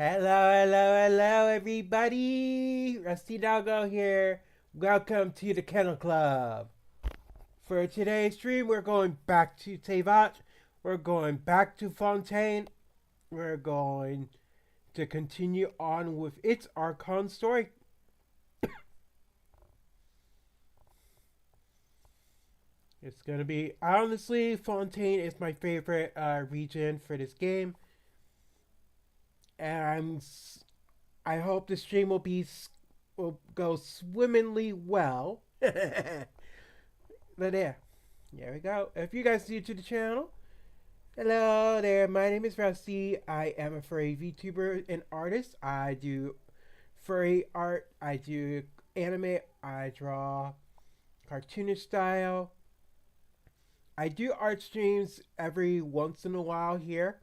Hello, everybody! Rusty Doggo here. Welcome to the Kennel Club. For today's stream, we're going back to Tevat. We're going back to Fontaine. We're going to continue on with its Archon story. It's gonna be, honestly, Fontaine is my favorite region for this game. And I hope the stream will go swimmingly well. But there we go. If you guys are new to the channel, hello there. My name is Rusty. I am a furry VTuber and artist. I do furry art. I do anime. I draw cartoonish style. I do art streams every once in a while here.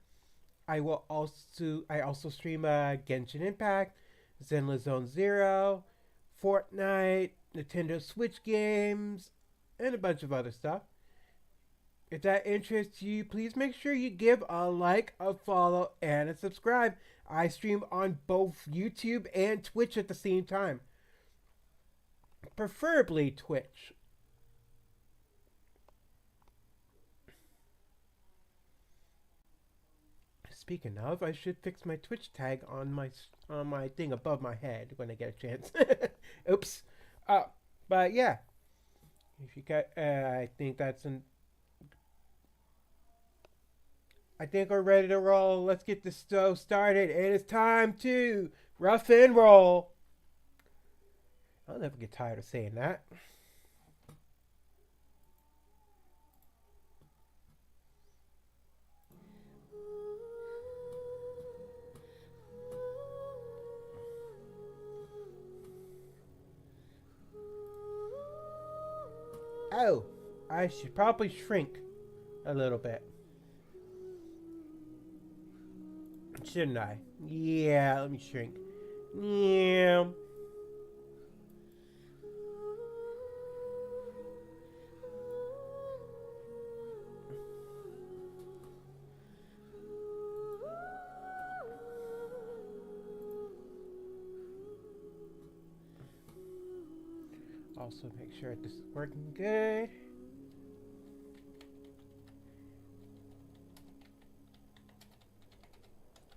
I also stream Genshin Impact, Zenless Zone Zero, Fortnite, Nintendo Switch games, and a bunch of other stuff. If that interests you, please make sure you give a like, a follow, and a subscribe. I stream on both YouTube and Twitch at the same time. Preferably Twitch. Speaking of, I should fix my Twitch tag on my thing above my head when I get a chance. Oops. But yeah, if you got, I think I think we're ready to roll. Let's get this show started. It is time to Ruff N Roll. I'll never get tired of saying that. Oh, I should probably shrink a little bit. Shouldn't I? Yeah, let me shrink. Yeah. Also make sure this is working good.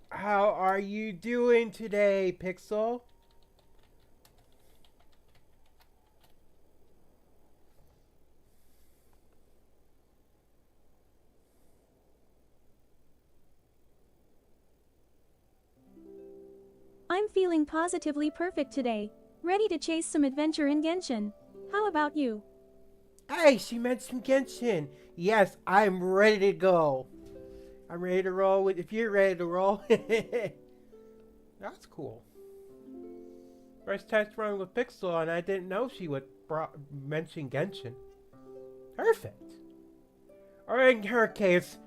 How are you doing today, Pixel? I'm feeling positively perfect today. Ready to chase some adventure in Genshin. How about you? Hey, she mentioned Genshin. Yes, I'm ready to go. I'm ready to roll if you're ready to roll. That's cool. First test run with Pixel, and I didn't know she would mention Genshin. Perfect. Or in her case,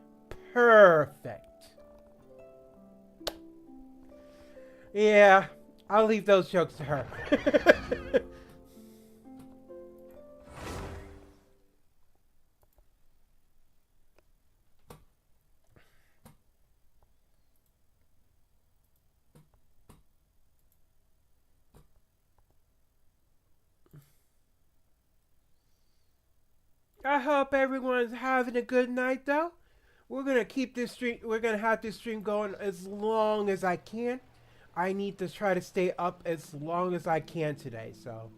perfect. Yeah, I'll leave those jokes to her. I hope everyone's having a good night, though. We're gonna keep this stream. We're gonna have this stream going as long as I can. I need to try to stay up as long as I can today. So,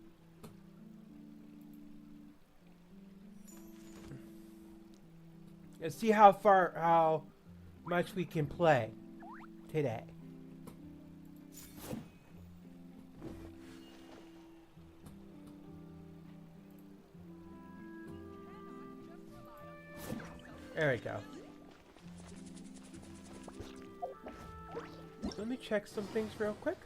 let's see how much we can play today. There we go. Let me check some things real quick.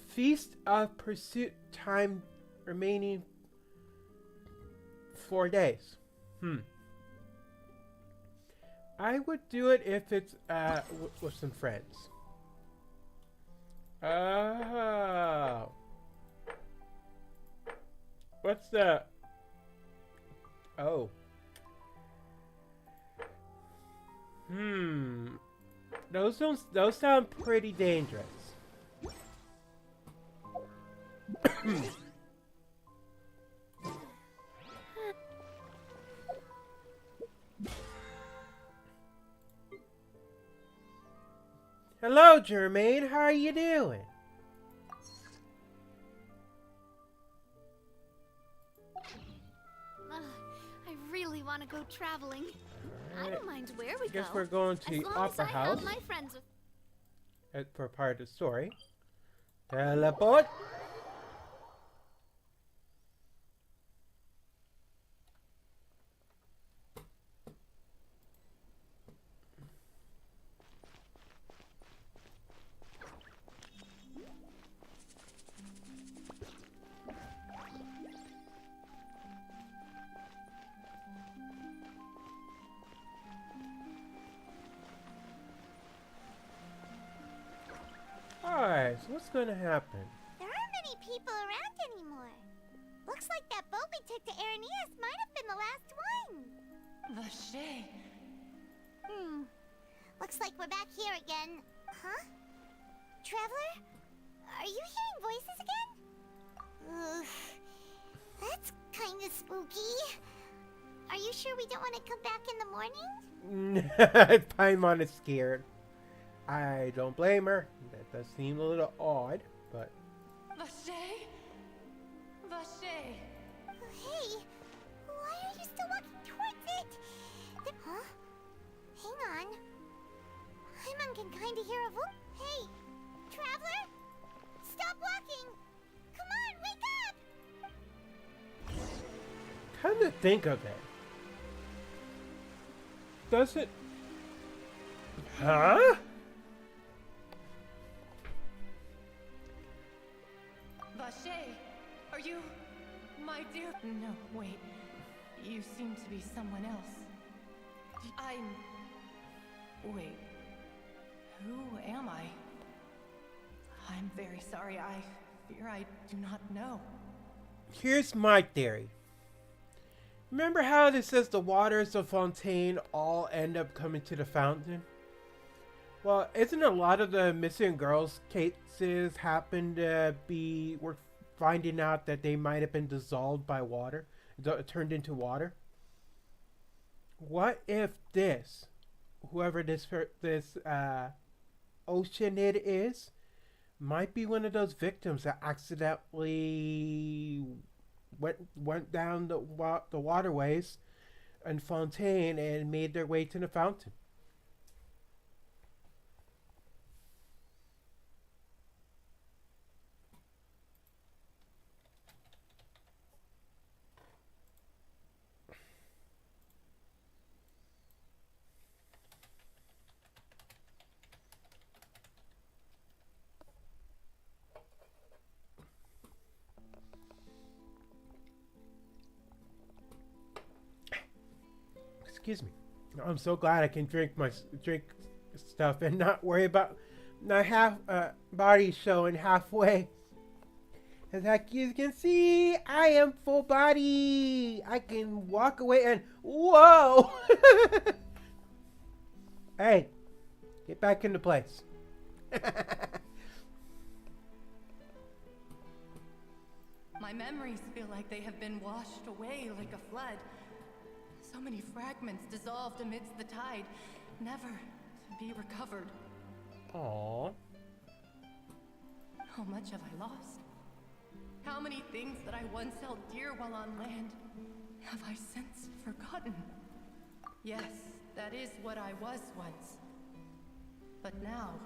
Feast of Pursuit time remaining 4 days. I would do it if it's with some friends. Oh. What's the... Oh. Those sound pretty dangerous. Hello, Jermaine. How are you doing? I really want to go traveling. I don't mind where we go. Guess we're going to the Opera I House have my friends with... for part of the story. Teleport. Alright, so what's gonna happen? There aren't many people around anymore. Looks like that boat we took to Araneas might have been the last one. Vache. Looks like we're back here again. Huh? Traveler? Are you hearing voices again? Ugh. That's kind of spooky. Are you sure we don't want to come back in the morning? Paimon is scared. I don't blame her. That does seem a little odd, but... Vache? Vache. Hey, why are you still walking towards it? Huh? Hang on. Paimon can kind of hear a voice. Hey, Traveler? Stop walking! Come on, wake up! Come to think of it. Does it... Huh? Vache, are you my dear? No, wait. You seem to be someone else. Wait. Who am I? I'm very sorry. I fear I do not know. Here's my theory. Remember how this says the waters of Fontaine all end up coming to the fountain? Well, isn't a lot of the missing girls cases happen to be... We're finding out that they might have been dissolved by water? Turned into water? What if this... Whoever this Oceanid is... might be one of those victims that accidentally... went down the waterways in Fontaine and made their way to the fountain. Excuse me. I'm so glad I can drink stuff and not worry about my body showing halfway. As you can see, I am full body. I can walk away and whoa! Hey, get back into place. My memories feel like they have been washed away like a flood. So many fragments dissolved amidst the tide, never to be recovered. Aww. How much have I lost? How many things that I once held dear while on land have I since forgotten? Yes, that is what I was once. But now,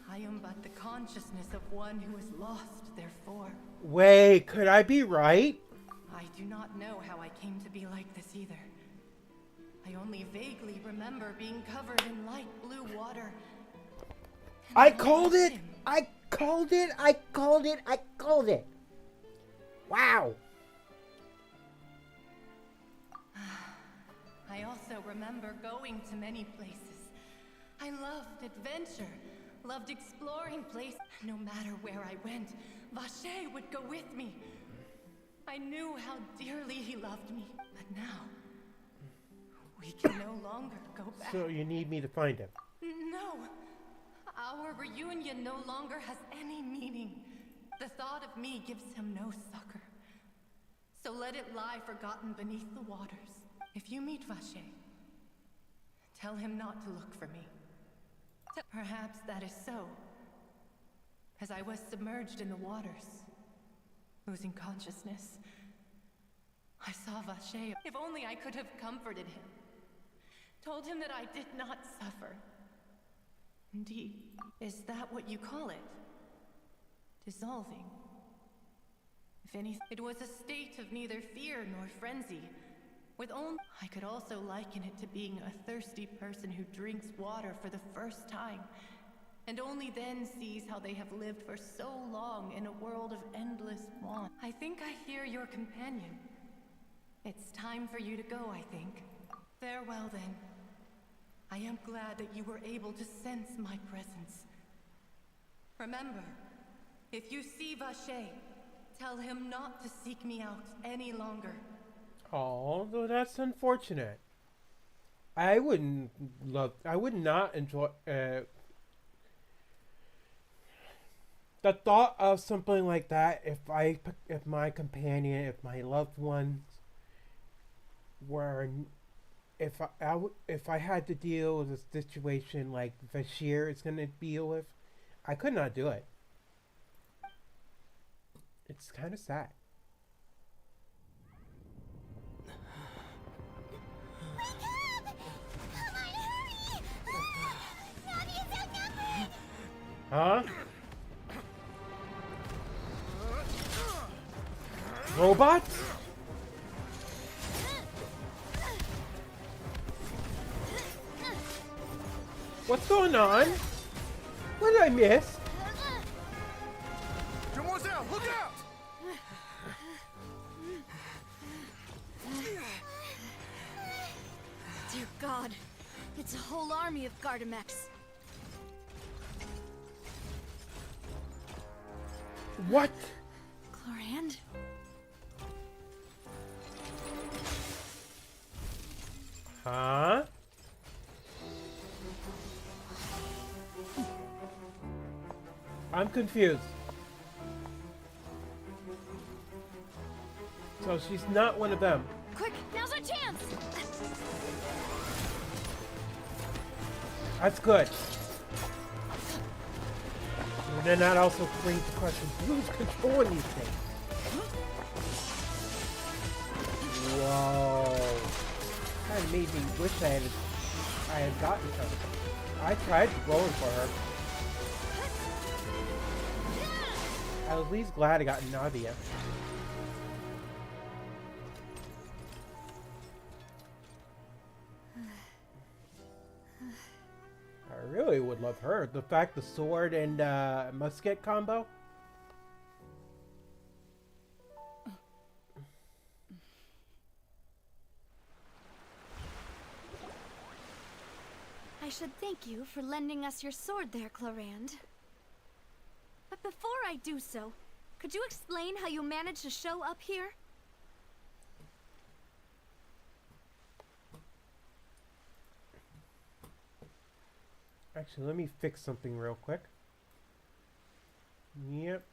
I am but the consciousness of one who is lost, therefore. Wait, could I be right? I do not know how I came to be like this either. I only vaguely remember being covered in light blue water. I called it! I called it! I called it! I called it! Wow! I also remember going to many places. I loved adventure, loved exploring places. No matter where I went, Vache would go with me. I knew how dearly he loved me, but now we can no longer go back. So you need me to find him. No. Our reunion no longer has any meaning. The thought of me gives him no succor. So let it lie forgotten beneath the waters. If you meet Vache, tell him not to look for me. Perhaps that is so. As I was submerged in the waters, losing consciousness, I saw Vache. If only I could have comforted him. Told him that I did not suffer. Indeed, is that what you call it? Dissolving. If anything, it was a state of neither fear nor frenzy. With only I could also liken it to being a thirsty person who drinks water for the first time, and only then sees how they have lived for so long in a world of endless want. I think I hear your companion. It's time for you to go, I think. Farewell, then. I am glad that you were able to sense my presence. Remember, if you see Vache, tell him not to seek me out any longer. Oh, though that's unfortunate. I would not enjoy the thought of something like that if my companion, if my loved ones were, if I had to deal with a situation like Bashir is going to deal with, I could not do it. It's kind of sad. Huh? Robots? What's going on? What did I miss? Demoiselle, look out! Dear God, it's a whole army of Gardamex. What? Chlorand? Huh? I'm confused. So she's not one of them. Quick, now's our chance! That's good. And then that also brings the question, who's controlling these things? Whoa. That made me wish I had gotten her. I tried rolling for her. I was at least glad I got Navia. I really would love her. The fact the sword and musket combo. I should thank you for lending us your sword there, Chlorand. But before I do so, could you explain how you managed to show up here? Actually, let me fix something real quick. Yep.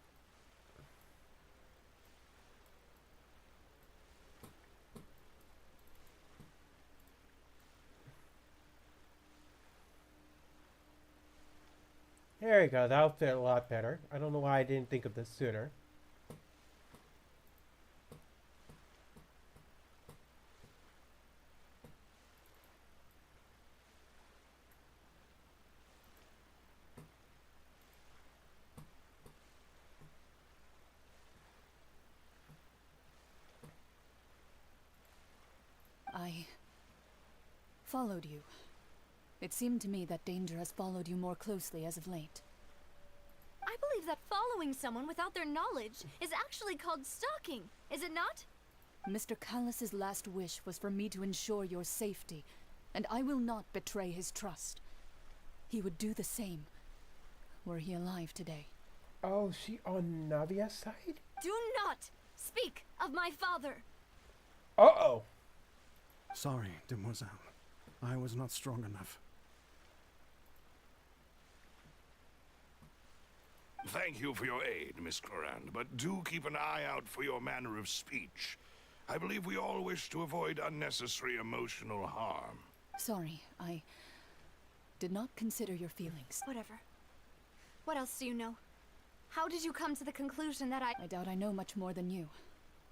There you go. That'll fit a lot better. I don't know why I didn't think of this sooner. I followed you. It seemed to me that danger has followed you more closely as of late. I believe that following someone without their knowledge is actually called stalking, is it not? Mr. Callus's last wish was for me to ensure your safety, and I will not betray his trust. He would do the same, were he alive today. Oh, she on Navia's side? Do not speak of my father! Uh-oh. Sorry, demoiselle. I was not strong enough. Thank you for your aid, Miss Clorand, but do keep an eye out for your manner of speech. I believe we all wish to avoid unnecessary emotional harm. Sorry, I did not consider your feelings. Whatever. What else do you know? How did you come to the conclusion that I doubt I know much more than you.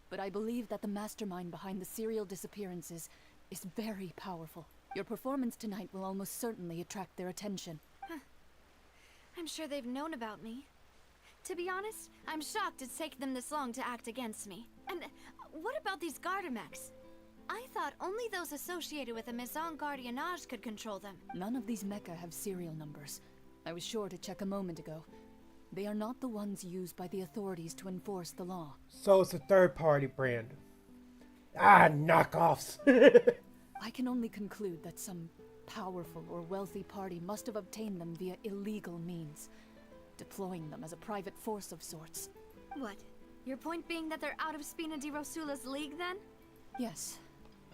But I believe that the mastermind behind the serial disappearances is very powerful. Your performance tonight will almost certainly attract their attention. I'm sure they've known about me. To be honest, I'm shocked it's taken them this long to act against me. And what about these Gardamex? I thought only those associated with the Maison Gardiennage could control them. None of these mecha have serial numbers. I was sure to check a moment ago. They are not the ones used by the authorities to enforce the law. So it's a third-party brand. Ah, knockoffs. I can only conclude that some powerful or wealthy party must have obtained them via illegal means, deploying them as a private force of sorts. What? Your point being that they're out of Spina di Rosula's league, then? Yes.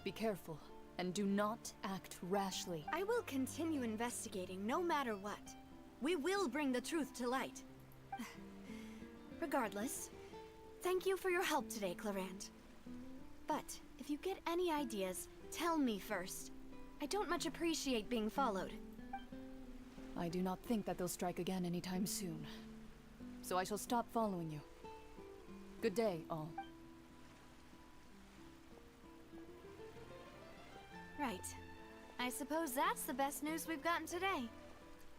Be careful, and do not act rashly. I will continue investigating no matter what. We will bring the truth to light. Regardless, thank you for your help today, Clorand. But if you get any ideas, tell me first. I don't much appreciate being followed. I do not think that they'll strike again anytime soon. So I shall stop following you. Good day, all. Right. I suppose that's the best news we've gotten today.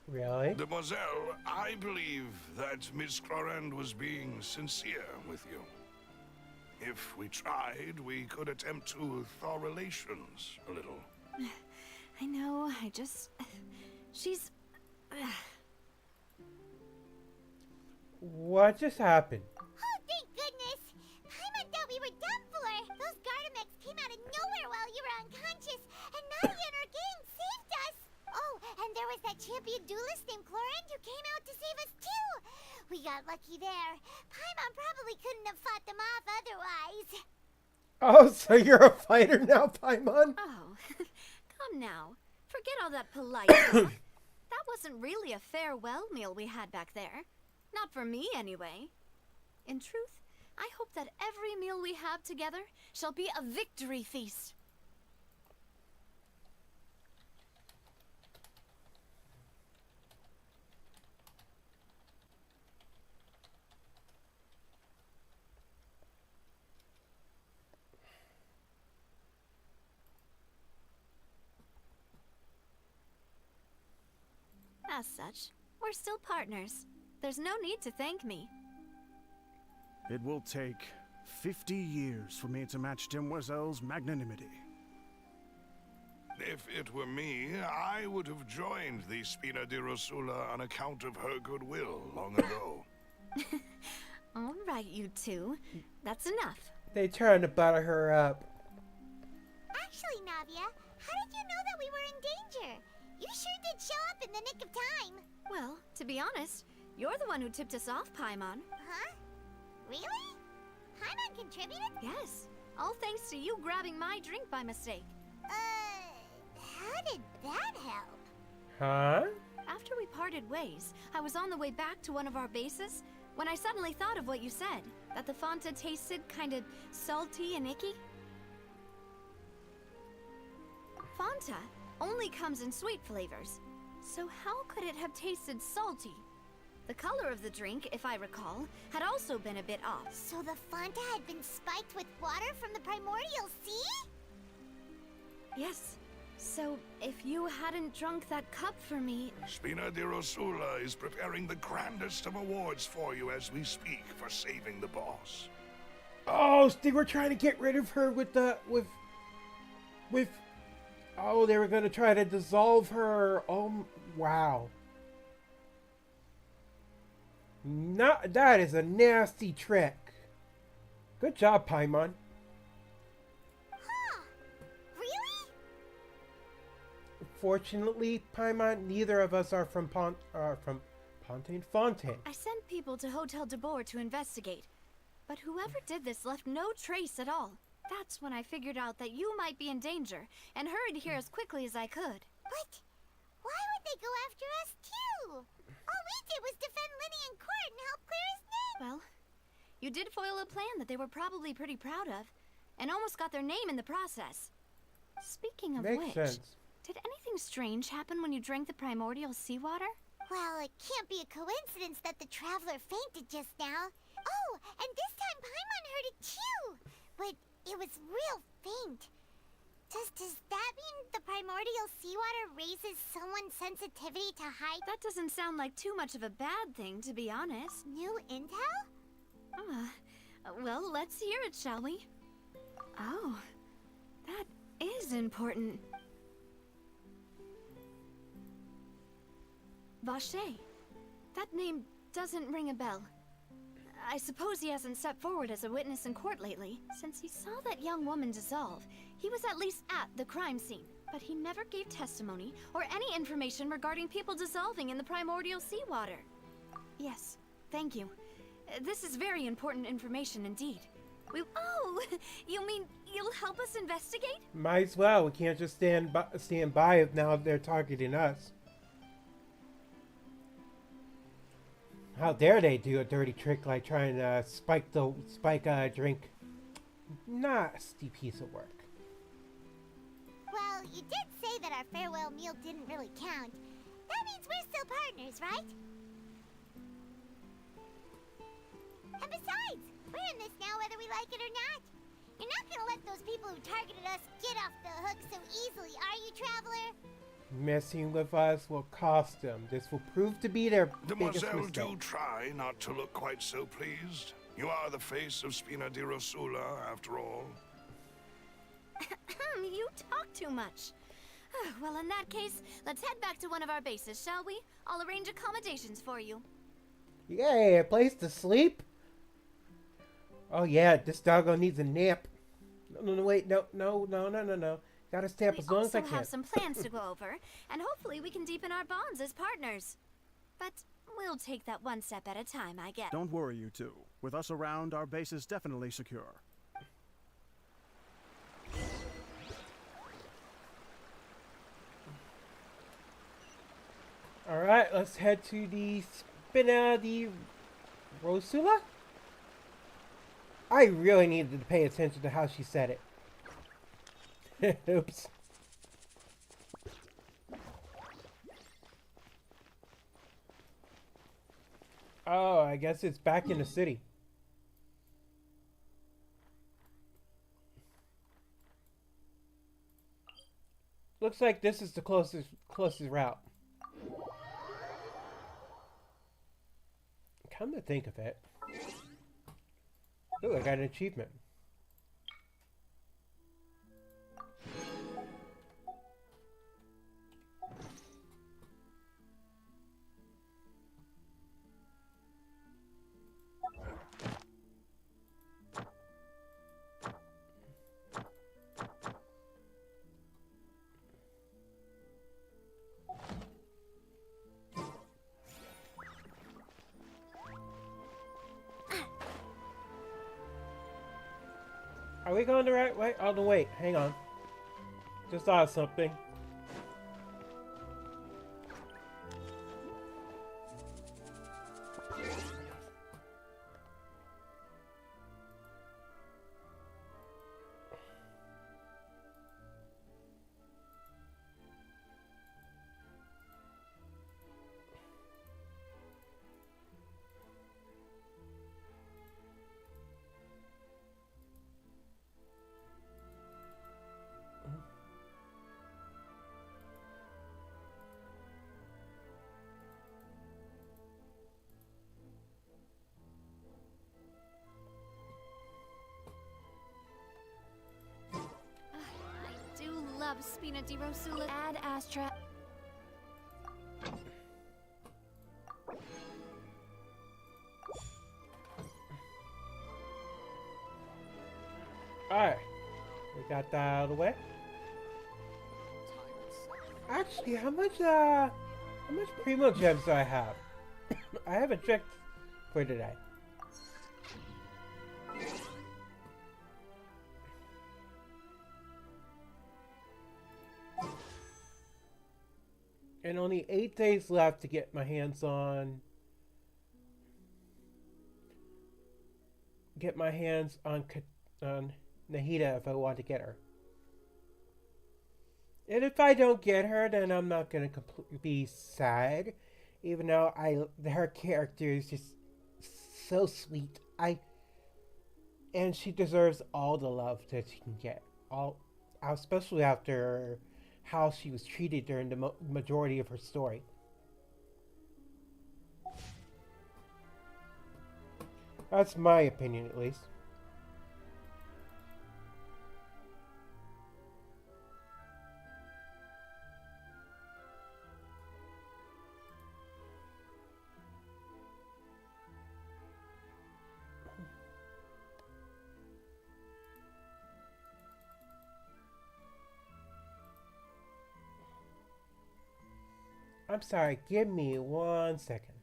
Really? Demoiselle, I believe that Miss Clorand was being sincere with you. If we tried, we could attempt to thaw relations a little. I know, she's... What just happened? Oh, thank goodness! Paimon thought we were done for! Those Gardamex came out of nowhere while you were unconscious, and Nadia and her gang saved us! Oh, and there was that champion duelist named Clorand who came out to save us too! We got lucky there. Paimon probably couldn't have fought them off otherwise. Oh, so you're a fighter now, Paimon? Oh, come now. Forget all that polite talk. That wasn't really a farewell meal we had back there. Not for me, anyway. In truth, I hope that every meal we have together shall be a victory feast. As such, we're still partners. There's no need to thank me. It will take 50 years for me to match Demoiselle's magnanimity. If it were me, I would have joined the Spina di Rosula on account of her goodwill long ago. All right, you two. That's enough. They trying to butter her up. Actually, Navia, how did you know that we were in danger? You sure did show up in the nick of time. Well, to be honest, you're the one who tipped us off, Paimon. Huh? Really? Paimon contributed? Yes, all thanks to you grabbing my drink by mistake. How did that help? Huh? After we parted ways, I was on the way back to one of our bases when I suddenly thought of what you said, that the Fanta tasted kind of salty and icky. Fanta only comes in sweet flavors, so how could it have tasted salty? The color of the drink, if I recall, had also been a bit off. So the Fanta had been spiked with water from the primordial sea? Yes. So, if you hadn't drunk that cup for me... Spina di Rosula is preparing the grandest of awards for you as we speak for saving the boss. Oh, they were trying to get rid of her with oh, they were going to try to dissolve her. Oh, wow. That is a nasty trick. Good job, Paimon. Huh. Really? Fortunately, Paimon, neither of us are from Fontaine. I sent people to Hotel de Boer to investigate, but whoever did this left no trace at all. That's when I figured out that you might be in danger and hurried here as quickly as I could. But why would they go after us too? All we did was defend Linny in court and help clear his name. Well, you did foil a plan that they were probably pretty proud of, and almost got their name in the process. Speaking of Makes which, sense. did anything strange happen when you drank the primordial seawater? Well, it can't be a coincidence that the traveler fainted just now. Oh, and this time Paimon heard it too. But it was real faint. Does that mean the primordial seawater raises someone's sensitivity to height? That doesn't sound like too much of a bad thing, to be honest. New intel? Well, let's hear it, shall we? Oh, that is important. Vache. That name doesn't ring a bell. I suppose he hasn't stepped forward as a witness in court lately. Since he saw that young woman dissolve, he was at least at the crime scene. But he never gave testimony or any information regarding people dissolving in the primordial seawater. Yes, thank you. This is very important information indeed. Oh, you mean you'll help us investigate? Might as well. We can't just stand by if now they're targeting us. How dare they do a dirty trick like trying to spike a drink? Nasty piece of work. Well, you did say that our farewell meal didn't really count. That means we're still partners, right? And besides, we're in this now whether we like it or not. You're not gonna let those people who targeted us get off the hook so easily, are you, Traveler? Messing with us will cost them. This will prove to be their biggest Demoiselle, do mistake. try not to look quite so pleased. You are the face of Spina di Rosula, after all. You talk too much. Well, in that case, let's head back to one of our bases, shall we? I'll arrange accommodations for you. Yay, a place to sleep? Oh yeah, this doggo needs a nap. No, wait, no. Gotta stay up We as long as I also can. have some plans to go over, and hopefully we can deepen our bonds as partners. But we'll take that one step at a time, I guess. Don't worry, you two. With us around, our base is definitely secure. Alright, let's head to the Spina di Rosula? I really needed to pay attention to how she said it. Oops. Oh, I guess it's back in the city. Looks like this is the closest route. Come to think of it. Ooh, I got an achievement. Are we going the right way? Oh, no, wait. Hang on. Just thought of something. I do love Spina di Rosula. Ad Astra. Alright. We got that out of the way. Actually, how much primo gems do I have? I haven't checked for today. and only 8 days left to get my hands on Nahida if I want to get her. And if I don't get her, then I'm not gonna be sad, even though her character is just so sweet. And she deserves all the love that she can get. Especially after how she was treated during the majority of her story. That's my opinion, at least. I'm sorry, give me 1 second.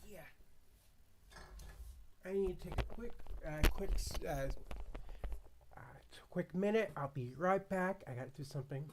Yeah. I need to take a quick minute. I'll be right back. I gotta do something.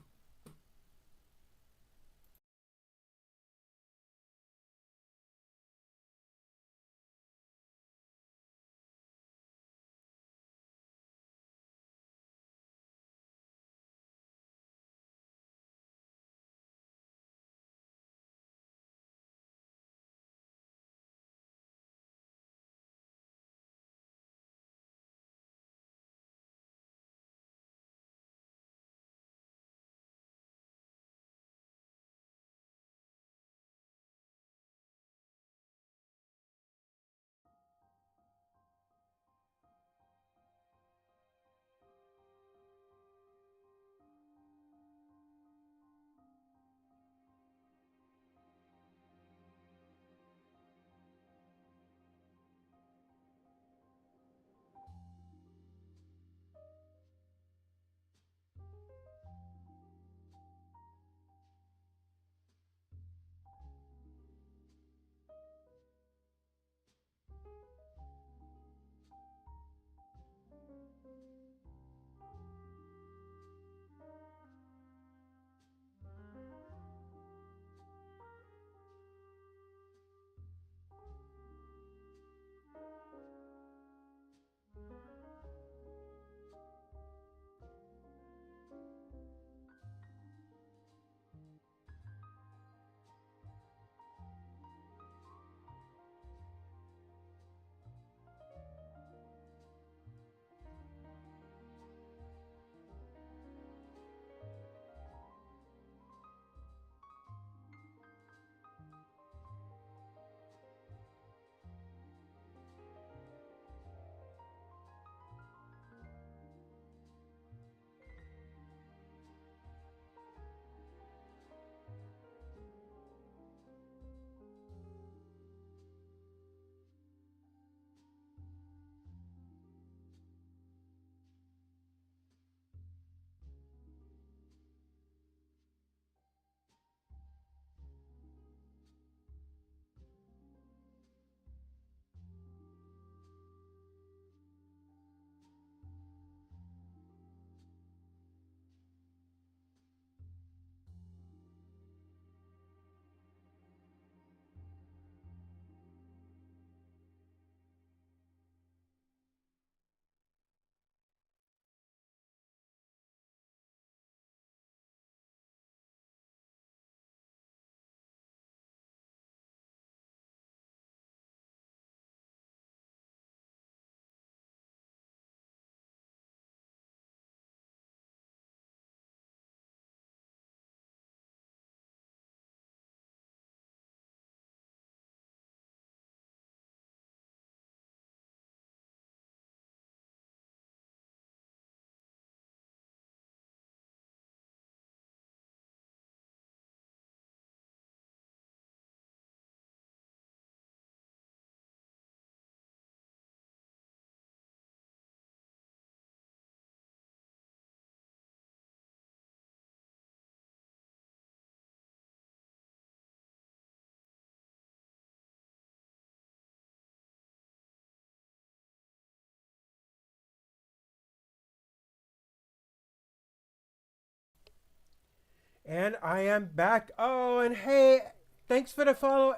And I am back. Oh, and hey, thanks for the follow,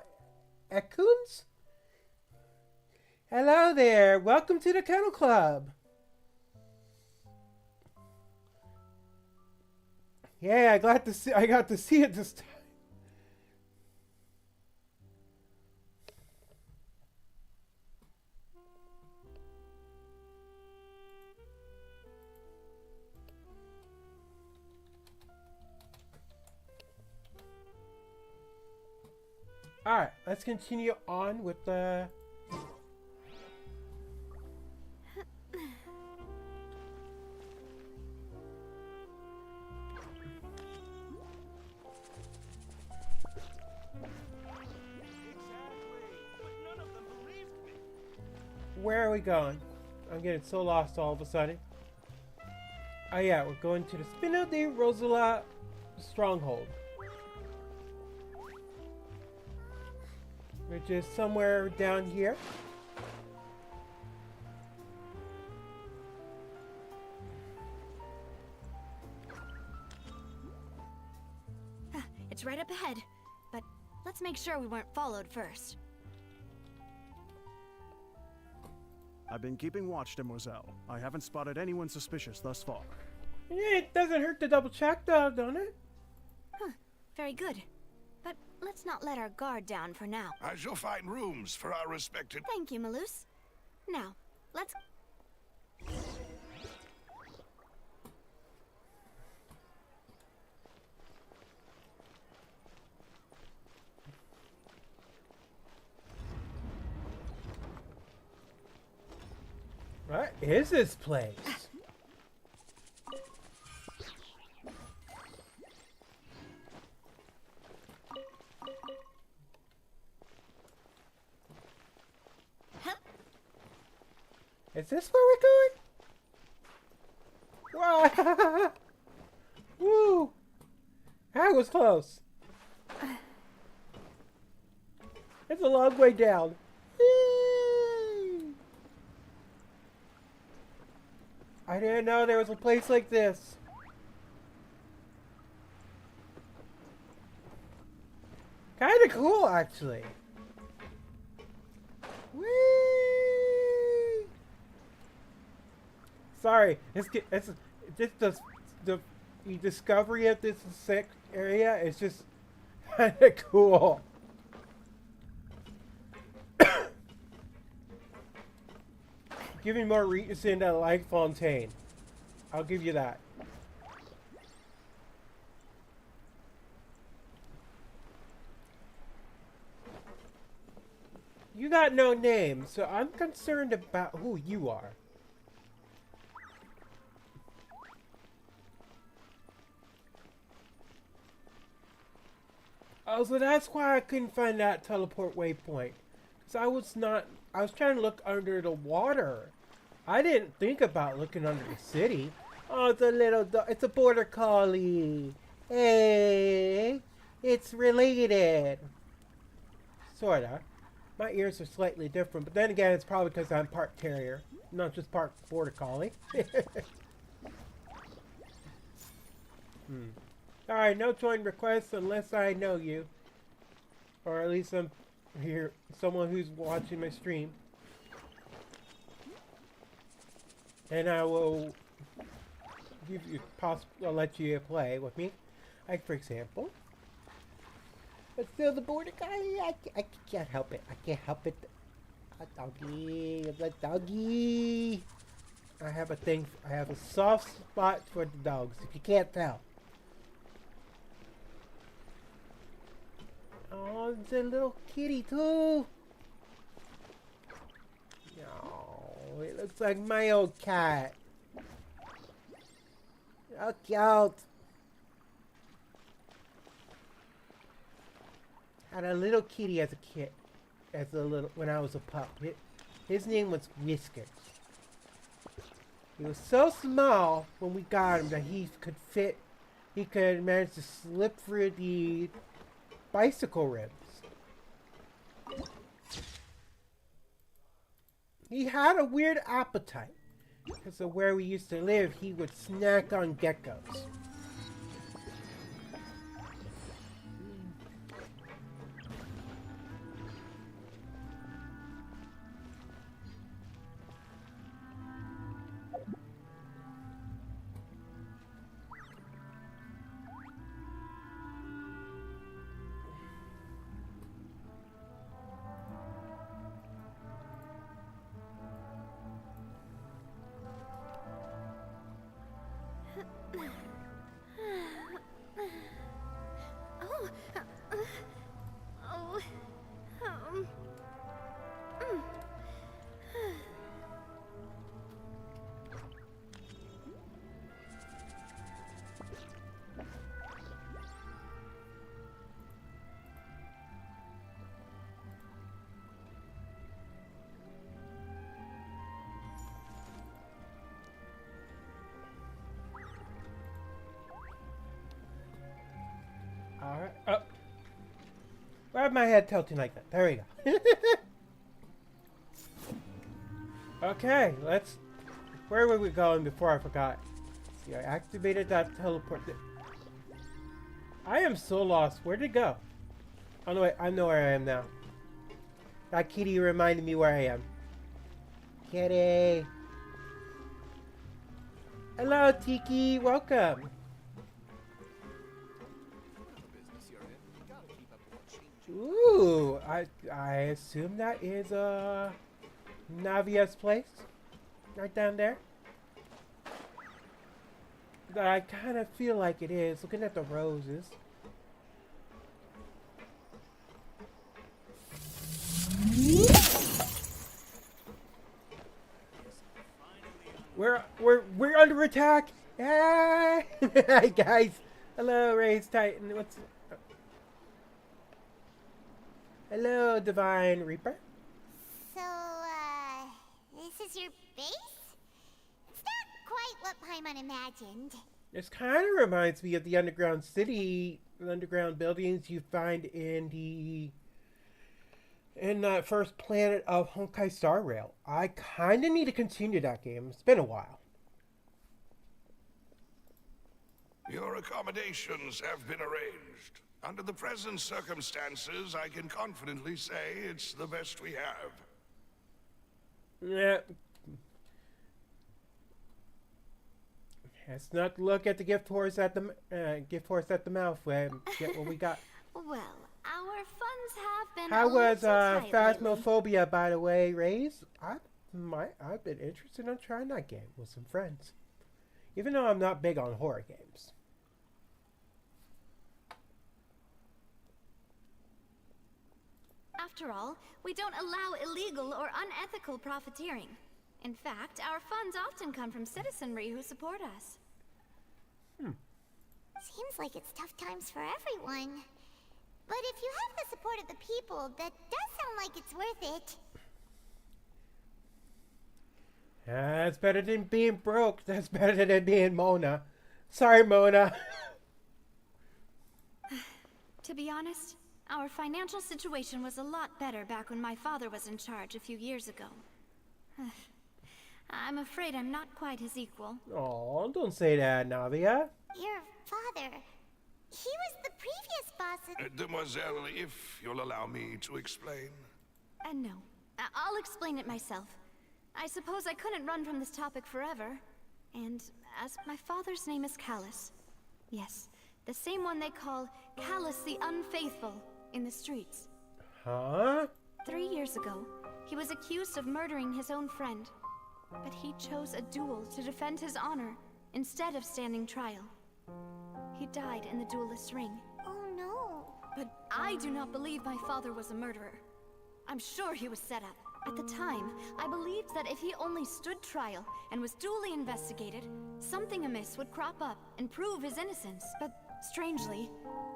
Ekuns. Hello there. Welcome to the Kennel Club. Yeah, I got to see it this time. Alright, let's continue on with the... Where are we going? I'm getting so lost all of a sudden. Oh yeah, we're going to the Spino de Rosala stronghold. Which is somewhere down here. It's right up ahead, but let's make sure we weren't followed first. I've been keeping watch, Demoiselle. I haven't spotted anyone suspicious thus far. Yeah, it doesn't hurt to double check though, don't it? Huh, very good. But let's not let our guard down for now. I shall find rooms for our respected... Thank you, Maloose. Now, let's... What is this place? Is this where we're going? Wow! Woo! That was close. It's a long way down. I didn't know there was a place like this. Kinda cool, actually. Whee! Sorry, it's just the discovery of this sick area is just kinda cool. Give me more reason to like Fontaine. I'll give you that. You got no name, so I'm concerned about who you are. Oh, so that's why I couldn't find that teleport waypoint. Because I was trying to look under the water. I didn't think about looking under the city. Oh, it's a little dog. It's a border collie. Hey, it's related. Sorta. My ears are slightly different, but then again, it's probably because I'm part terrier, not just part border collie. Alright, no join requests unless I know you. Or at least I'm here, someone who's watching my stream. And I will give you I'll let you play with me. Like for example. But still the border guy, I can't help it. I can't help it. A doggy, a doggy. I have a soft spot for the dogs, if you can't tell. Oh, it's a little kitty too. Oh, it looks like my old cat. How cute. Had a little kitty as a kid, when I was a pup. His name was Whiskers. He was so small when we got him that he could manage to slip through the bicycle rims. He had a weird appetite. Because of where we used to live, he would snack on geckos. Oh. Oh. Alright. Oh. Why is my head tilting like that? There we go. Okay, let's... Where were we going before I forgot? See, I activated that teleport. I am so lost. Where'd it go? Oh no, wait, I know where I am now. That kitty reminded me where I am. Kitty! Hello, Tiki! Welcome! Ooh, I assume that is Navia's place, right down there. I kind of feel like it is, looking at the roses. We're under attack. Ah! Hi guys. Hello, Raised Titan. What's Hello, Divine Reaper. So, this is your base? It's not quite what Paimon imagined. This kind of reminds me of the underground city, the underground buildings you find in that first planet of Honkai Star Rail. I kind of need to continue that game. It's been a while. Your accommodations have been arranged. Under the present circumstances, I can confidently say it's the best we have. Yeah. Let's not look at the gift horse at the mouth. Get what we got. Well, our funds have been. How was tight lately. Phasmophobia, by the way, Raze? I've been interested in trying that game with some friends, even though I'm not big on horror games. After all, we don't allow illegal or unethical profiteering. In fact, our funds often come from citizenry who support us. Seems like it's tough times for everyone. But if you have the support of the people, that does sound like it's worth it. That's better than being broke. That's better than being Mona. Sorry, Mona. To be honest, our financial situation was a lot better back when my father was in charge a few years ago. I'm afraid I'm not quite his equal. Oh, don't say that, Navia. Your father, he was the previous boss of... Demoiselle, if you'll allow me to explain. No, I'll explain it myself. I suppose I couldn't run from this topic forever. And as my father's name is Callus. Yes, the same one they call Callus the Unfaithful in the streets. Huh? 3 years ago, he was accused of murdering his own friend. But he chose a duel to defend his honor instead of standing trial. He died in the duelist's ring. Oh no. But I do not believe my father was a murderer. I'm sure he was set up. At the time, I believed that if he only stood trial and was duly investigated, something amiss would crop up and prove his innocence. But strangely,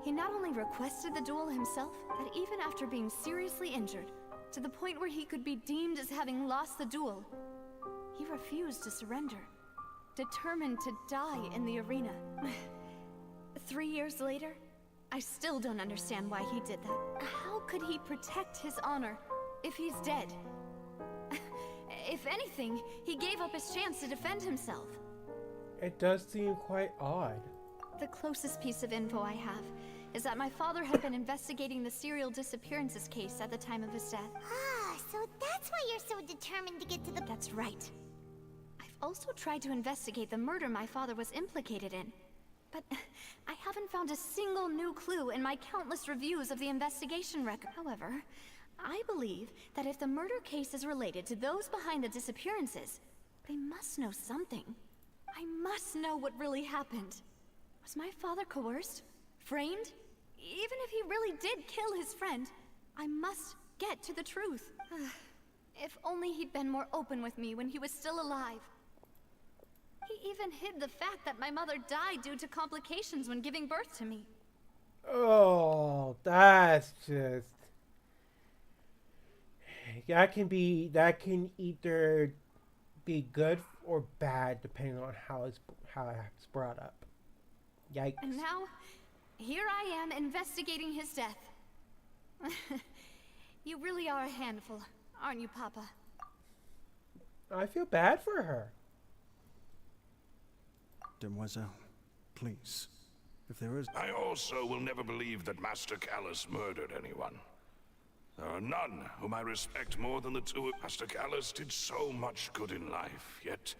he not only requested the duel himself, but even after being seriously injured, to the point where he could be deemed as having lost the duel, he refused to surrender, determined to die in the arena. 3 years later, I still don't understand why he did that. How could he protect his honor if he's dead? If anything, he gave up his chance to defend himself. It does seem quite odd. The closest piece of info I have is that my father had been investigating the serial disappearances case at the time of his death. Ah, so that's why you're so determined to get to the... That's right. I've also tried to investigate the murder my father was implicated in, but I haven't found a single new clue in my countless reviews of the investigation record. However, I believe that if the murder case is related to those behind the disappearances, they must know something. I must know what really happened. Was my father coerced? Framed? Even if he really did kill his friend, I must get to the truth. If only he'd been more open with me when he was still alive. He even hid the fact that my mother died due to complications when giving birth to me. Oh, that's just... That can either be good or bad depending on how it's brought up. Yikes. And now, here I am investigating his death. You really are a handful, aren't you, Papa? I feel bad for her. Demoiselle, please, if there is... I also will never believe that Master Callus murdered anyone. There are none whom I respect more than the two. Master Callus did so much good in life, yet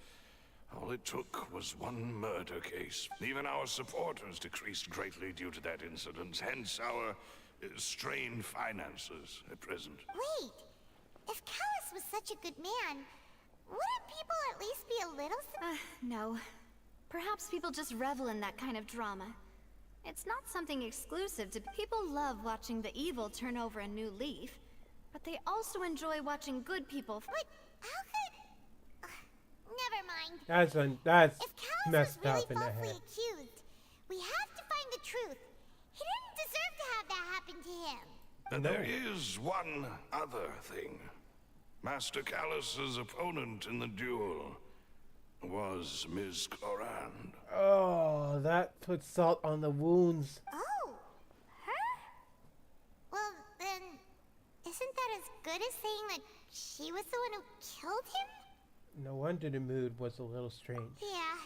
all it took was one murder case. Even our supporters decreased greatly due to that incident, hence our strained finances at present. Wait, if Callus was such a good man, wouldn't people at least be a little... No. Perhaps people just revel in that kind of drama. It's not something exclusive to people. Love watching the evil turn over a new leaf, but they also enjoy watching good people. But how could... never mind. That's If Callus messed was really up in the falsely head. accused, we have to find the truth. He didn't deserve to have that happen to him. And there is one other thing. Master Callus's opponent in the duel was Ms. Clorand. Oh, that puts salt on the wounds. Oh, her? Well, then, isn't that as good as saying that she was the one who killed him? No wonder the mood was a little strange. Yeah,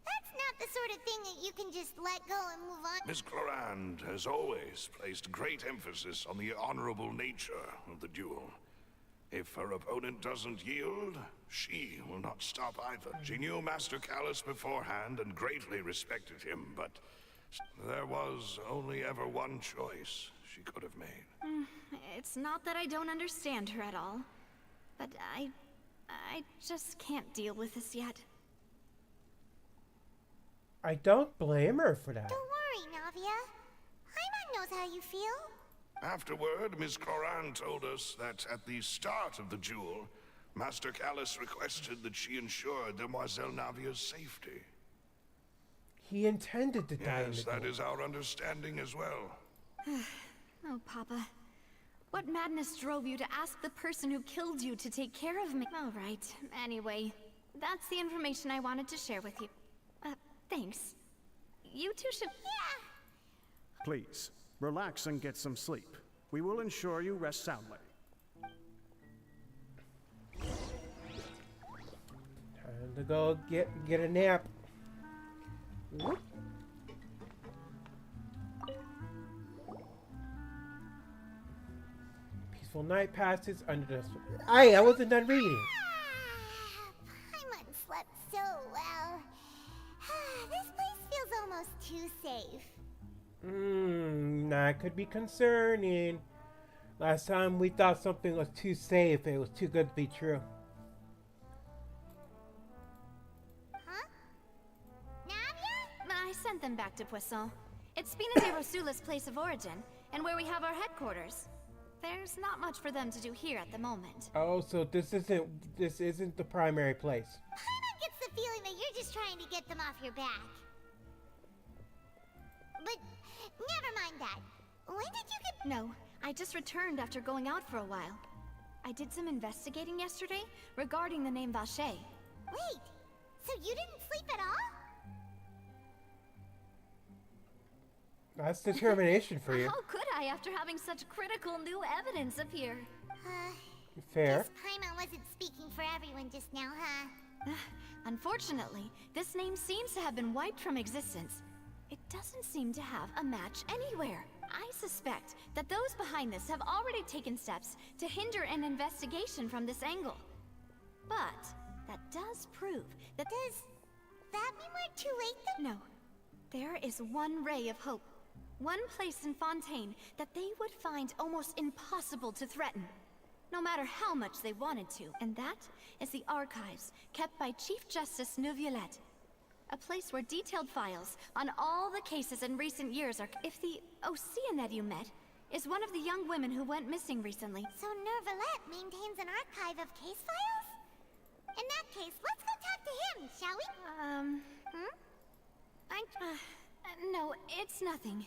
that's not the sort of thing that you can just let go and move on. Ms. Clorand has always placed great emphasis on the honorable nature of the duel. If her opponent doesn't yield, she will not stop either. She knew Master Callus beforehand and greatly respected him, but there was only ever one choice she could have made. It's not that I don't understand her at all, but I just can't deal with this yet. I don't blame her for that. Don't worry, Navia. Paimon knows how you feel. Afterward, Ms. Clorand told us that at the start of the duel, Master Callus requested that she ensure Demoiselle Navia's safety. He intended to die in Yes, the that duel. is our understanding as well. Oh, Papa. What madness drove you to ask the person who killed you to take care of me? All right. Anyway, that's the information I wanted to share with you. Thanks. You two should... Yeah. Please, relax and get some sleep. We will ensure you rest soundly. Time to go get a nap. Whoop. Peaceful night passes under the... I wasn't done reading. Paimon slept so well. This place feels almost too safe. That could be concerning. Last time we thought something was too safe, it was too good to be true. Huh? Navia? I sent them back to Poisson. It's Spina de Rosula's place of origin, and where we have our headquarters. There's not much for them to do here at the moment. Oh, so this isn't the primary place. Paimon gets the feeling that you're just trying to get them off your back. But never mind that. When did you get... No, I just returned after going out for a while. I did some investigating yesterday regarding the name Vacher. Wait, so you didn't sleep at all? That's determination for you. How could I after having such critical new evidence appear? Fair. Guess Paimon wasn't speaking for everyone just now, huh? Unfortunately, this name seems to have been wiped from existence. It doesn't seem to have a match anywhere. I suspect that those behind this have already taken steps to hinder an investigation from this angle. But that does prove that... Does that mean we're too late then? No. There is one ray of hope. One place in Fontaine that they would find almost impossible to threaten, no matter how much they wanted to. And that is the archives kept by Chief Justice Neuvillette. A place where detailed files on all the cases in recent years are... If the Oceanid you met is one of the young women who went missing recently... So Nervalette maintains an archive of case files? In that case, let's go talk to him, shall we? No, it's nothing.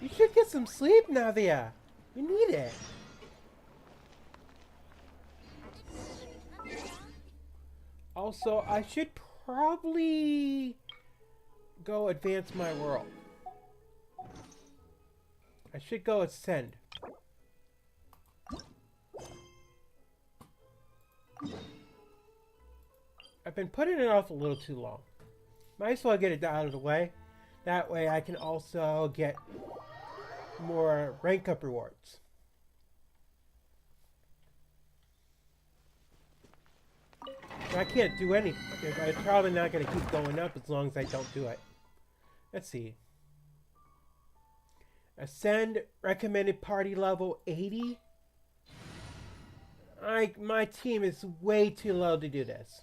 You should get some sleep, Navia. You need it. Also, I should probably go advance my world. I should go ascend. I've been putting it off a little too long. Might as well get it out of the way. That way I can also get more rank up rewards. I can't do anything. I'm probably not going to keep going up as long as I don't do it. Let's see. Ascend recommended party level 80. My team is way too low to do this.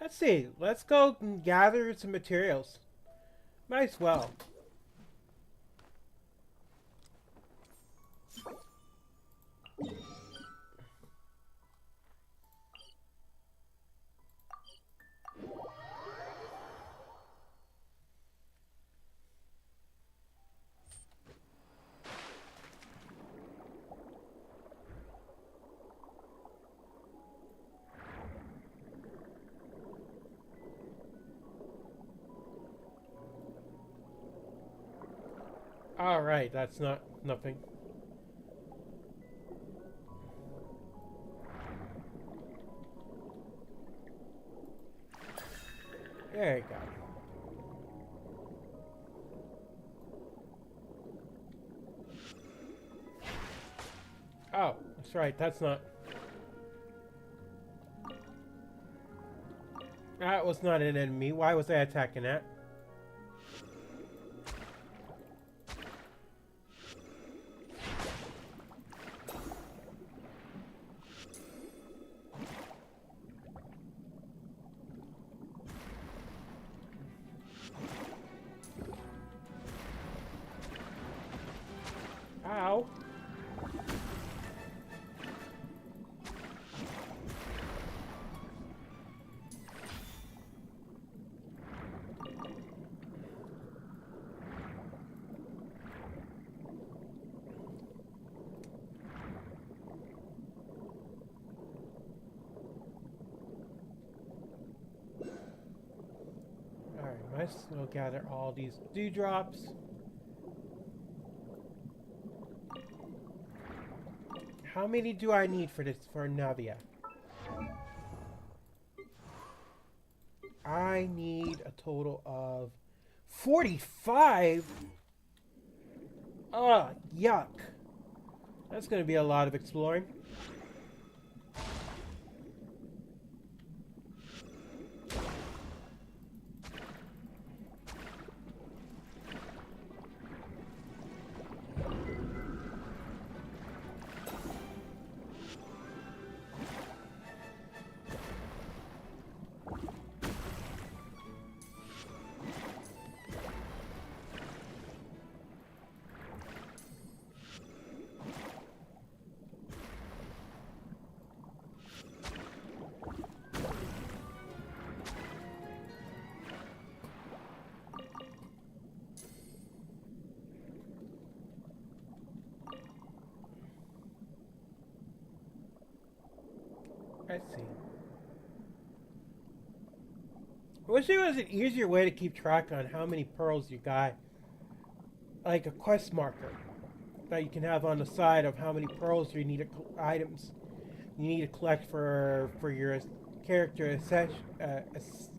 Let's see. Let's go and gather some materials. Might as well. Alright, that's nothing. There you go. Oh, that's right, that's not... That was not an enemy. Why was I attacking that? Ow. Alright, let's go gather all these dewdrops. How many do I need for this for Navia? I need a total of 45. Ugh, yuck. That's gonna be a lot of exploring. Let's see. I wish there was an easier way to keep track on how many pearls you got. Like a quest marker. that you can have on the side of how many pearls you need to items you need to collect for your character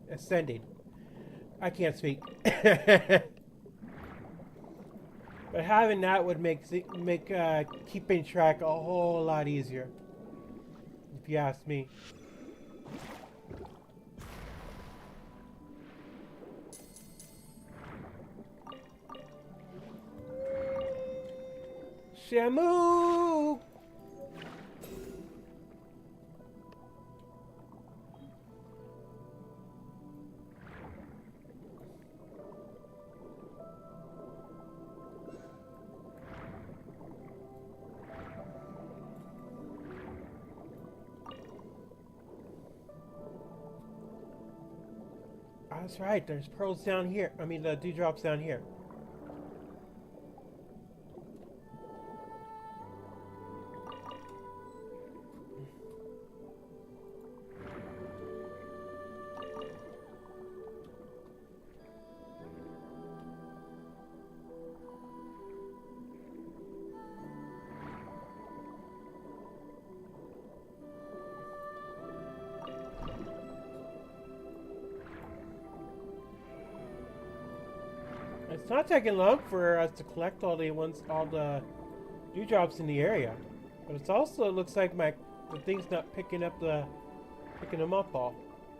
ascending. I can't speak. But having that would make keeping track a whole lot easier, if you ask me. Shamu! That's right, there's pearls down here. I mean, the dewdrops down here. It's not taking long for us to collect all the dewdrops in the area, but it also looks like the thing's not picking them up all.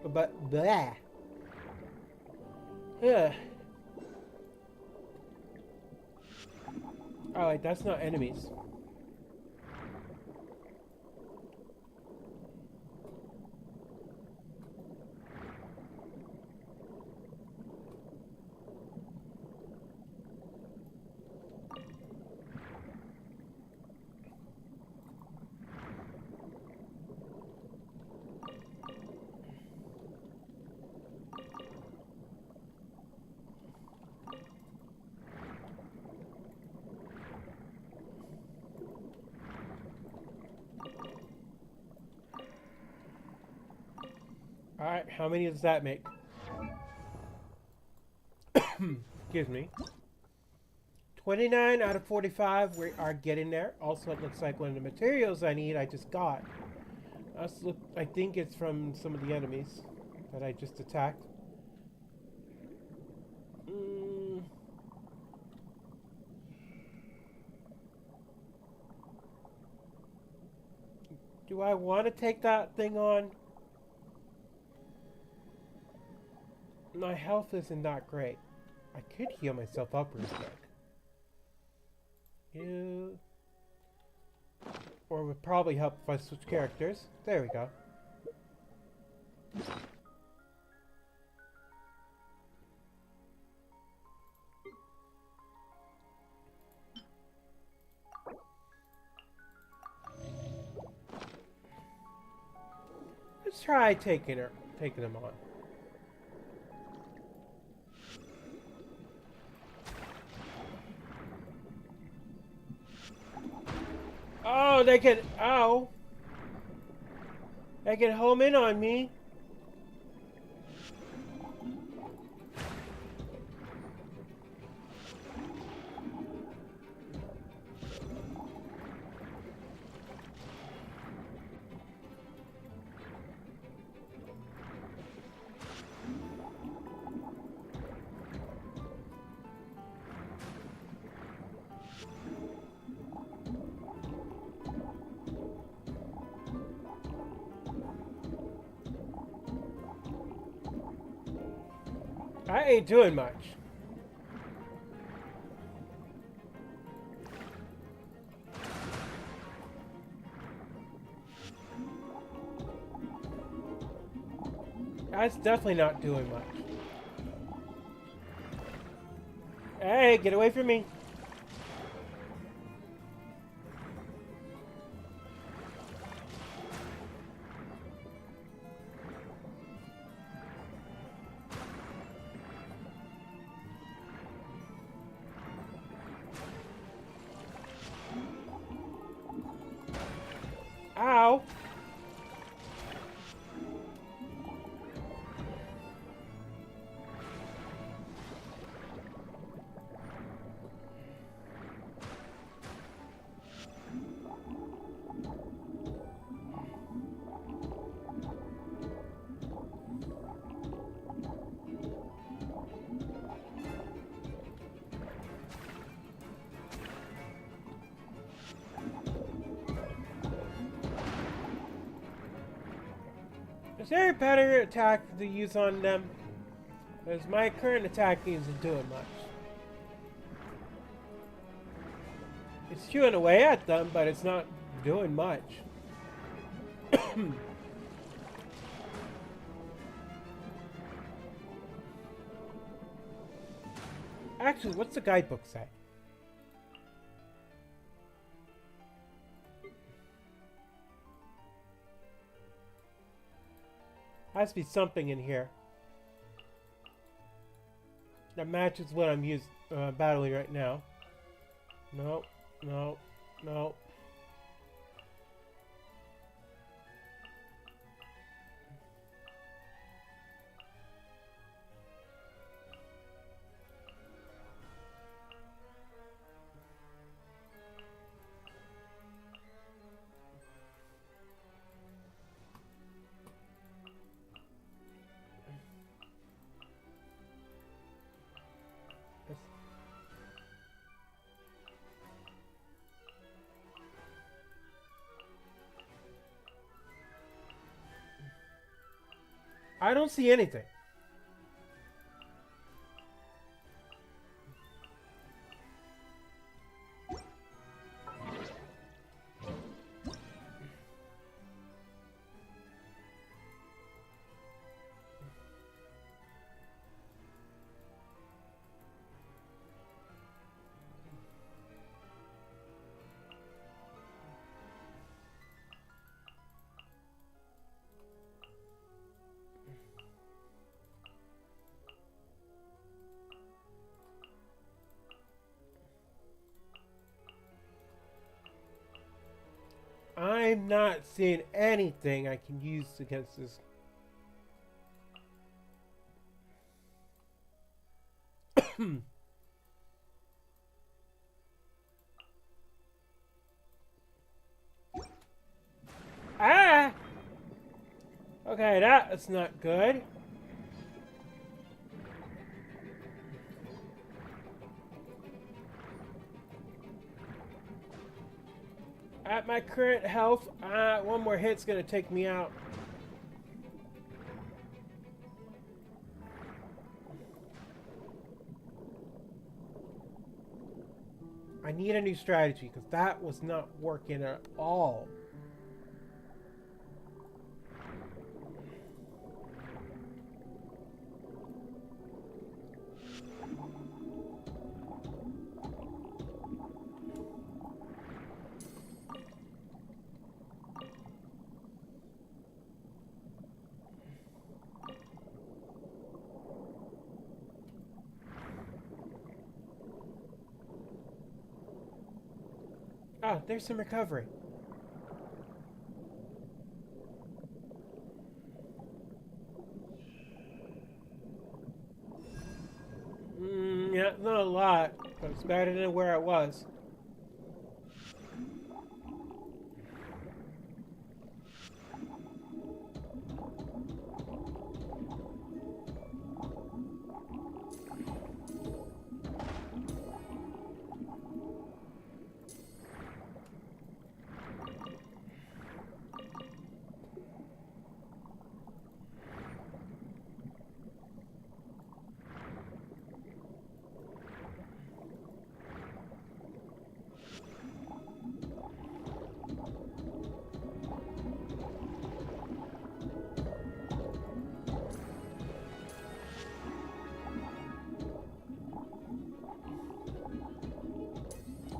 But blah. Yeah. Oh wait, that's not enemies. Alright, how many does that make? Excuse me. 29 out of 45, we are getting there. Also, it looks like one of the materials I need, I just got. I think it's from some of the enemies that I just attacked. Do I want to take that thing on? My health isn't that great. I could heal myself up real quick. You... Or it would probably help if I switch characters. There we go. Let's try taking them on. Oh, they can, ow. They can home in on me. I ain't doing much. That's definitely not doing much. Hey, get away from me. Ow! Is there a better attack to use on them? Because my current attack isn't doing much. It's chewing away at them, but it's not doing much. Actually, what's the guidebook say? Has to be something in here that matches what I'm battling right now. No, no, no. I don't see anything. I'm not seeing anything I can use against this. Ah! Okay, that's not good. At my current health, one more hit's gonna take me out. I need a new strategy because that was not working at all. Oh, there's some recovery. Yeah, not a lot, but it's better than where I was.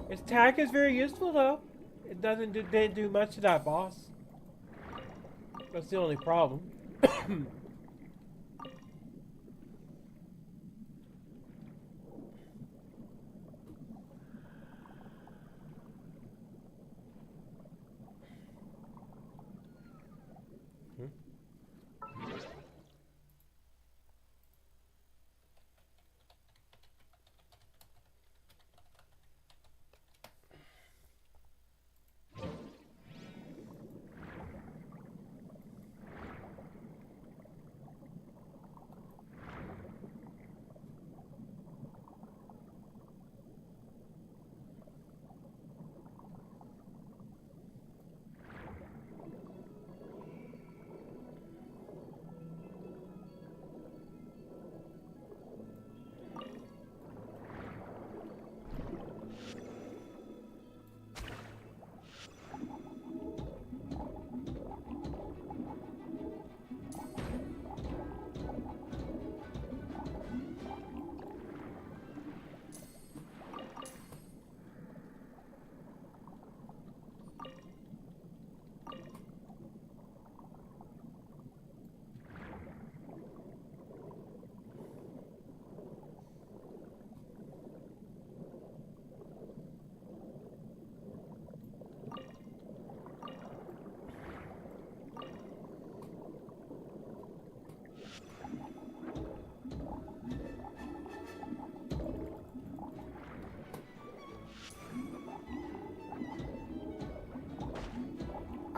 Its attack is very useful though. It didn't do much to that boss. That's the only problem.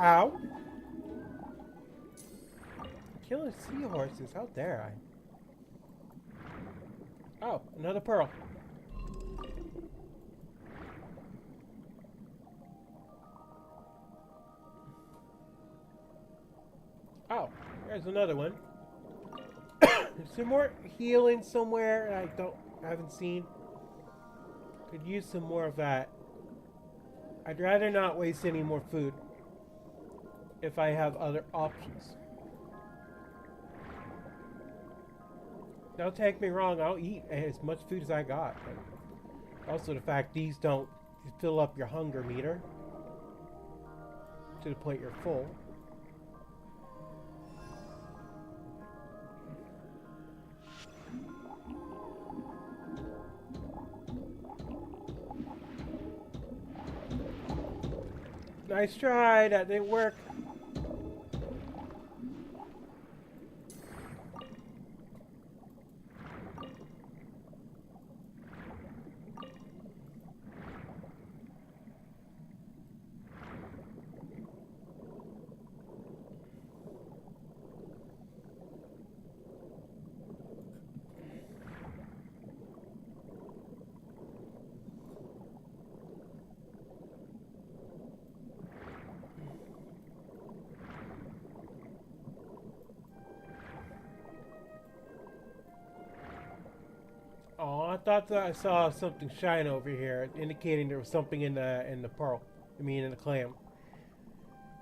Ow. Killing seahorses. How dare I? Oh, another pearl. Oh, there's another one. There's some more healing somewhere I haven't seen. Could use some more of that. I'd rather not waste any more food if I have other options. Don't take me wrong, I'll eat as much food as I got. But also the fact these don't fill up your hunger meter to the point you're full. Nice try, that didn't work. Oh, I thought that I saw something shine over here, indicating there was something in the pearl. I mean, in the clam.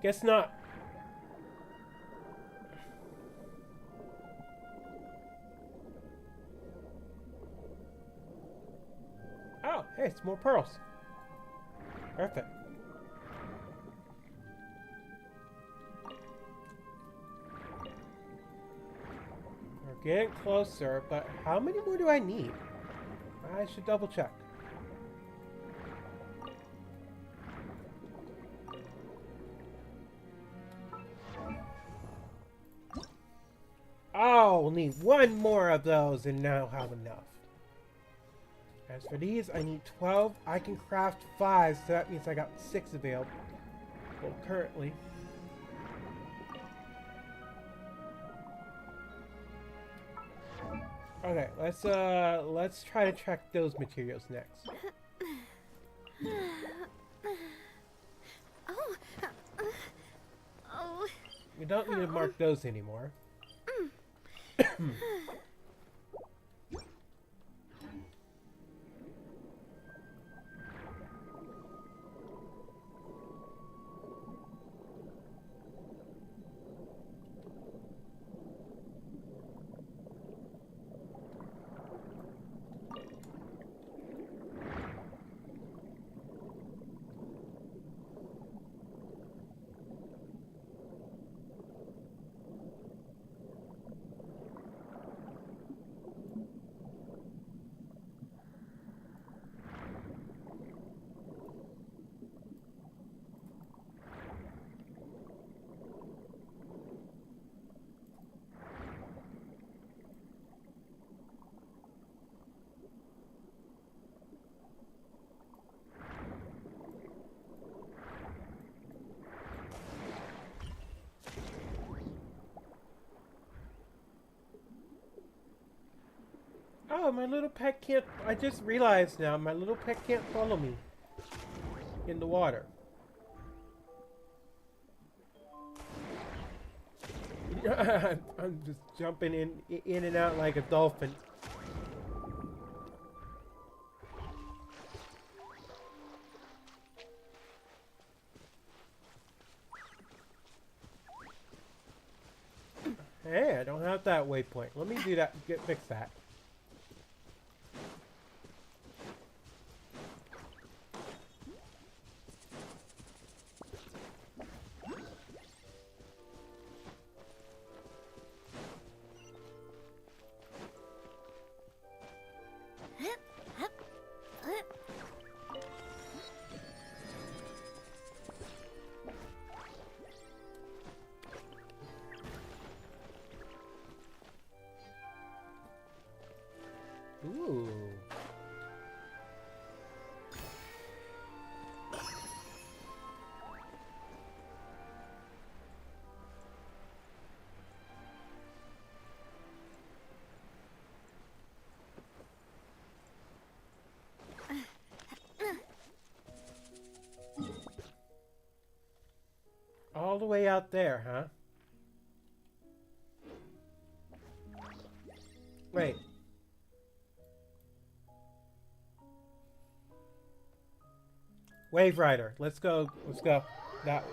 Guess not. Oh, hey, it's more pearls. Perfect. We're getting closer, but how many more do I need? I should double check. Oh, we'll need one more of those and now have enough. As for these, I need 12. I can craft 5, so that means I got 6 available. Well, currently. Okay, let's try to track those materials next. We don't need to mark those anymore. Oh, my little pet can't... I just realized now, my little pet can't follow me in the water. I'm just jumping in and out like a dolphin. Hey, I don't have that waypoint. Let me do that. Fix that. Ooh. way out there, huh? Wait. Wave Rider. Let's go. Let's go. That.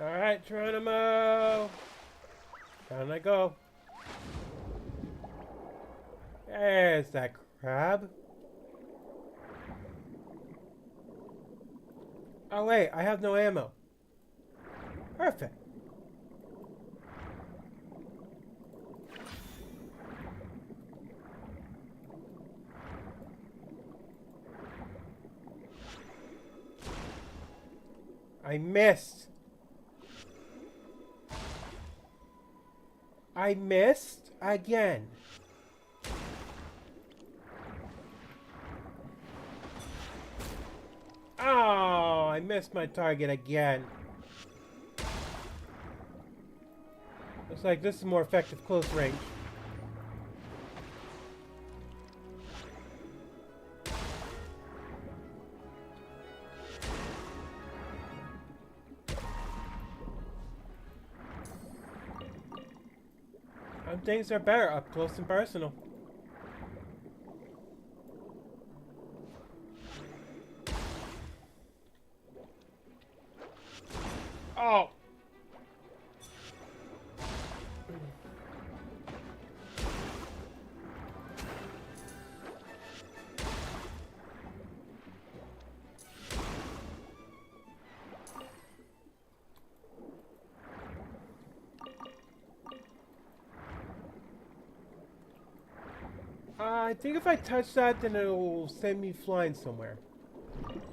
Alright, Geronimo! Down I go. There's that crab. Oh wait, I have no ammo. Perfect. I missed. I missed again. Oh, I missed my target again. Looks like this is more effective close range. Things are better up close and personal. Oh! I think if I touch that, then it'll send me flying somewhere.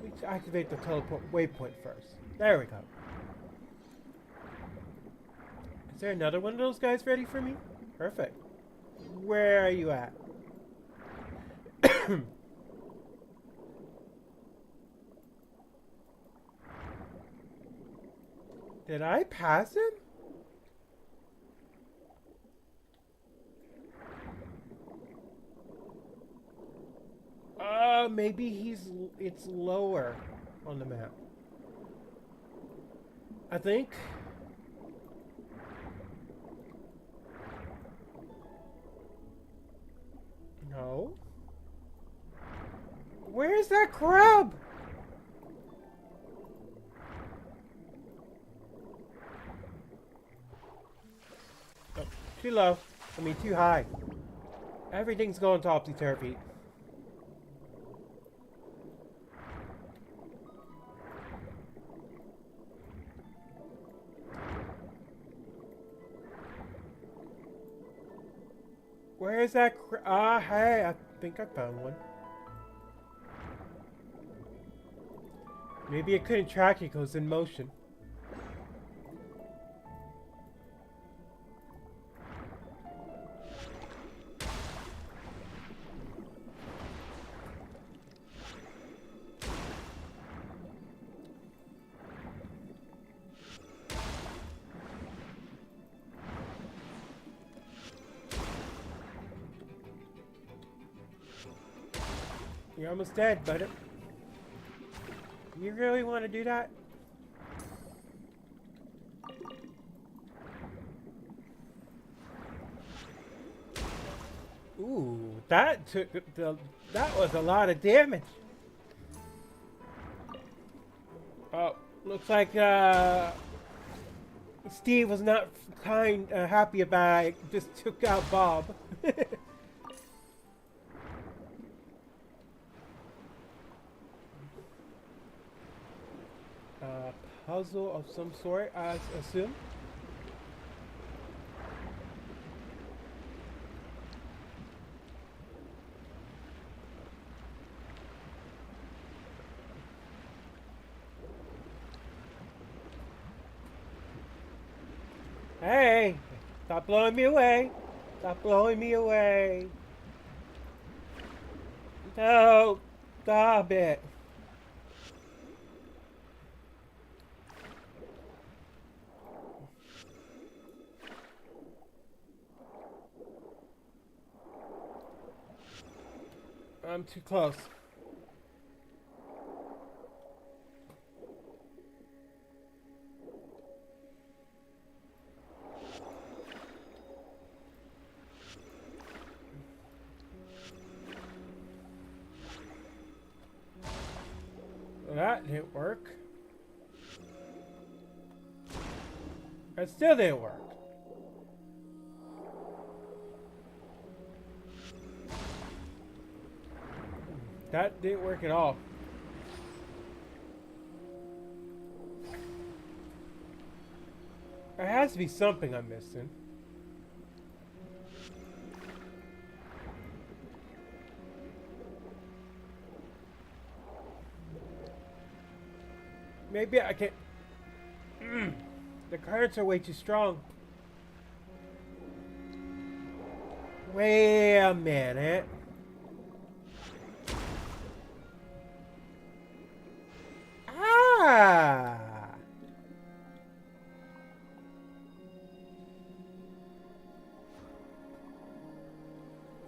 Let's activate the teleport waypoint first. There we go. Is there another one of those guys ready for me? Perfect. Where are you at? Did I pass him? Maybe it's lower on the map. I think. No. Where's that crab? Oh, too low. I mean, too high. Everything's going topsy-turvy. Where is that hey, I think I found one. Maybe I couldn't track it because it's in motion. You're almost dead, buddy. You really want to do that? Ooh, that was a lot of damage. Oh, looks like Steve was not happy about I just took out Bob. puzzle of some sort, I assume. Hey! Stop blowing me away! Stop blowing me away! No! Stop it! I'm too close. That didn't work. That still didn't work. That didn't work at all. There has to be something I'm missing. Maybe I can't. The currents are way too strong. Wait a minute. Ah!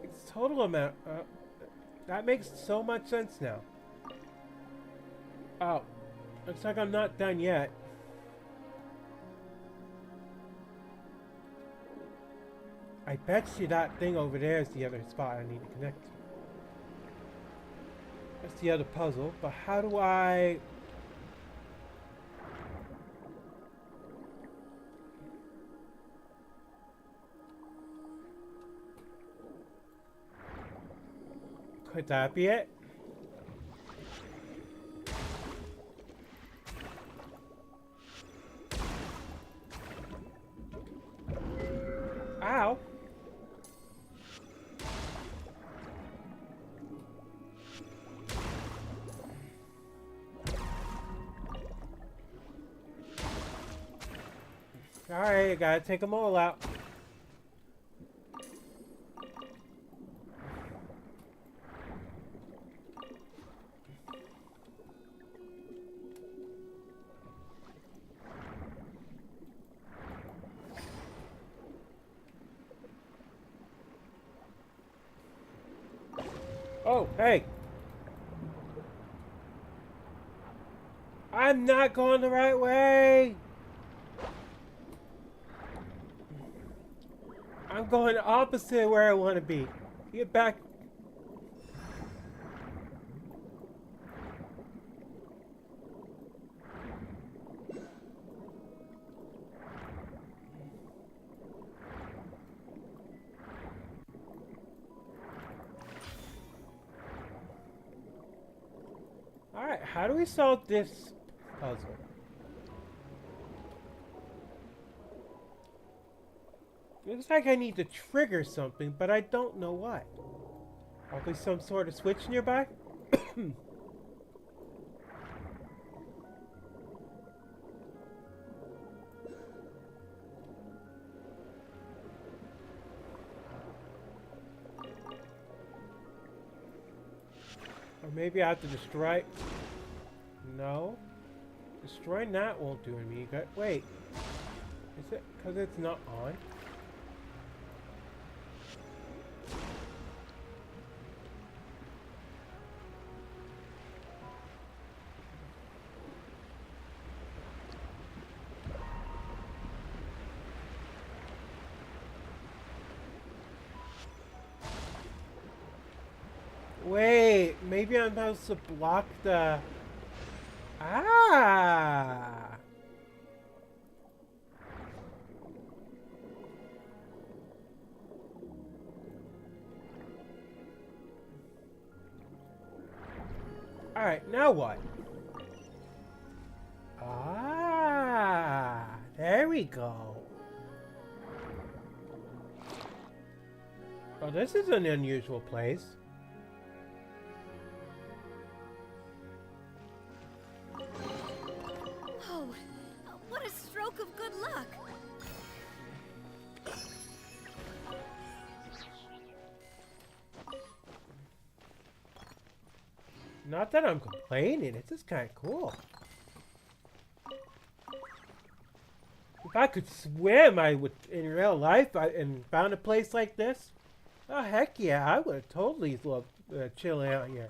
It's total amount. That makes so much sense now. Oh. Looks like I'm not done yet. I bet you that thing over there is the other spot I need to connect to. That's the other puzzle, but how do I... Could that be it? Ow. Alright, I gotta take them all out. Oh, hey! I'm not going the right way! I'm going opposite where I want to be. Get back. Alright, how do we solve this puzzle? Looks like I need to trigger something, but I don't know what. Probably some sort of switch nearby? Or maybe I have to destroy... No. Destroying that won't do any good. Wait. Is it because it's not on? Wait, maybe I'm supposed to block the... Ah! Alright, now what? Ah! There we go. Oh, this is an unusual place. Oh, what a stroke of good luck. Not that I'm complaining, it's just kind of cool. If I could swim, I would, in real life, and found a place like this. Oh, heck yeah, I would have totally loved chilling out here.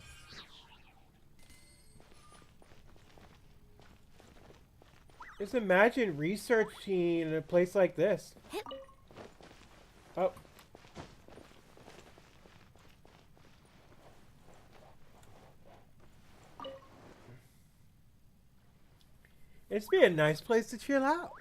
Just imagine researching in a place like this. Oh. It's be a nice place to chill out.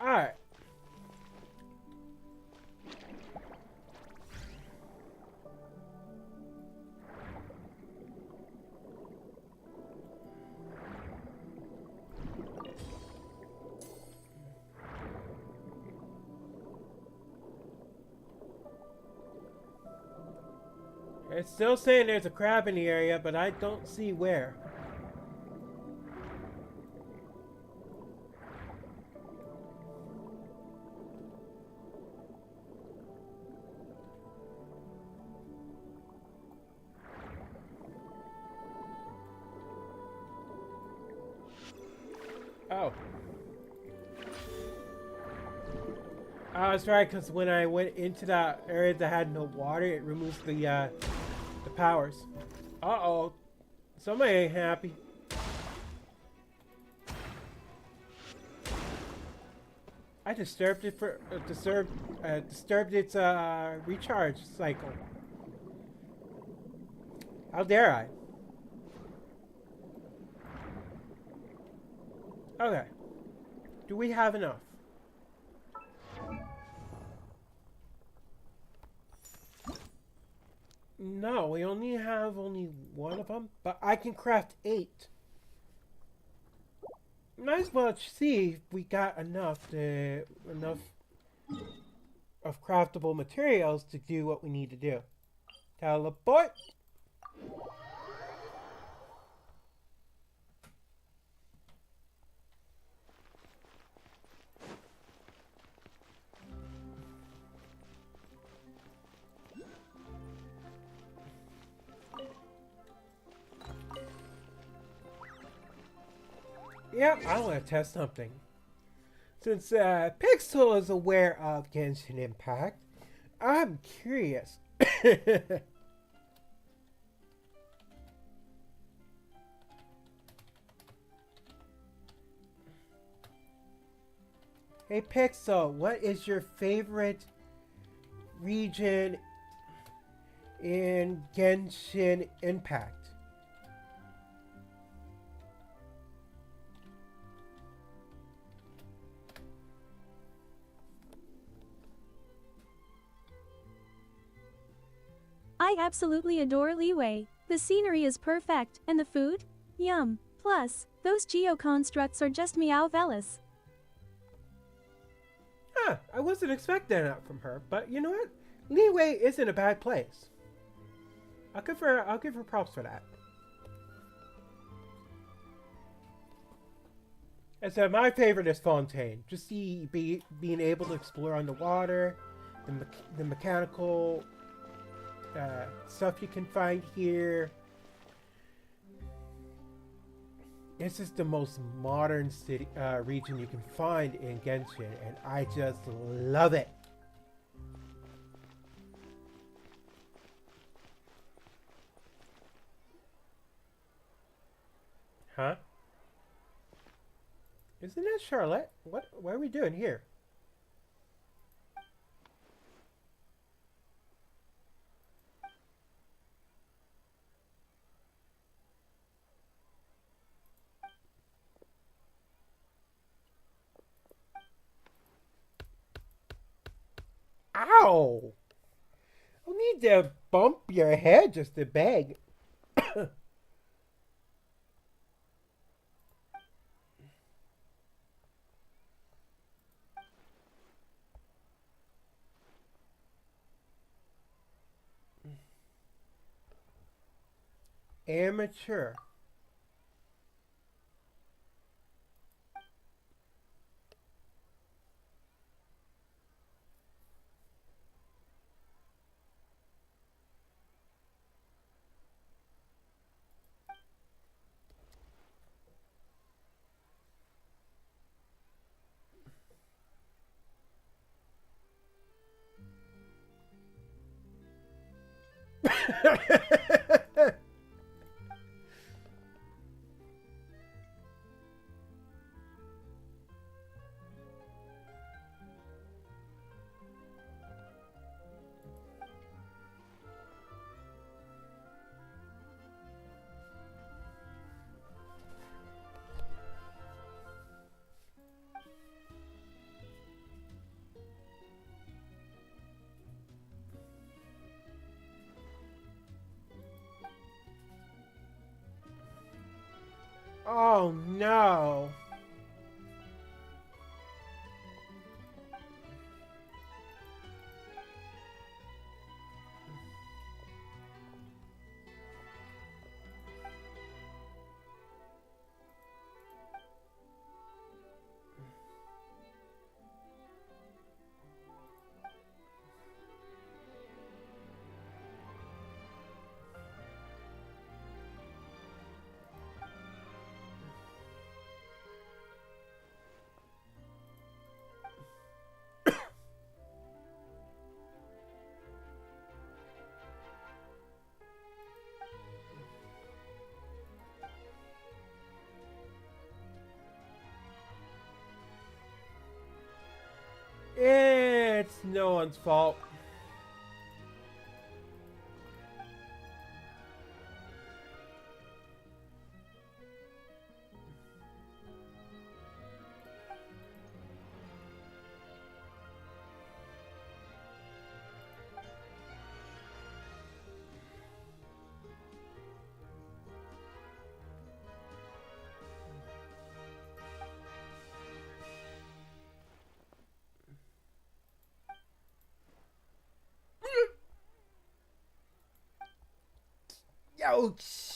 Alright. It's still saying there's a crab in the area, but I don't see where. Oh. Oh, that's right, because when I went into that area that had no water, it removes the powers. Uh-oh. Somebody ain't happy. I disturbed it for disturbed its recharge cycle. How dare I? Okay. Do we have enough? No, we only have one of them, but I can craft 8. Might as well see if we got enough of craftable materials to do what we need to do. Teleport. Yep, I want to test something. Since Pixel is aware of Genshin Impact, I'm curious. Hey Pixel, what is your favorite region in Genshin Impact? I absolutely adore Leeway. The scenery is perfect, and the food? Yum. Plus, those geo-constructs are just meow-velous. Huh, I wasn't expecting that from her, but you know what? Leeway isn't a bad place. I'll give her props for that. And so my favorite is Fontaine. Just being able to explore underwater, the mechanical stuff you can find here. This is the most modern city region you can find in Genshin, and I just love it. Huh? Isn't that Charlotte? What are we doing here? Ow! I need to bump your head just to beg. Amateur. Oh no. It's no one's fault. Ouch.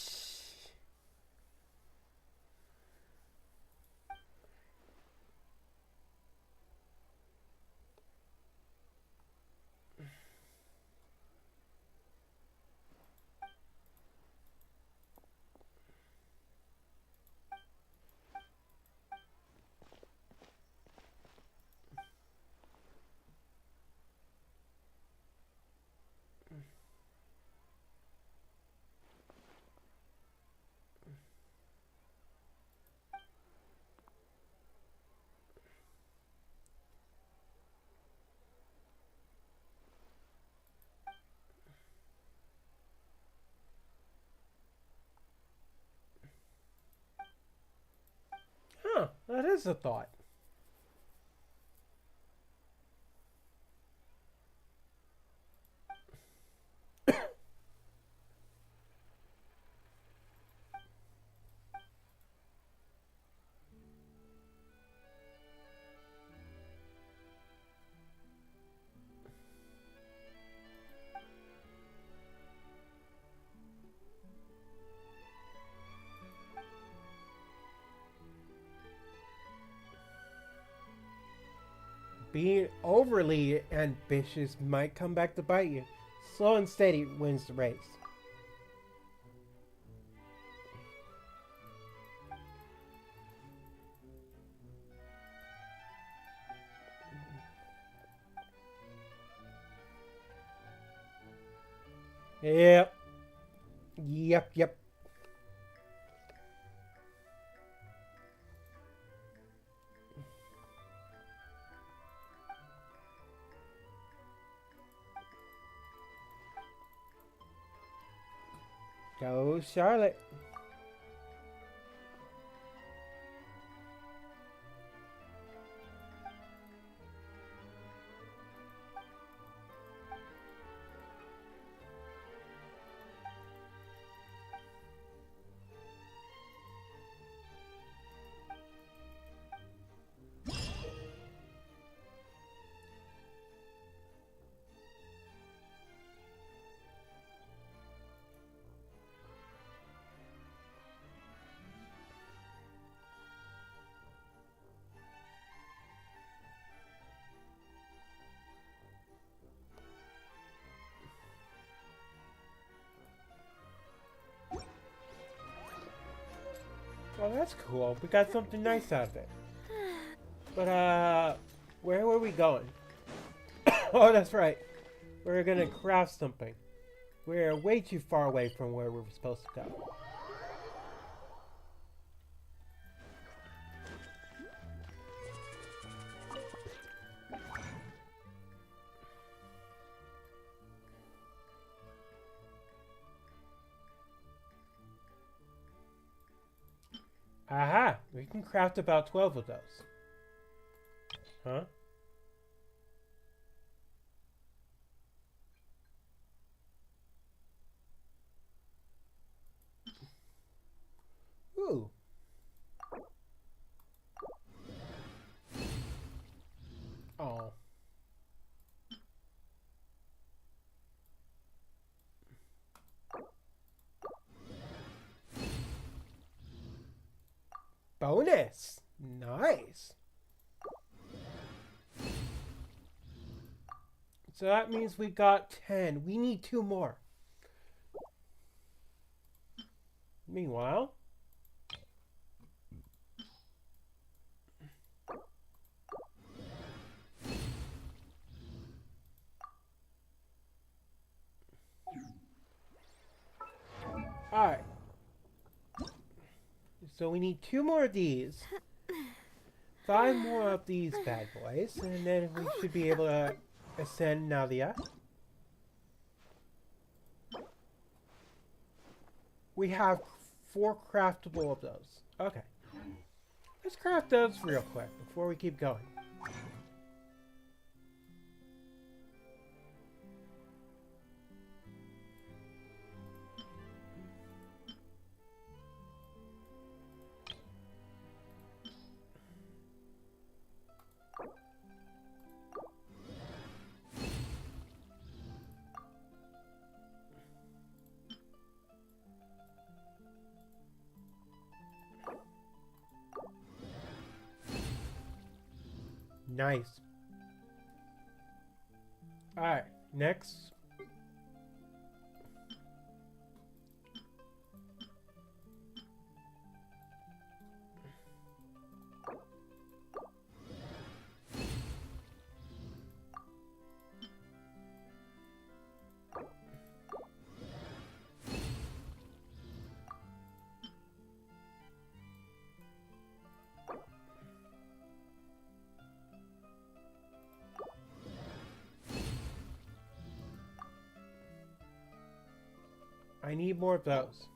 Huh, that is a thought. Being overly ambitious might come back to bite you. Slow and steady wins the race. Yep. Yep. Go, Charlotte. that's cool. We got something nice out of it. But, where were we going? Oh, that's right. We're gonna craft something. We're way too far away from where we're supposed to go. Aha! We can craft about 12 of those. Huh? Ooh. Oh. Bonus! Nice! So that means we got 10. We need 2 more. Meanwhile... Alright. So we need 2 more of these. 5 more of these bad boys. And then we should be able to ascend Nadia. We have 4 craftable of those. Okay. Let's craft those real quick before we keep going. Nice. Alright, next. I need more of those.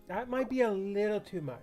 That might be a little too much.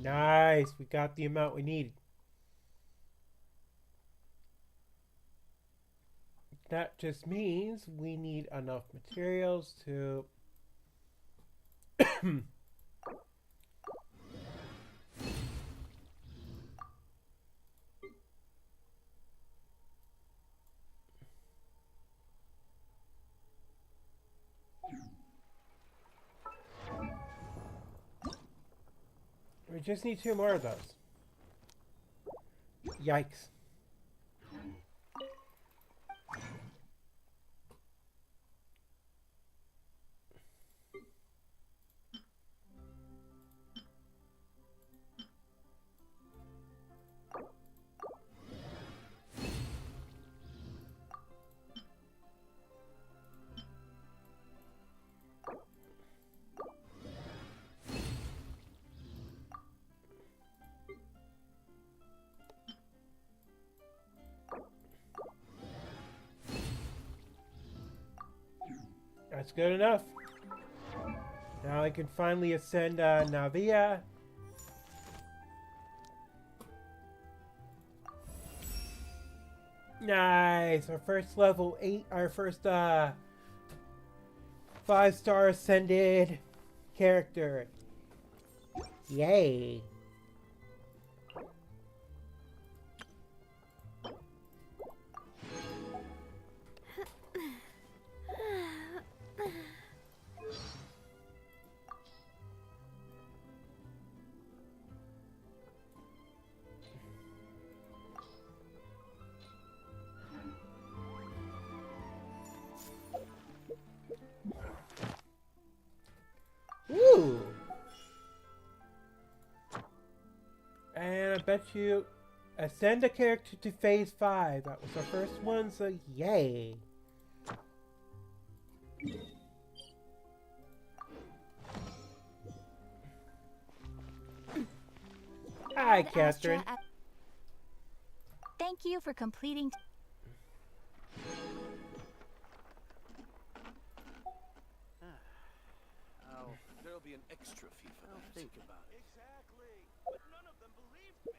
Nice, we got the amount we needed. That just means we need enough materials to We just need 2 more of those. Yikes. That's good enough. Now I can finally ascend Navia. Nice! Our first level 8, our first 5-star ascended character. Yay! Ooh! And I bet you ascend a character to phase 5. That was our first one, so yay! Hi, Catherine. Thank you for completing. There'll be an extra fee for that. Think about it. Exactly. But none of them believed me.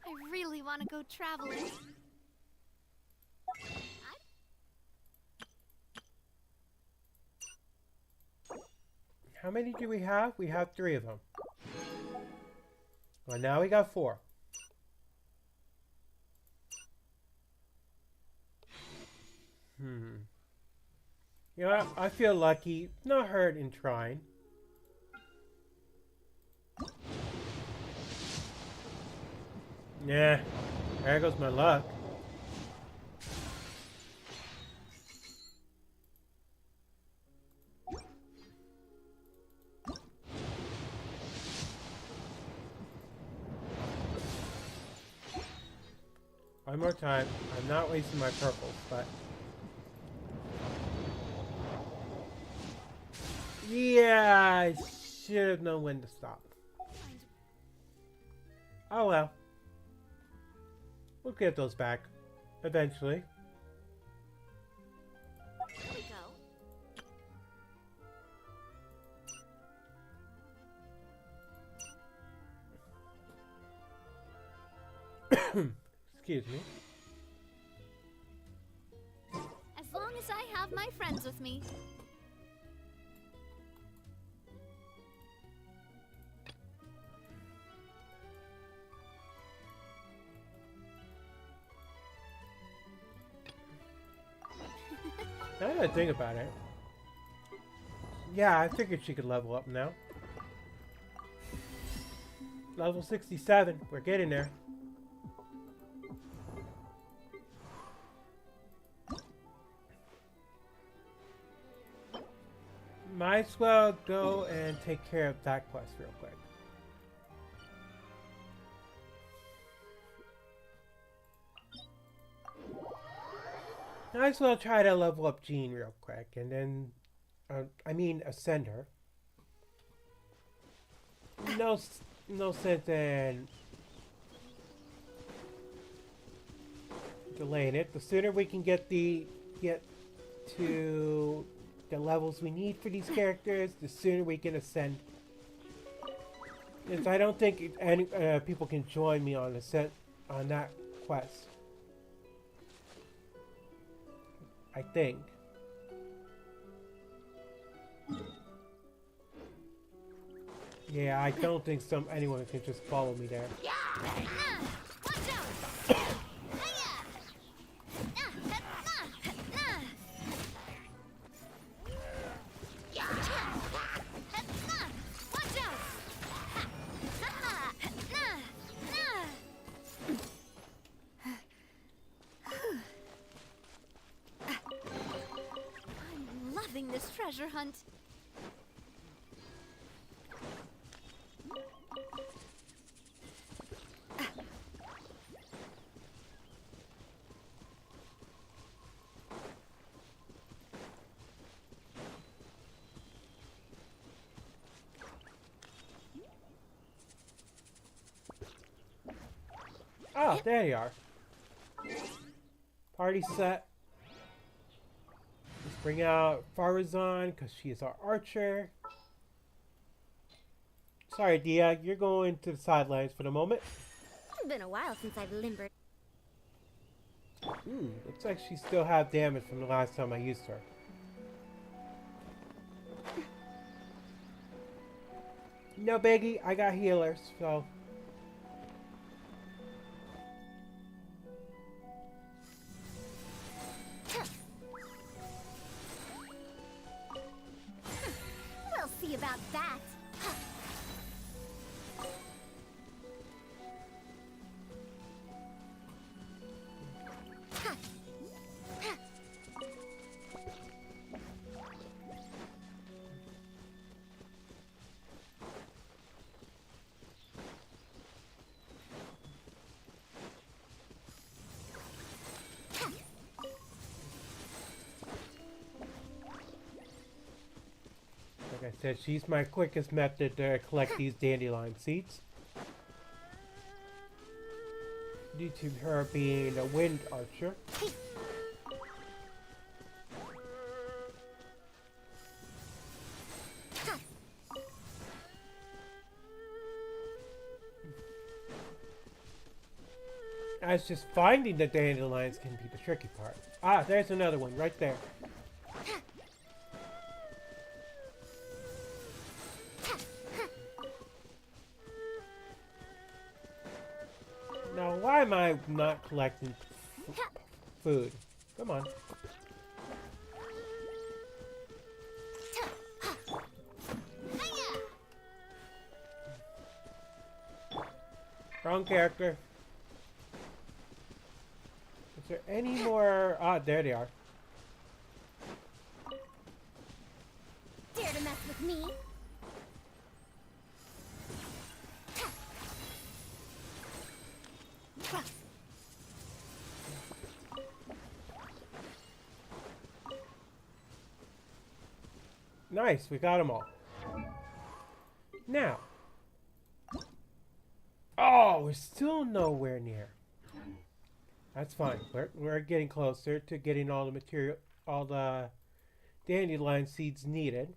I really want to go traveling. How many do we have? We have 3 of them. Well, now we got 4. You know, I feel lucky. Not hurt in trying. Yeah, there goes my luck. One more time. I'm not wasting my purples, but... Yeah, I should have known when to stop. Oh well. We'll get those back. Eventually. There we go. Excuse me. As long as I have my friends with me. Now that I think about it. Yeah, I figured she could level up now. Level 67. We're getting there. Might as well go and take care of that quest real quick. Might as well try to level up Jean real quick, and then, ascend her. No sense in delaying it. The sooner we can get to the levels we need for these characters, the sooner we can ascend is I don't think any people can join me on on that quest. I think. Yeah, I don't think anyone can just follow me there. I'm loving this treasure hunt. Oh, there you are. Party set. Let's bring out Farazan because she is our archer. Sorry, Dia, you're going to the sidelines for the moment. It's been a while since I've limbered. Looks like she still had damage from the last time I used her. No biggie, I got healers, so. We'll see about that. Like I said, she's my quickest method to collect these dandelion seeds. Due to her being a wind archer. It's just finding the dandelions can be the tricky part. Ah, there's another one right there. Now, why am I not collecting food? Come on. Wrong character. Is there any more? Ah, there they are. Dare to mess with me? Nice, we got them all. Now. Oh, we're still nowhere near. That's fine. We're getting closer to getting all the material, all the dandelion seeds needed.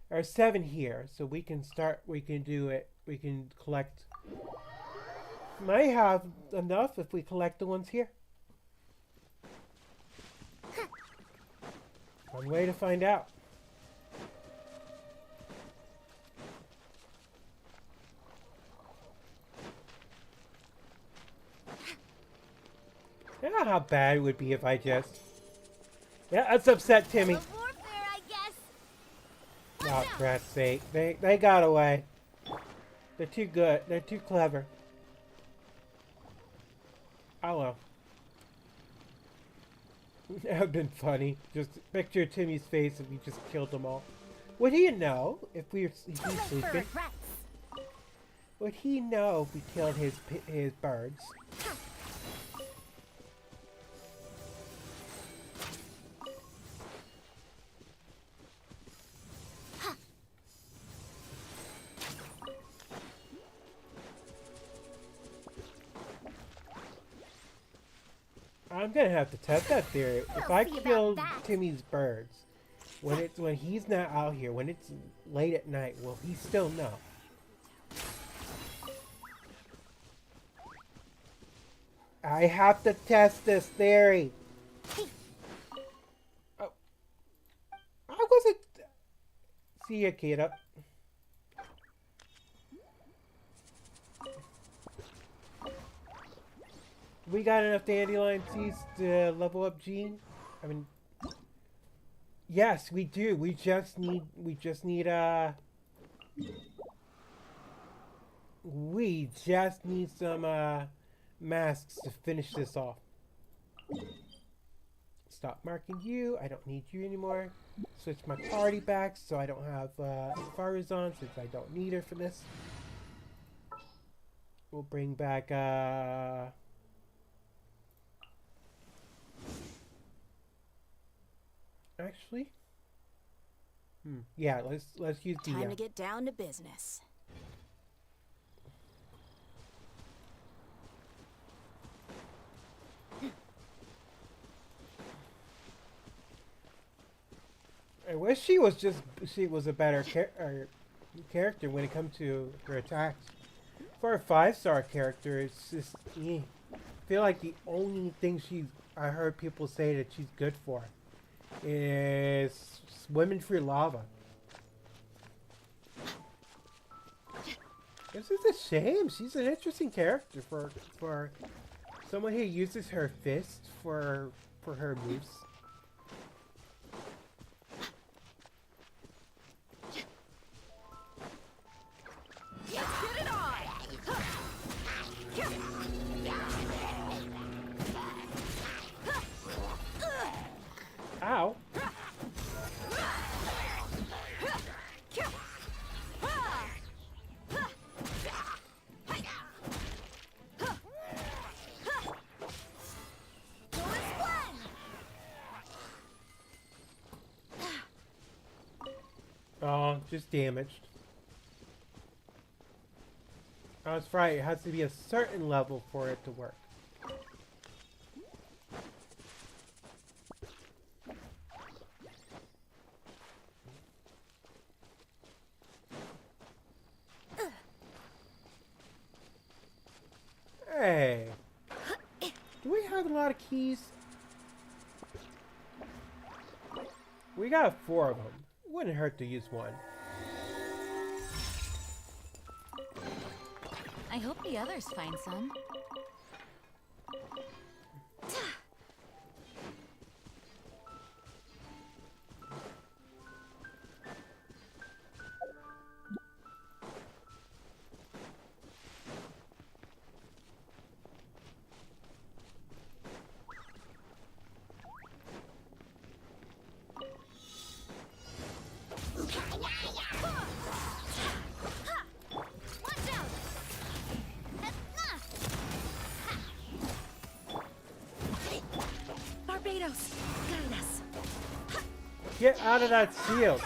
There are 7 here, so we can start. We can do it. We can collect. Might have enough if we collect the ones here. One way to find out. You know how bad it would be if I just... Yeah, that's upset Timmy. Warfare, I guess. Oh, crap's sake. They got away. They're too good. They're too clever. Oh well. That would have been funny. Just picture Timmy's face if we just killed them all. Would he know if we were sleeping? Would he know if we killed his birds? I'm gonna have to test that theory. If I killed Timmy's birds, when he's not out here, when it's late at night, will he still know? I have to test this theory. Oh, I wasn't. See ya, kiddo. We got enough dandelion seeds to level up Jean. I mean, yes, we do. We just need some masks to finish this off. Stop marking you. I don't need you anymore. Switch my party back so I don't have Farazan since I don't need her for this. We'll bring back actually, yeah, let's use the Time to get down to business. I wish she was a better character when it comes to her attacks. For a 5-star character, it's just I feel like the only thing I heard people say that she's good for is swimming through lava. This is a shame. She's an interesting character for someone who uses her fist for her moves. Ow. Oh, just damaged. I was right. It has to be a certain level for it to work. Hey, do we have a lot of keys? We got 4 of them. Wouldn't hurt to use one. I hope the others find some. Get out of that shield.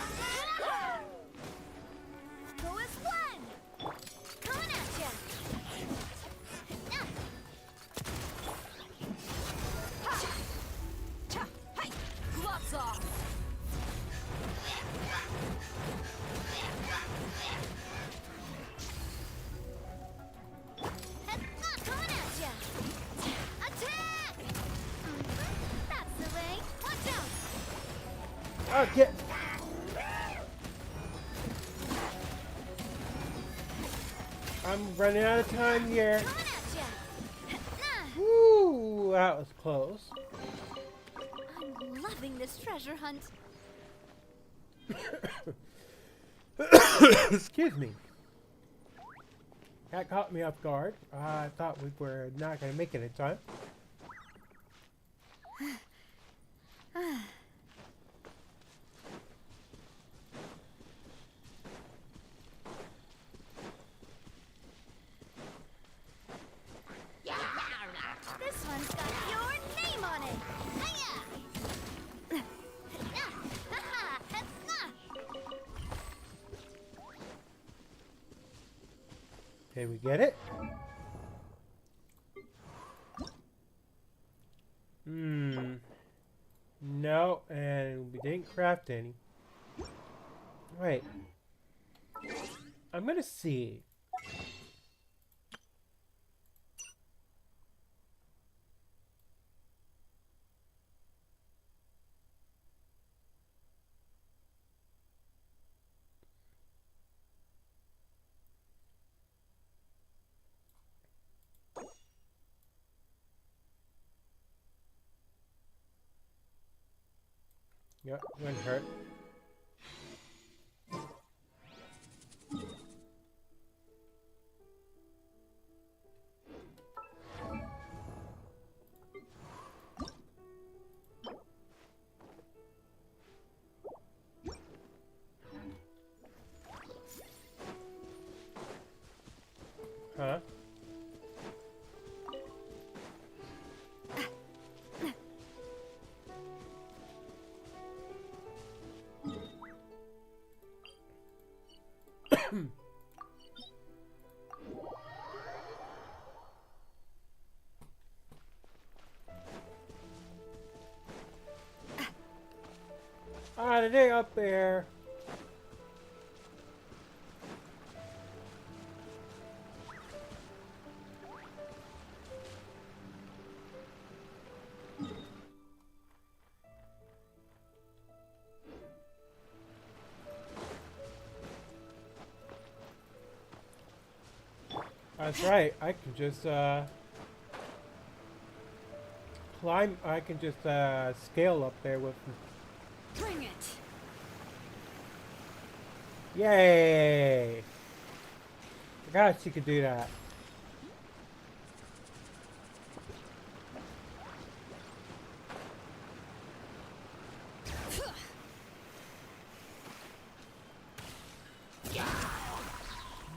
Oh, get. I'm running out of time here. Woo, that was close. I'm loving this treasure hunt. Excuse me. That caught me off guard. I thought we were not going to make it in time. This one's got your name on it. Hiya! Okay, we get it. No, and we didn't craft any. Wait. I'm gonna see. Yep, wouldn't hurt. Huh? Ah, they up there. That's right. I can just climb. I can just scale up there with. Bring it. Yay! Forgot she could do that.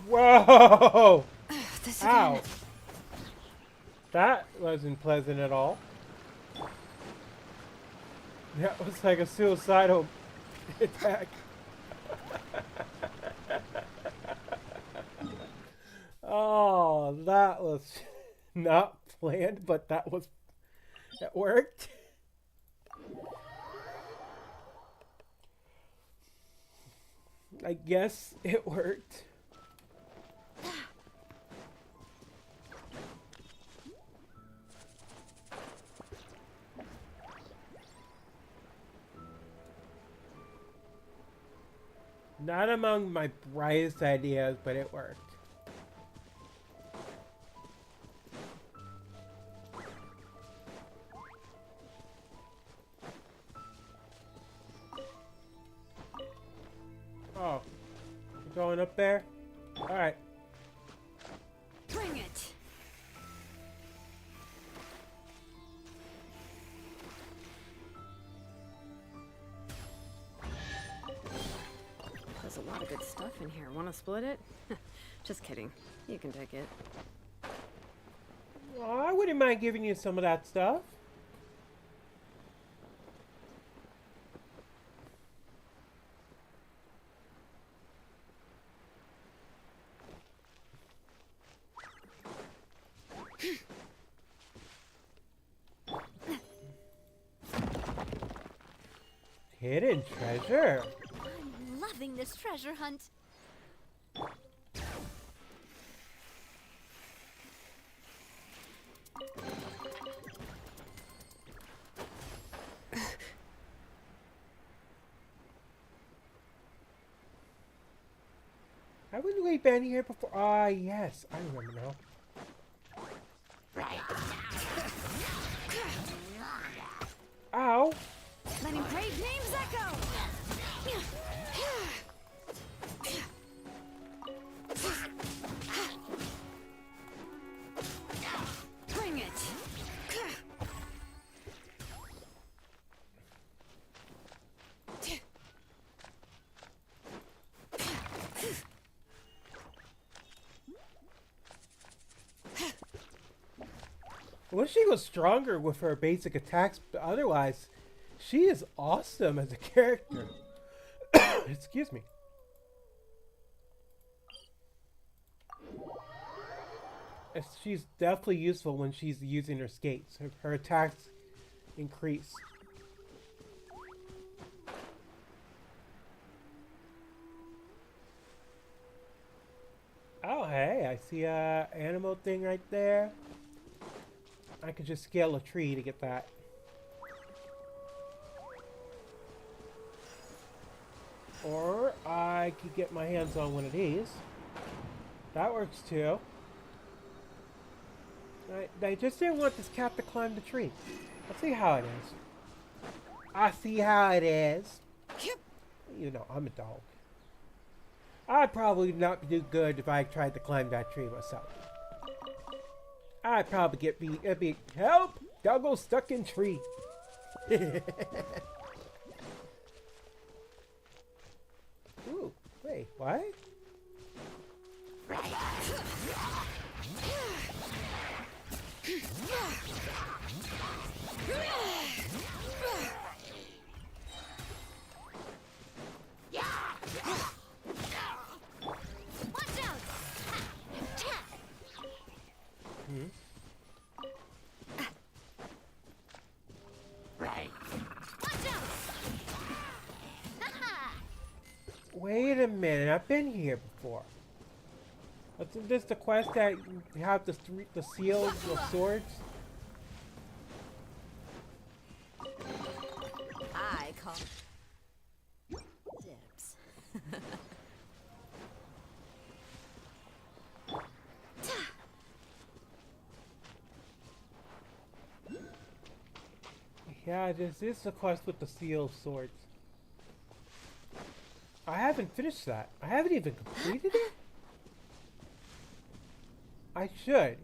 Whoa! This Ow! again. That wasn't pleasant at all. That was like a suicidal attack. Oh, that was not planned, but that worked. I guess it worked. Not among my brightest ideas, but it worked. Oh, you going up there? All right. Bring it. There's a lot of good stuff in here. Want to split it? Just kidding. You can take it. Well, I wouldn't mind giving you some of that stuff. Hidden treasure. I'm loving this treasure hunt. Haven't we been here before? Ah, yes. I remember now. Ow. Letting brave names echo. Bring it. I wish she was stronger with her basic attacks, but otherwise, she is awesome as a character. Excuse me. She's definitely useful when she's using her skates. Her attacks increase. Oh, hey, I see a animal thing right there. I could just scale a tree to get that. Or I could get my hands on one of these. That works too. I just didn't want this cat to climb the tree. Let's see how it is. I see how it is. You know, I'm a dog. I'd probably not do good if I tried to climb that tree myself. I'd probably it'd be help! Doggo stuck in tree. Ooh, wait, what? Wait a minute, I've been here before. Isn't this the quest that you have the seals, the swords? I call dibs. Yeah, this is the quest with the seal swords. I haven't finished that. I haven't even completed it? I should.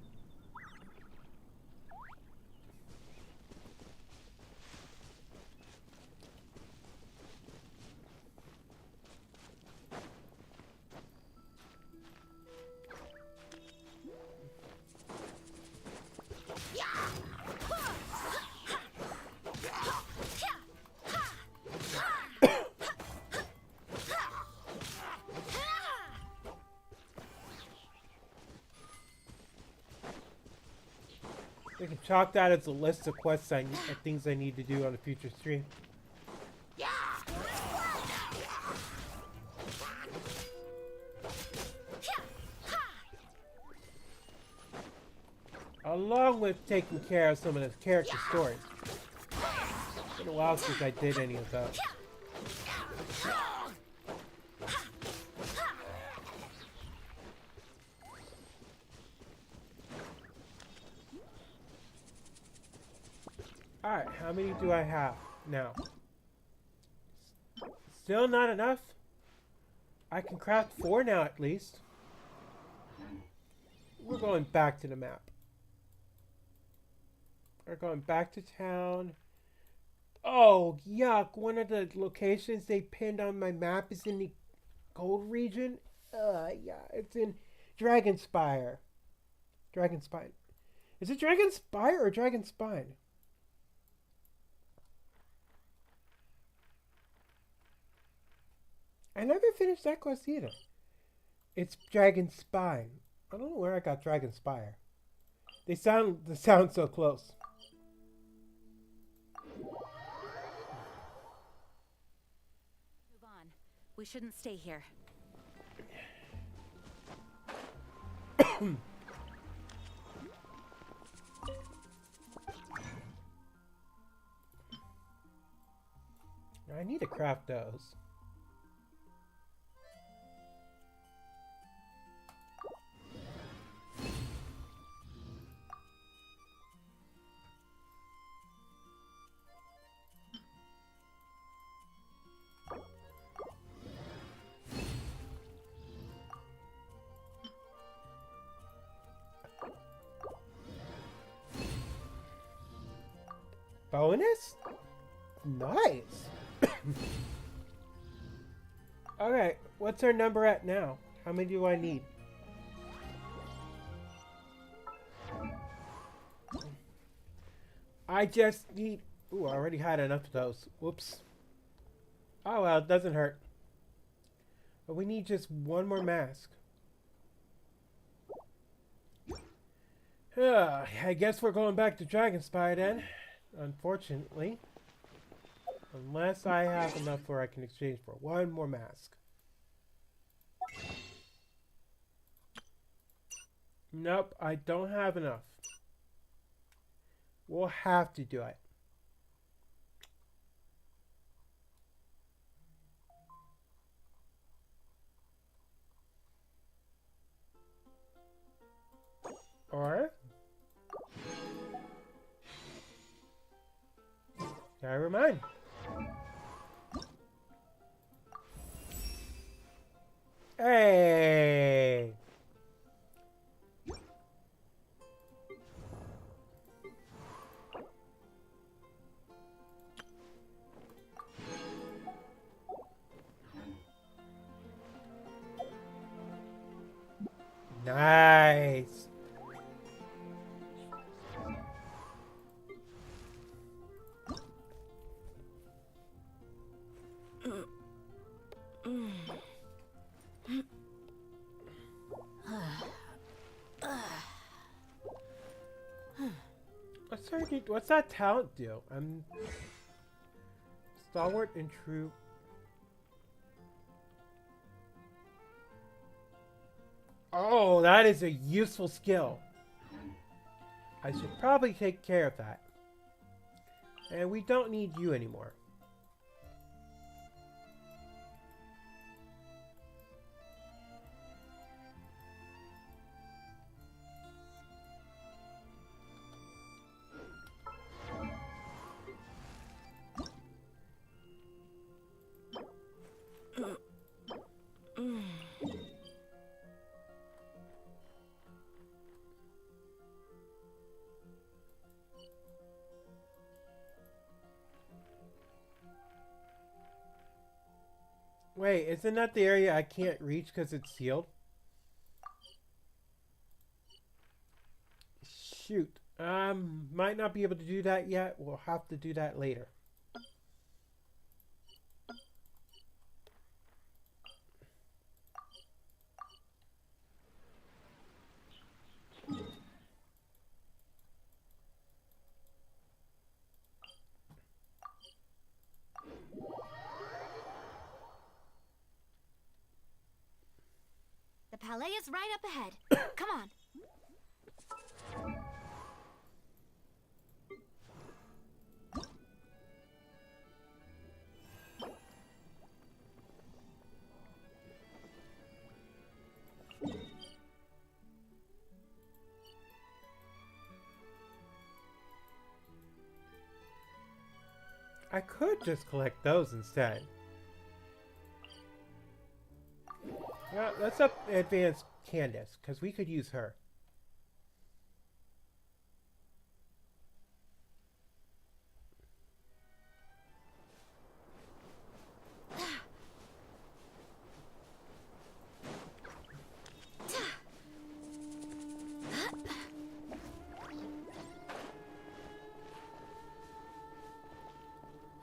We can chalk that as a list of quests things I need to do on a future stream. Along with taking care of some of the character stories. It's been a while since I did any of those. Alright, how many do I have now? Still not enough? I can craft 4 now at least. We're going back to the map. We're going back to town. Oh, yuck. One of the locations they pinned on my map is in the gold region. Yeah, it's in Dragonspire. Dragonspine. Is it Dragonspire or Dragonspine? I never finished that quest either. It's Dragonspine. I don't know where I got Dragonspire. They sound so close. Move on. We shouldn't stay here. I need to craft those. Bonus? Nice. Okay, what's our number at now? How many do I need? I just need... Ooh, I already had enough of those. Whoops. Oh well, it doesn't hurt. But we need just one more mask. I guess we're going back to Dragonspire then. Unfortunately. Unless I have enough where I can exchange for one more mask. Nope, I don't have enough. We'll have to do it. Or never mind. Hey! Nice. What's that talent do? I'm stalwart and true. Oh, that is a useful skill. I should probably take care of that. And we don't need you anymore. Wait, isn't that the area I can't reach because it's sealed? Shoot. Might not be able to do that yet. We'll have to do that later. The palais is right up ahead. Come on. I could just collect those instead. Yeah, let's advance Candace, because we could use her.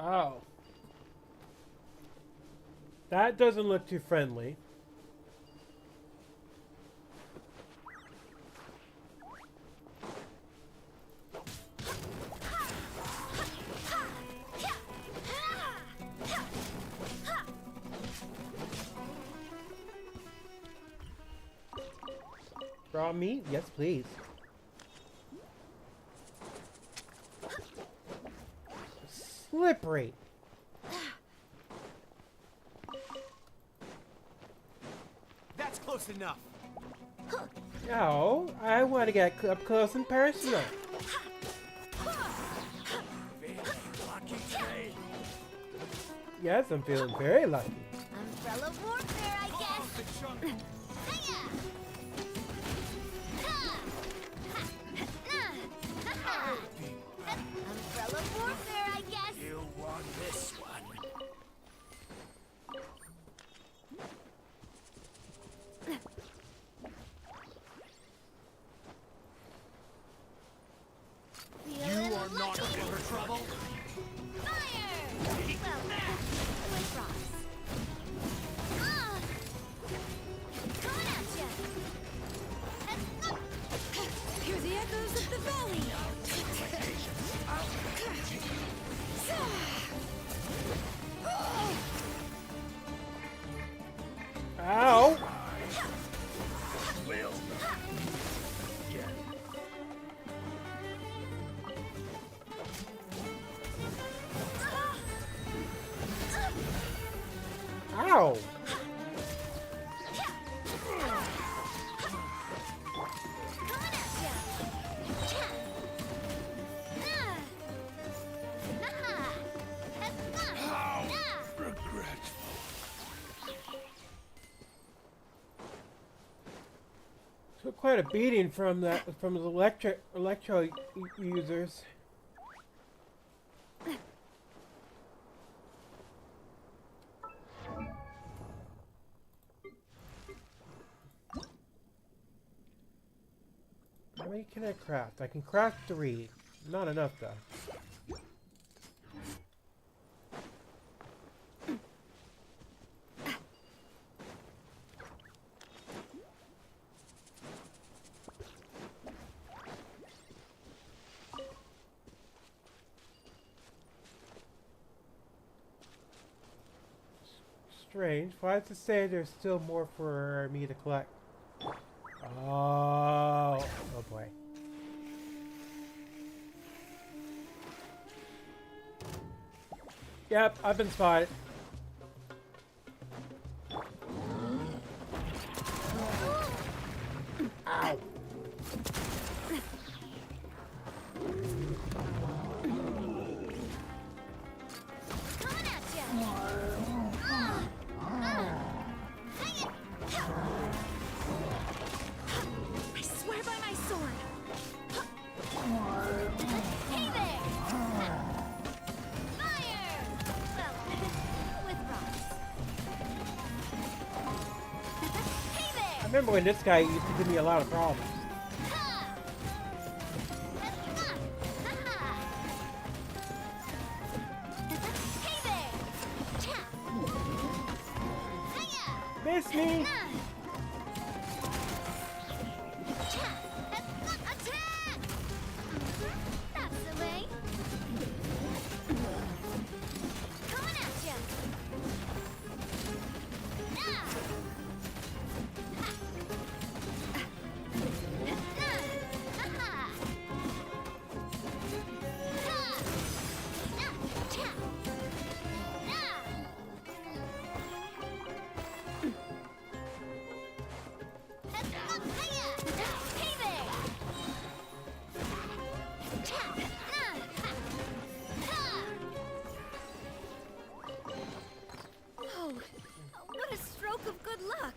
Oh. That doesn't look too friendly. Raw meat? Yes, please. Slippery. That's close enough. No, I want to get up close and personal. Yes, I'm feeling very lucky. Umbrella warfare, I guess. Umbrella warfare, I guess. You want this one? You are not in for trouble. Fire! Well, with Ross. Coming at ya. Took quite a beating from the electro users. How many can I craft? I can craft 3. Not enough though. Strange. Why does it say there's still more for me to collect? Oh boy. Yep, I've been spotted. Ow. I swear by my sword. Hey there! Fire! Well, with rocks. Hey there! I remember when this guy used to give me a lot of problems. Miss me! That's the way. Coming at you. Oh, what a stroke of good luck.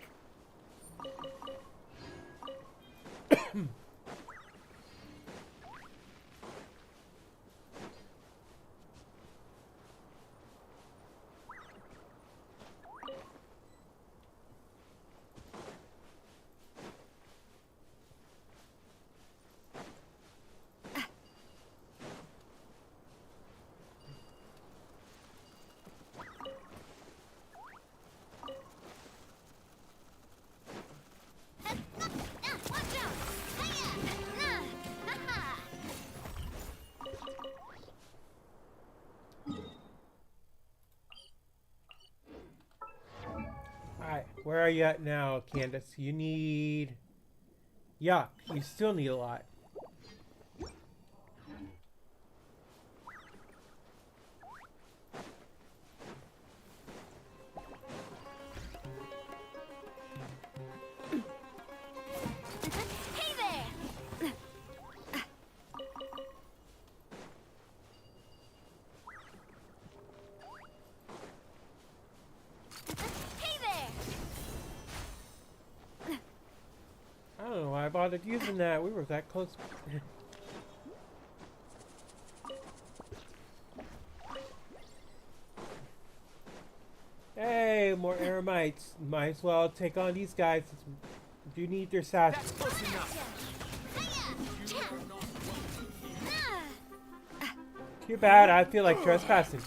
Alright, where are you at now, Candace? You need... Yuck, you still need a lot. Hey there. Hey there. I don't know why I bothered using that. We were that close. Hey, more Eremites. Might as well take on these guys. Do need their sash. That's close enough. Too bad. I feel like trespassing.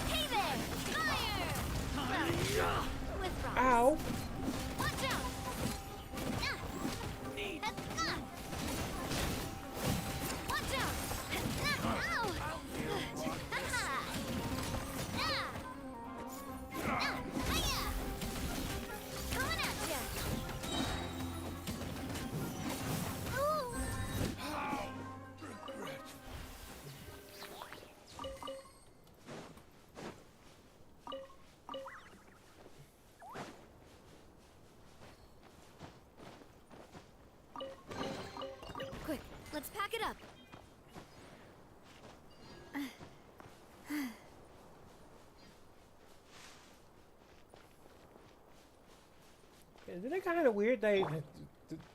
Hey there. Fire. With rocks. Ow. Watch out. Watch out. Ow. Coming at you. Quick, let's pack it up. Isn't it kind of weird that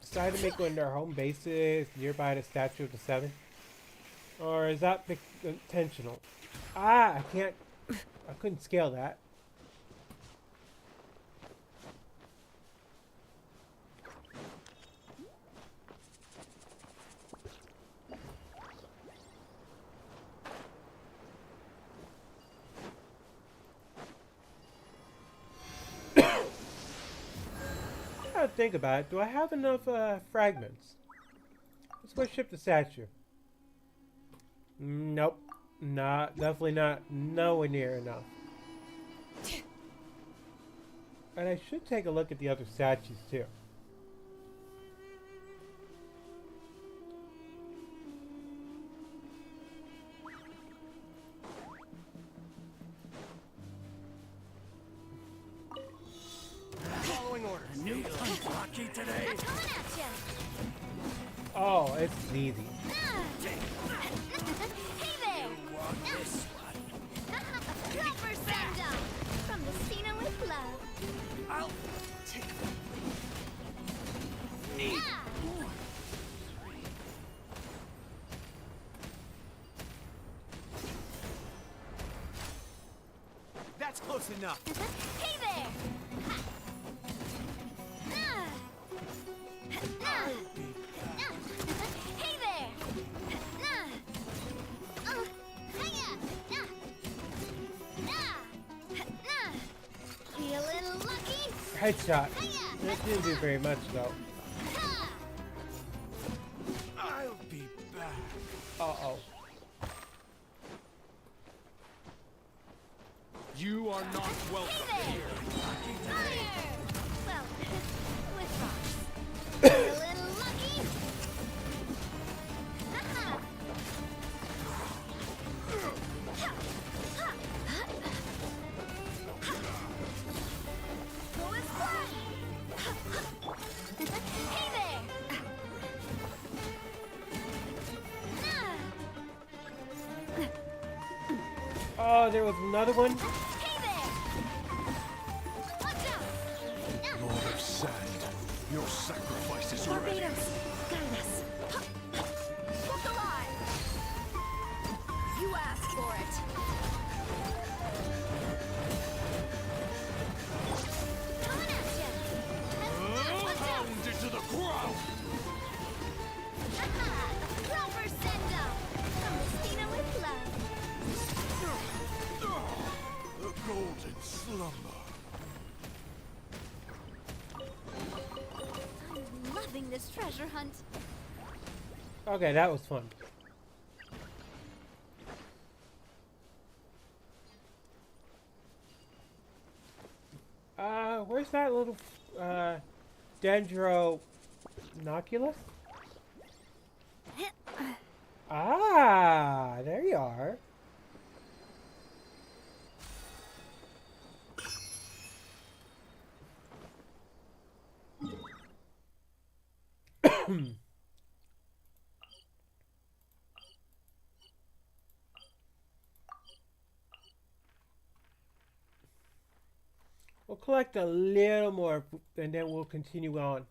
decide to make one of their home bases nearby the Statue of the Seven? Or is that intentional? Ah, I can't. I couldn't scale that. I gotta think about it. Do I have enough fragments? Let's go ship the statue. Nope. Definitely not. Nowhere near enough. And I should take a look at the other statues too. Following orders. A new hockey today. I'm coming at ya. Oh, it's easy. Hey there. This one. Proper send up from the Cena with love. I'll take them. Yeah. That's close enough. Hey there. Hey there. Feeling lucky. Headshot. That didn't do very much though. I'll be back. Uh-oh. You are not welcome here. Fire! Well, with rocks. Feeling lucky. Go and fly. Hey there. Oh, there was another one? Hey there. Watch out. Lord of Sand, your sacrifice is ready. Barbados, guide us. Look alive. You asked for it. Coming at ya. Watch out. Pound into the ground. Proper send up from the Cena with love. The golden slumber. I'm loving this treasure hunt. Okay, that was fun. Where's that little Dendronoculus? Ah, there you are. We'll collect a little more and then we'll continue on.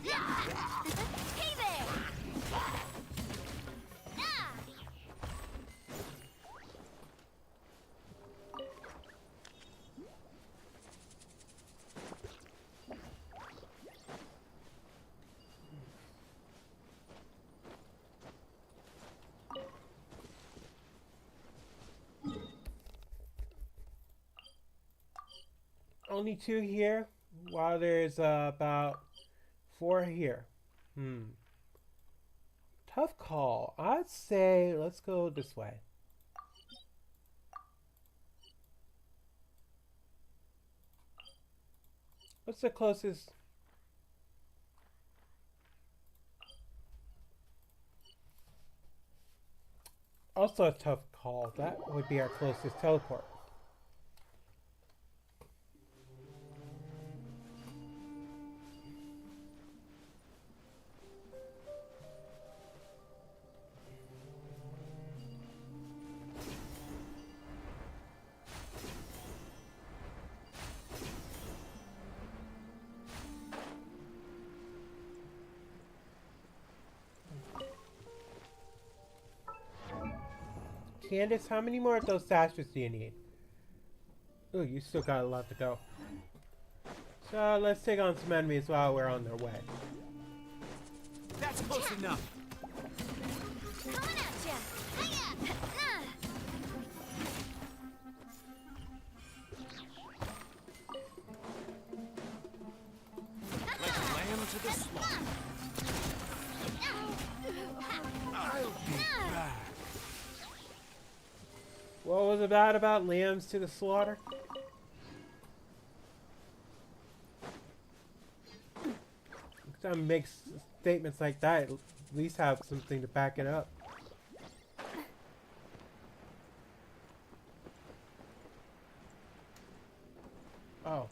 Hey there. Only 2 here, while there's about 4 here. Tough call. I'd say let's go this way. What's the closest? Also a tough call. That would be our closest teleport. Candace, how many more of those sashes do you need? Ooh, you still got a lot to go. So let's take on some enemies while we're on their way. That's close enough. Coming at ya! Hiya! Like lamb to the slaughter. I'll be back. What was it about lambs to the slaughter? Some makes statements like that, at least have something to back it up. Oh.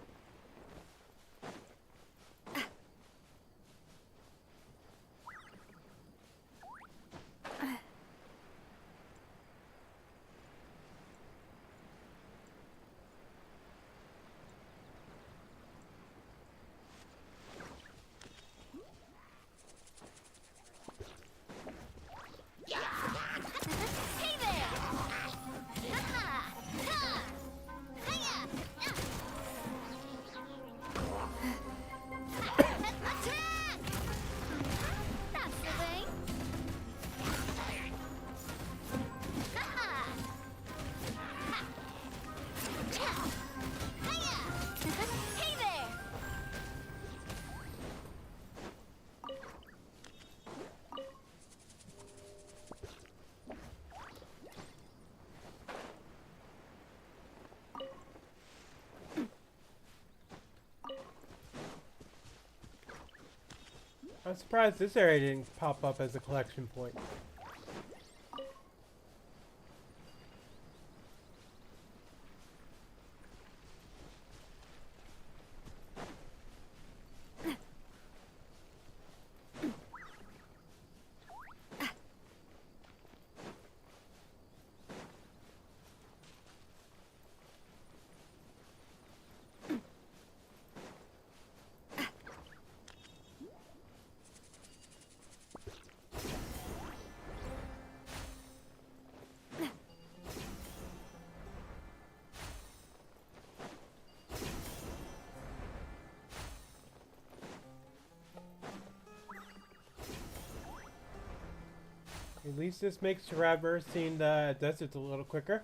Hey there! Ha-ha! Ha! Hiya! Attack! That's the way. Ha-ha! Hiya! Hey there! I'm surprised this area didn't pop up as a collection point. At least this makes traversing the desert a little quicker.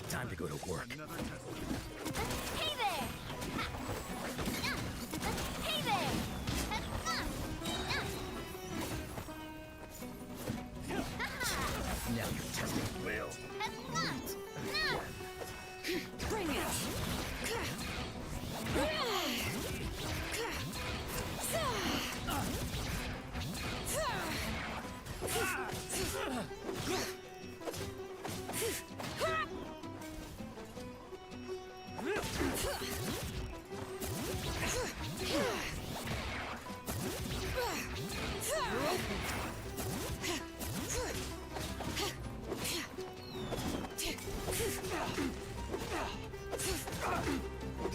Time to go to work. Hey there! Hey there! Now you're testing will. Bring it!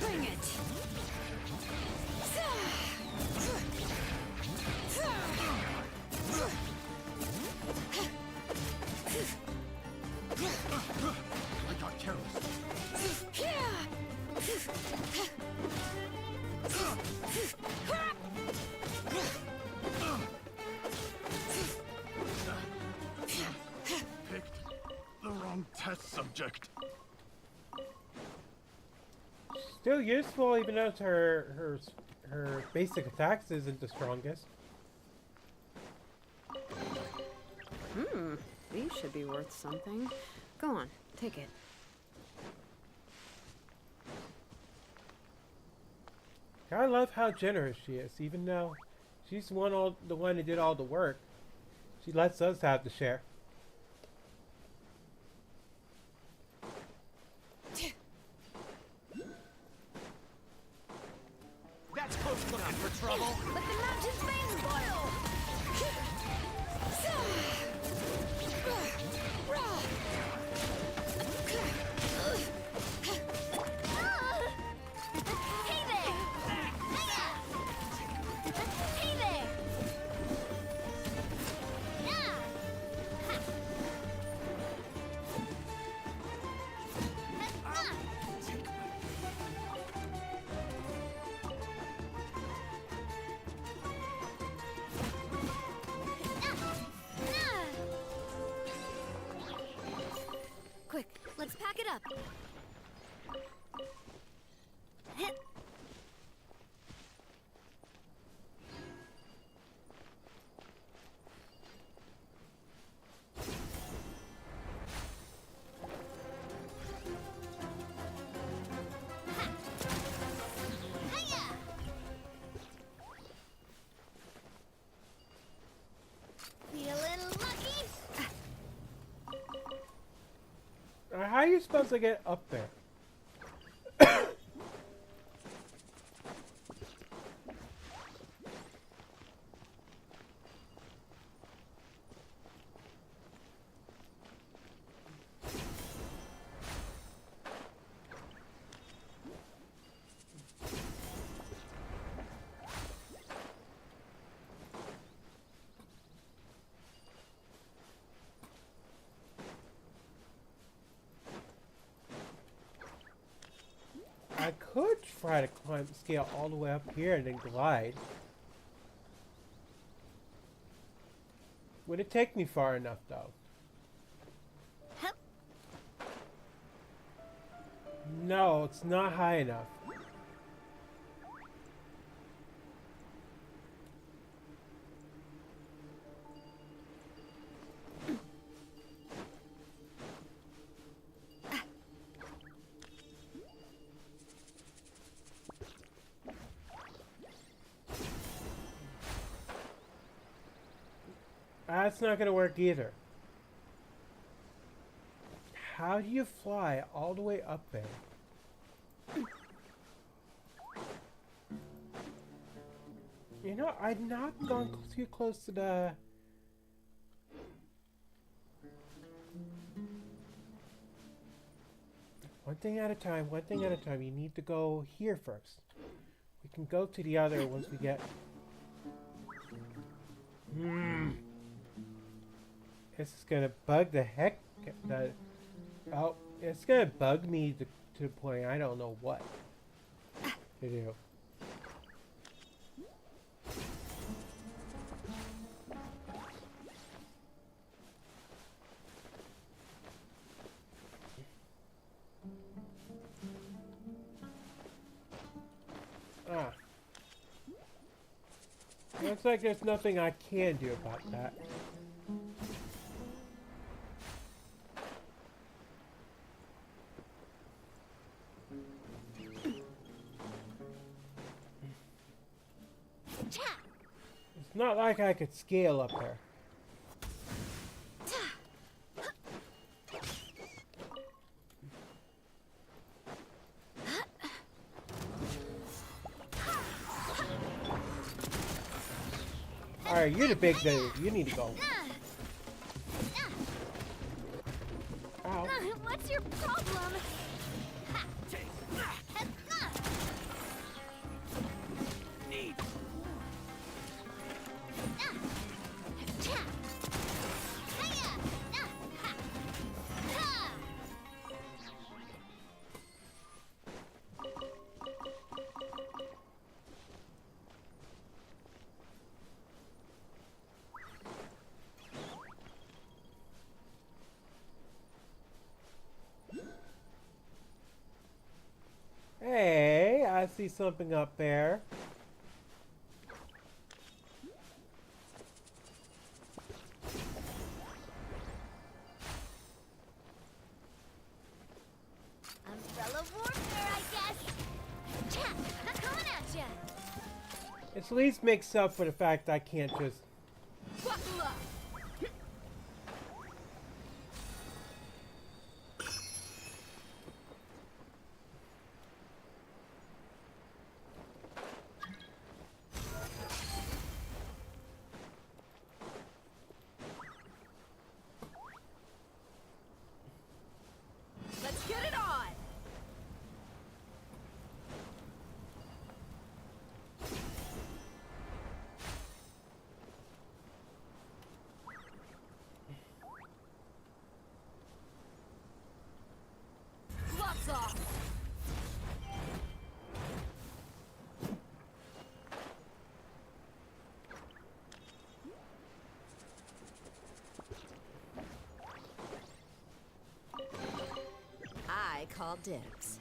Bring it! I got careless. Picked the wrong test subject. Still useful, even though her basic attacks isn't the strongest. These should be worth something. Go on, take it. I love how generous she is, even though she's the one that did all the work. She lets us have the share. That's close enough for trouble. Let the mountain's veins boil! Hey there! Hey there! Quick, let's pack it up. Feeling lucky? How are you supposed to get up there? I could try to climb the scale all the way up here and then glide. Would it take me far enough, though? No, it's not high enough. That's not gonna work either. How do you fly all the way up there? You know, I'm not going too close to the... One thing at a time, one thing at a time. You need to go here first. We can go to the other once we get... This is gonna bug the heck... Oh, it's gonna bug me to the point I don't know what to do. Looks like there's nothing I can do about that. It's not like I could scale up there. Alright, you're the big dude. You need to go. Ow. What's your problem? Hey, I see something up there. Umbrella warfare, I guess. Chat, I'm coming at ya. It at least makes up for the fact I can't just. Buckle up. Let's get it on. Gloves off. I call dibs.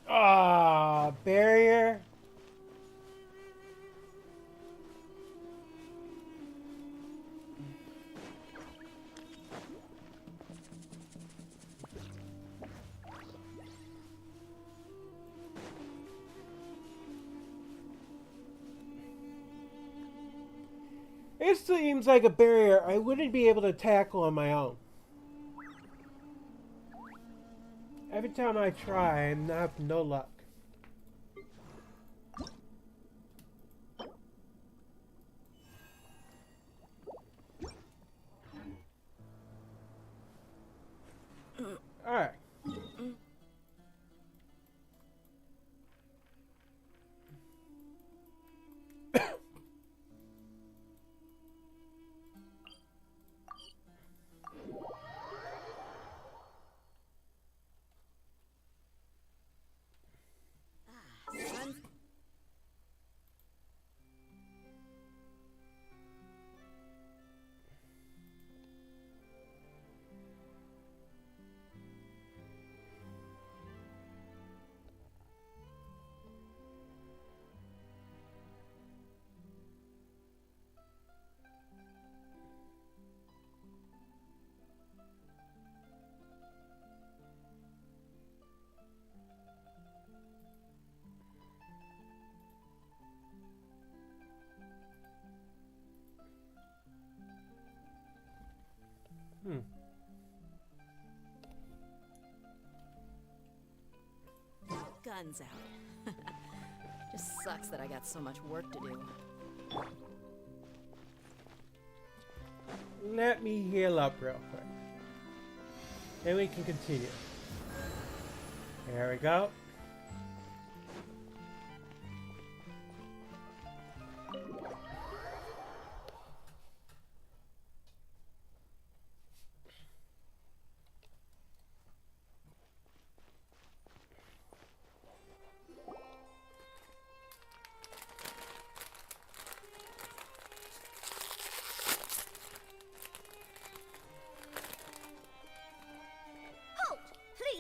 Ah, barrier. It seems like a barrier I wouldn't be able to tackle on my own. Every time I try, I have no luck. Alright. Guns out. Just sucks that I got so much work to do. Let me heal up real quick. And we can continue. There we go.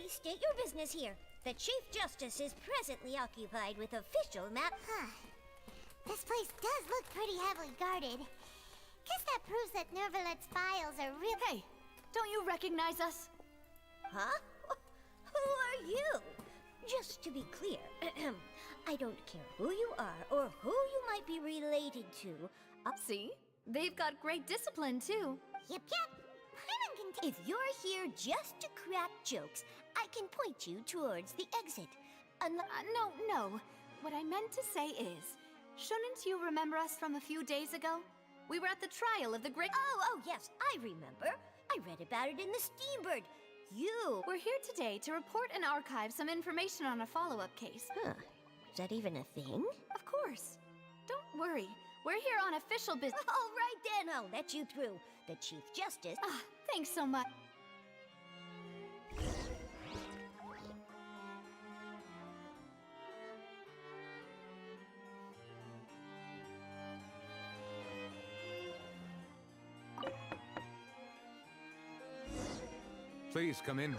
State your business here. The Chief Justice is presently occupied with official map. This place does look pretty heavily guarded. Guess that proves that Nervalet's files are real. Hey, don't you recognize us? Huh? Who are you? Just to be clear, I don't care who you are or who you might be related to. See? They've got great discipline, too. Yep. If you're here just to crack jokes, I can point you towards the exit. No. What I meant to say is, shouldn't you remember us from a few days ago? We were at the trial of the great... Oh, yes, I remember. I read about it in the Steambird. We're here today to report and archive some information on a follow-up case. Huh. Is that even a thing? Of course. Don't worry. We're here on official business. All right, then. I'll let you through. The Chief Justice... Thanks so much. Please come in.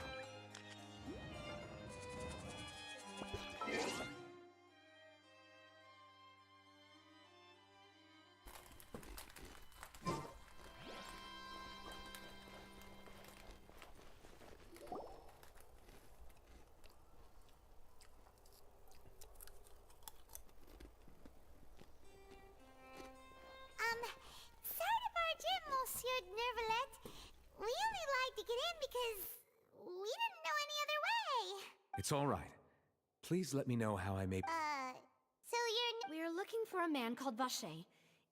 It's all right. Please let me know how I may... So you're... We're looking for a man called Vacher.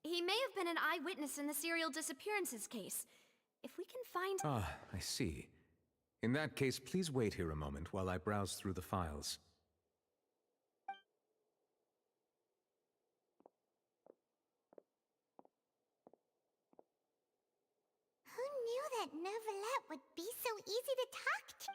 He may have been an eyewitness in the serial disappearances case. If we can find... Ah, I see. In that case, please wait here a moment while I browse through the files. Who knew that Neuvillette would be so easy to talk to?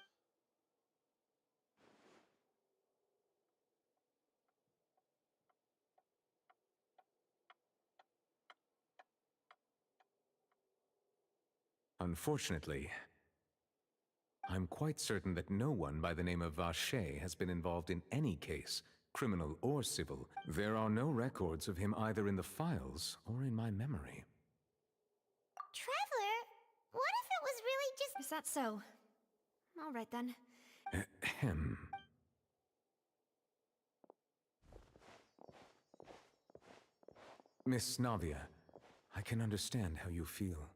Unfortunately, I'm quite certain that no one by the name of Vacher has been involved in any case, criminal or civil. There are no records of him either in the files or in my memory. Traveler, what if it was really just... Is that so? All right then. Ahem. Miss Navia, I can understand how you feel.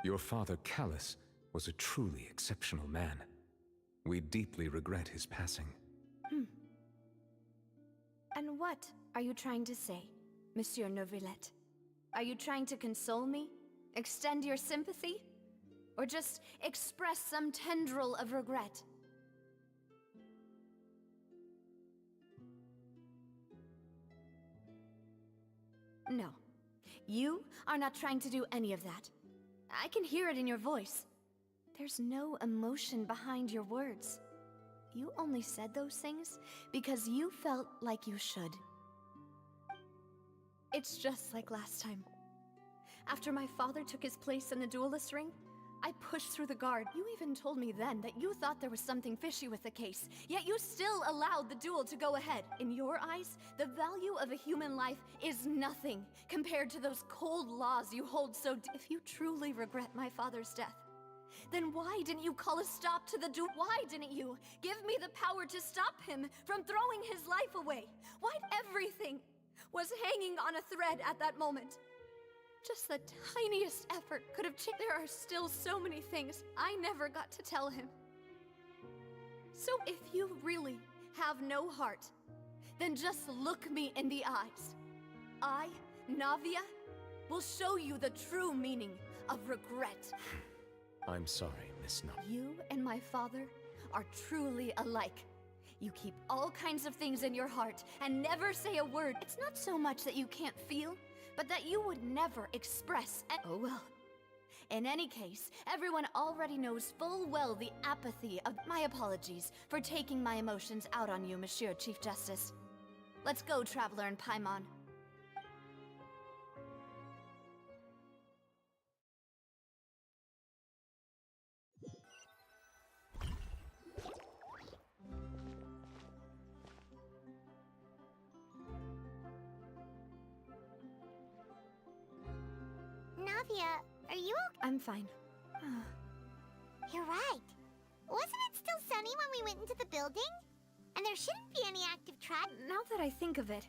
Your father, Callus, was a truly exceptional man. We deeply regret his passing. And what are you trying to say, Monsieur Neuvillette? Are you trying to console me? Extend your sympathy? Or just express some tendril of regret? No. You are not trying to do any of that. I can hear it in your voice. There's no emotion behind your words. You only said those things because you felt like you should. It's just like last time. After my father took his place in the duelist ring, I pushed through the guard. You even told me then that you thought there was something fishy with the case, yet you still allowed the duel to go ahead. In your eyes, the value of a human life is nothing compared to those cold laws you hold so dear. If you truly regret my father's death, then why didn't you call a stop to the duel? Why didn't you give me the power to stop him from throwing his life away? Why everything was hanging on a thread at that moment? Just the tiniest effort could have changed. There are still so many things I never got to tell him. So if you really have no heart, then just look me in the eyes. I, Navia, will show you the true meaning of regret. I'm sorry, Miss Navia. You and my father are truly alike. You keep all kinds of things in your heart and never say a word. It's not so much that you can't feel, but that you would never express. Oh well. In any case, everyone already knows full well the apathy of... My apologies for taking my emotions out on you, Monsieur Chief Justice. Let's go, Traveler and Paimon. Navia, are you okay? I'm fine. You're right. Wasn't it still sunny when we went into the building? And there shouldn't be any active trap. Now that I think of it,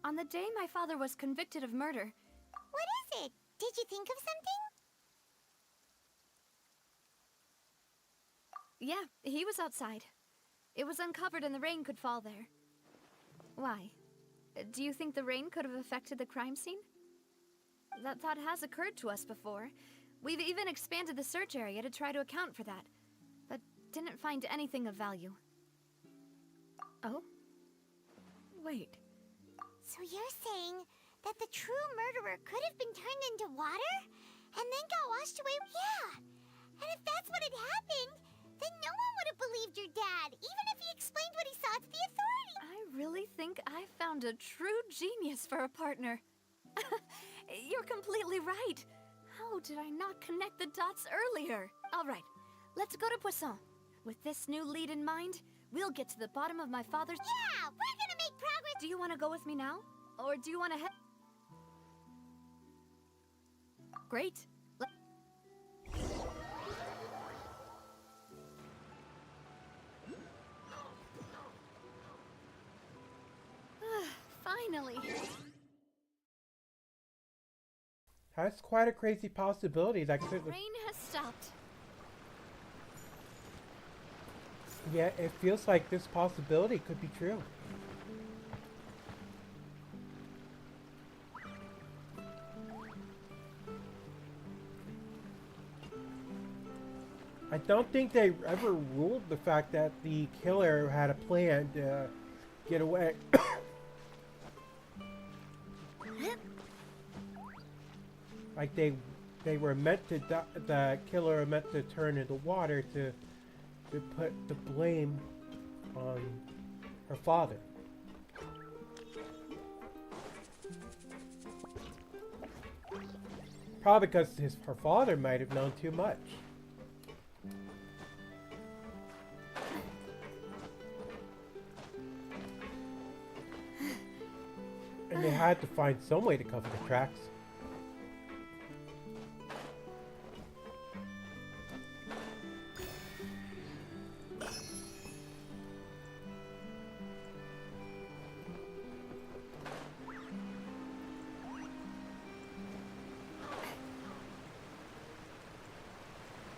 on the day my father was convicted of murder... What is it? Did you think of something? Yeah, he was outside. It was uncovered and the rain could fall there. Why? Do you think the rain could have affected the crime scene? That thought has occurred to us before. We've even expanded the search area to try to account for that, but didn't find anything of value. Oh? Wait. So you're saying that the true murderer could have been turned into water? And then got washed away? Yeah! And if that's what had happened, then no one would have believed your dad, even if he explained what he saw to the authorities. I really think I found a true genius for a partner. You're completely right. How did I not connect the dots earlier? All right, let's go to Poisson. With this new lead in mind, we'll get to the bottom of my father's... Yeah, we're gonna make progress. Do you want to go with me now? Or do you want to head... Great. Finally. That's quite a crazy possibility that could... Rain has stopped. Yeah, it feels like this possibility could be true. I don't think they ever ruled the fact that the killer had a plan to get away. Like they were meant to the killer meant to turn into water to put the blame on her father. Probably because her father might have known too much. And they had to find some way to cover the tracks.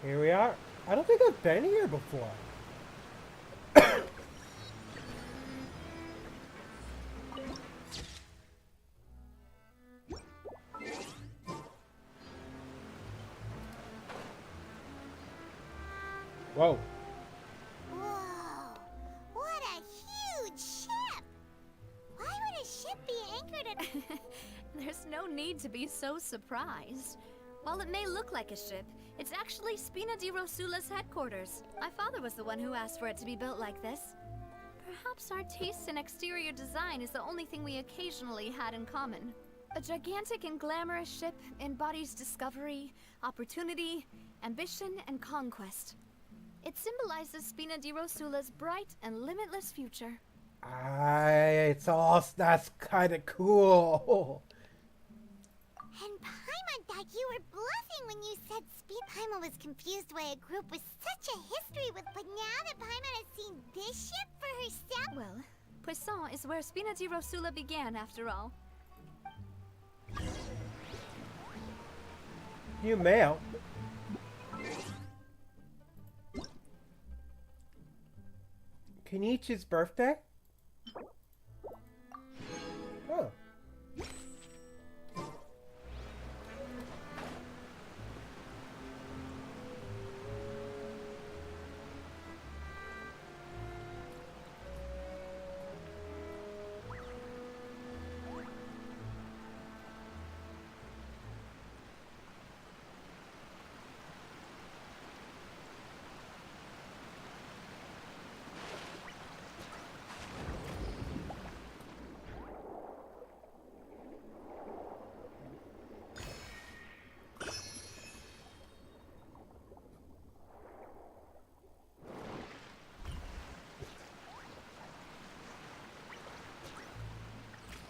Here we are. I don't think I've been here before. Whoa. Whoa! What a huge ship! Why would a ship be anchored at... There's no need to be so surprised. While it may look like a ship, it's actually Spina di Rosula's headquarters. My father was the one who asked for it to be built like this. Perhaps our taste in exterior design is the only thing we occasionally had in common. A gigantic and glamorous ship embodies discovery, opportunity, ambition, and conquest. It symbolizes Spina di Rosula's bright and limitless future. That's kind of cool. And Paimon thought you were bluffing when you said Paimon was confused why a group with such a history with... But now that Paimon has seen this ship for herself... Well, Poisson is where Spina di Rosula began, after all. New mail. Kenichi's birthday? Oh.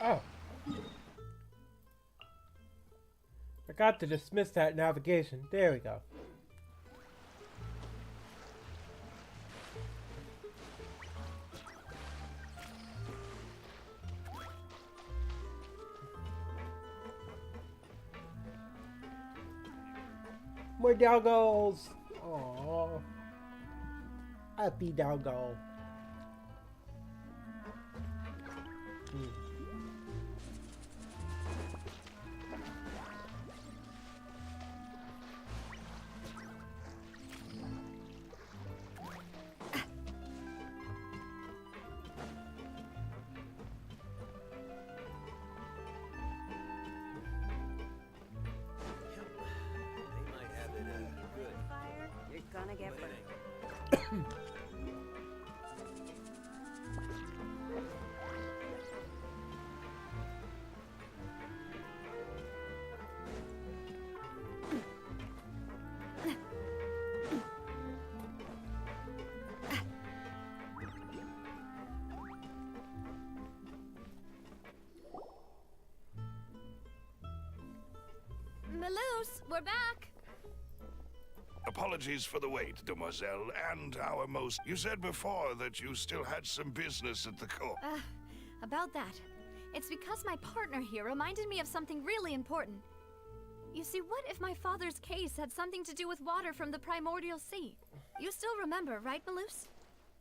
Oh. I got to dismiss that navigation. There we go. More doggos. Aww. Happy doggo. Gonna get burned. Maloose, we're back! Apologies for the wait, demoiselle, and our most... You said before that you still had some business at the court. About that. It's because my partner here reminded me of something really important. You see, what if my father's case had something to do with water from the primordial sea? You still remember, right, Maloose?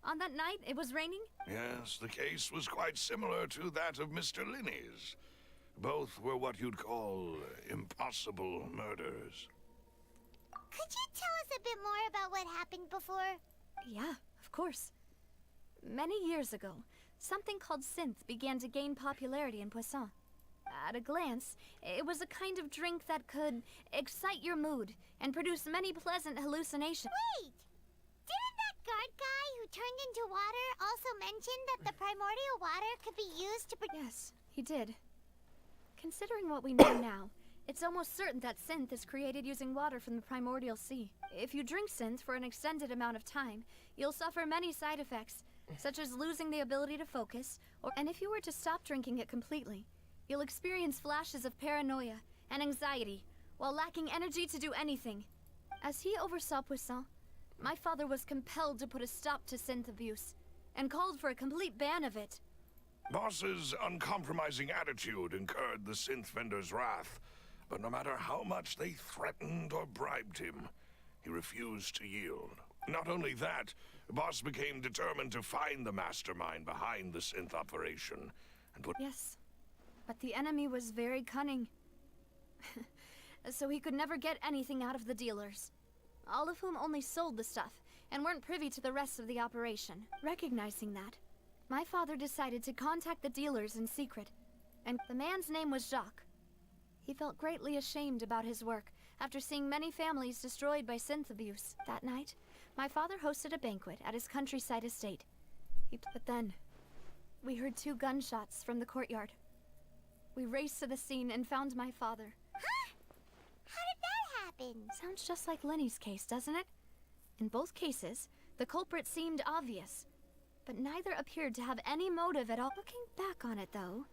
On that night, it was raining? Yes, the case was quite similar to that of Mr. Linney's. Both were what you'd call impossible murders. Could you tell us a bit more about what happened before? Yeah, of course. Many years ago, something called synth began to gain popularity in Poisson. At a glance, it was a kind of drink that could excite your mood and produce many pleasant hallucinations. Wait! Didn't that guard guy who turned into water also mention that the primordial water could be used to Yes, he did. Considering what we know now, it's almost certain that synth is created using water from the primordial sea. If you drink synth for an extended amount of time, you'll suffer many side effects, such as losing the ability to focus, and if you were to stop drinking it completely, you'll experience flashes of paranoia and anxiety while lacking energy to do anything. As he oversaw Poisson, my father was compelled to put a stop to synth abuse and called for a complete ban of it. Boss's uncompromising attitude incurred the synth vendor's wrath, but no matter how much they threatened or bribed him, he refused to yield. Not only that, Boss became determined to find the mastermind behind the synth operation and put— Yes, but the enemy was very cunning. So he could never get anything out of the dealers, all of whom only sold the stuff and weren't privy to the rest of the operation. Recognizing that, my father decided to contact the dealers in secret, and the man's name was Jacques. He felt greatly ashamed about his work after seeing many families destroyed by synth abuse. That night, my father hosted a banquet at his countryside estate. But then, we heard 2 gunshots from the courtyard. We raced to the scene and found my father. Huh? How did that happen? Sounds just like Lenny's case, doesn't it? In both cases, the culprit seemed obvious, but neither appeared to have any motive at all. Looking back on it, though,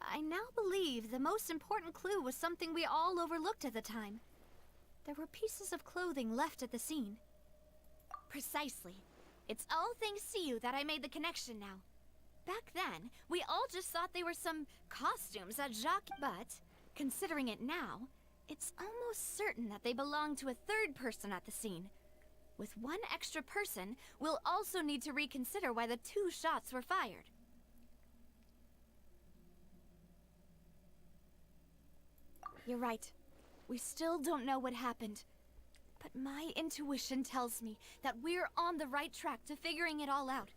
I now believe the most important clue was something we all overlooked at the time. There were pieces of clothing left at the scene. Precisely. It's all thanks to you that I made the connection now. Back then, we all just thought they were some costumes that Jacques... But, considering it now, it's almost certain that they belong to a third person at the scene. With one extra person, we'll also need to reconsider why the 2 shots were fired. You're right. We still don't know what happened. But my intuition tells me that we're on the right track to figuring it all out.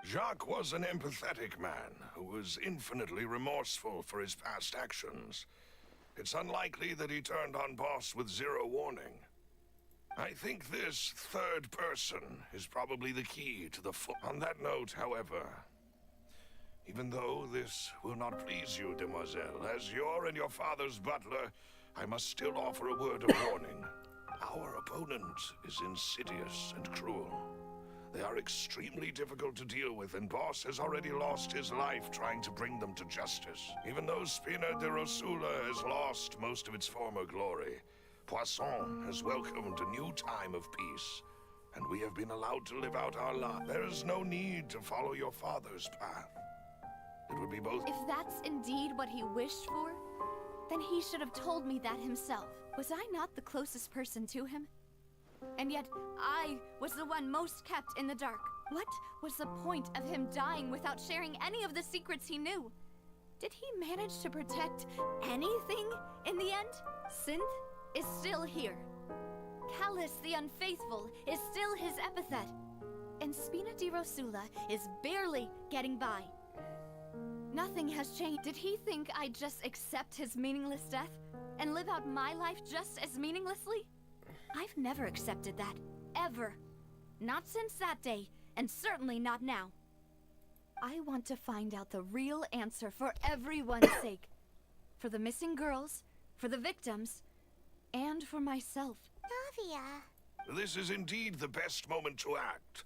Jacques was an empathetic man who was infinitely remorseful for his past actions. It's unlikely that he turned on Boss with 0 warning. I think this third person is probably the key to the On that note, however, even though this will not please you, demoiselle, as your and your father's butler, I must still offer a word of warning. Our opponent is insidious and cruel. They are extremely difficult to deal with, and Boss has already lost his life trying to bring them to justice. Even though Spina de Rosula has lost most of its former glory, Poisson has welcomed a new time of peace, and we have been allowed to live out our lives. There is no need to follow your father's path. It would be both— If that's indeed what he wished for, then he should have told me that himself. Was I not the closest person to him? And yet, I was the one most kept in the dark. What was the point of him dying without sharing any of the secrets he knew? Did he manage to protect anything in the end? Synth is still here. Callus the Unfaithful is still his epithet. And Spina di Rosula is barely getting by. Nothing has changed. Did he think I'd just accept his meaningless death and live out my life just as meaninglessly? I've never accepted that. Ever. Not since that day, and certainly not now. I want to find out the real answer for everyone's sake. For the missing girls, for the victims, and for myself. Navia. This is indeed the best moment to act.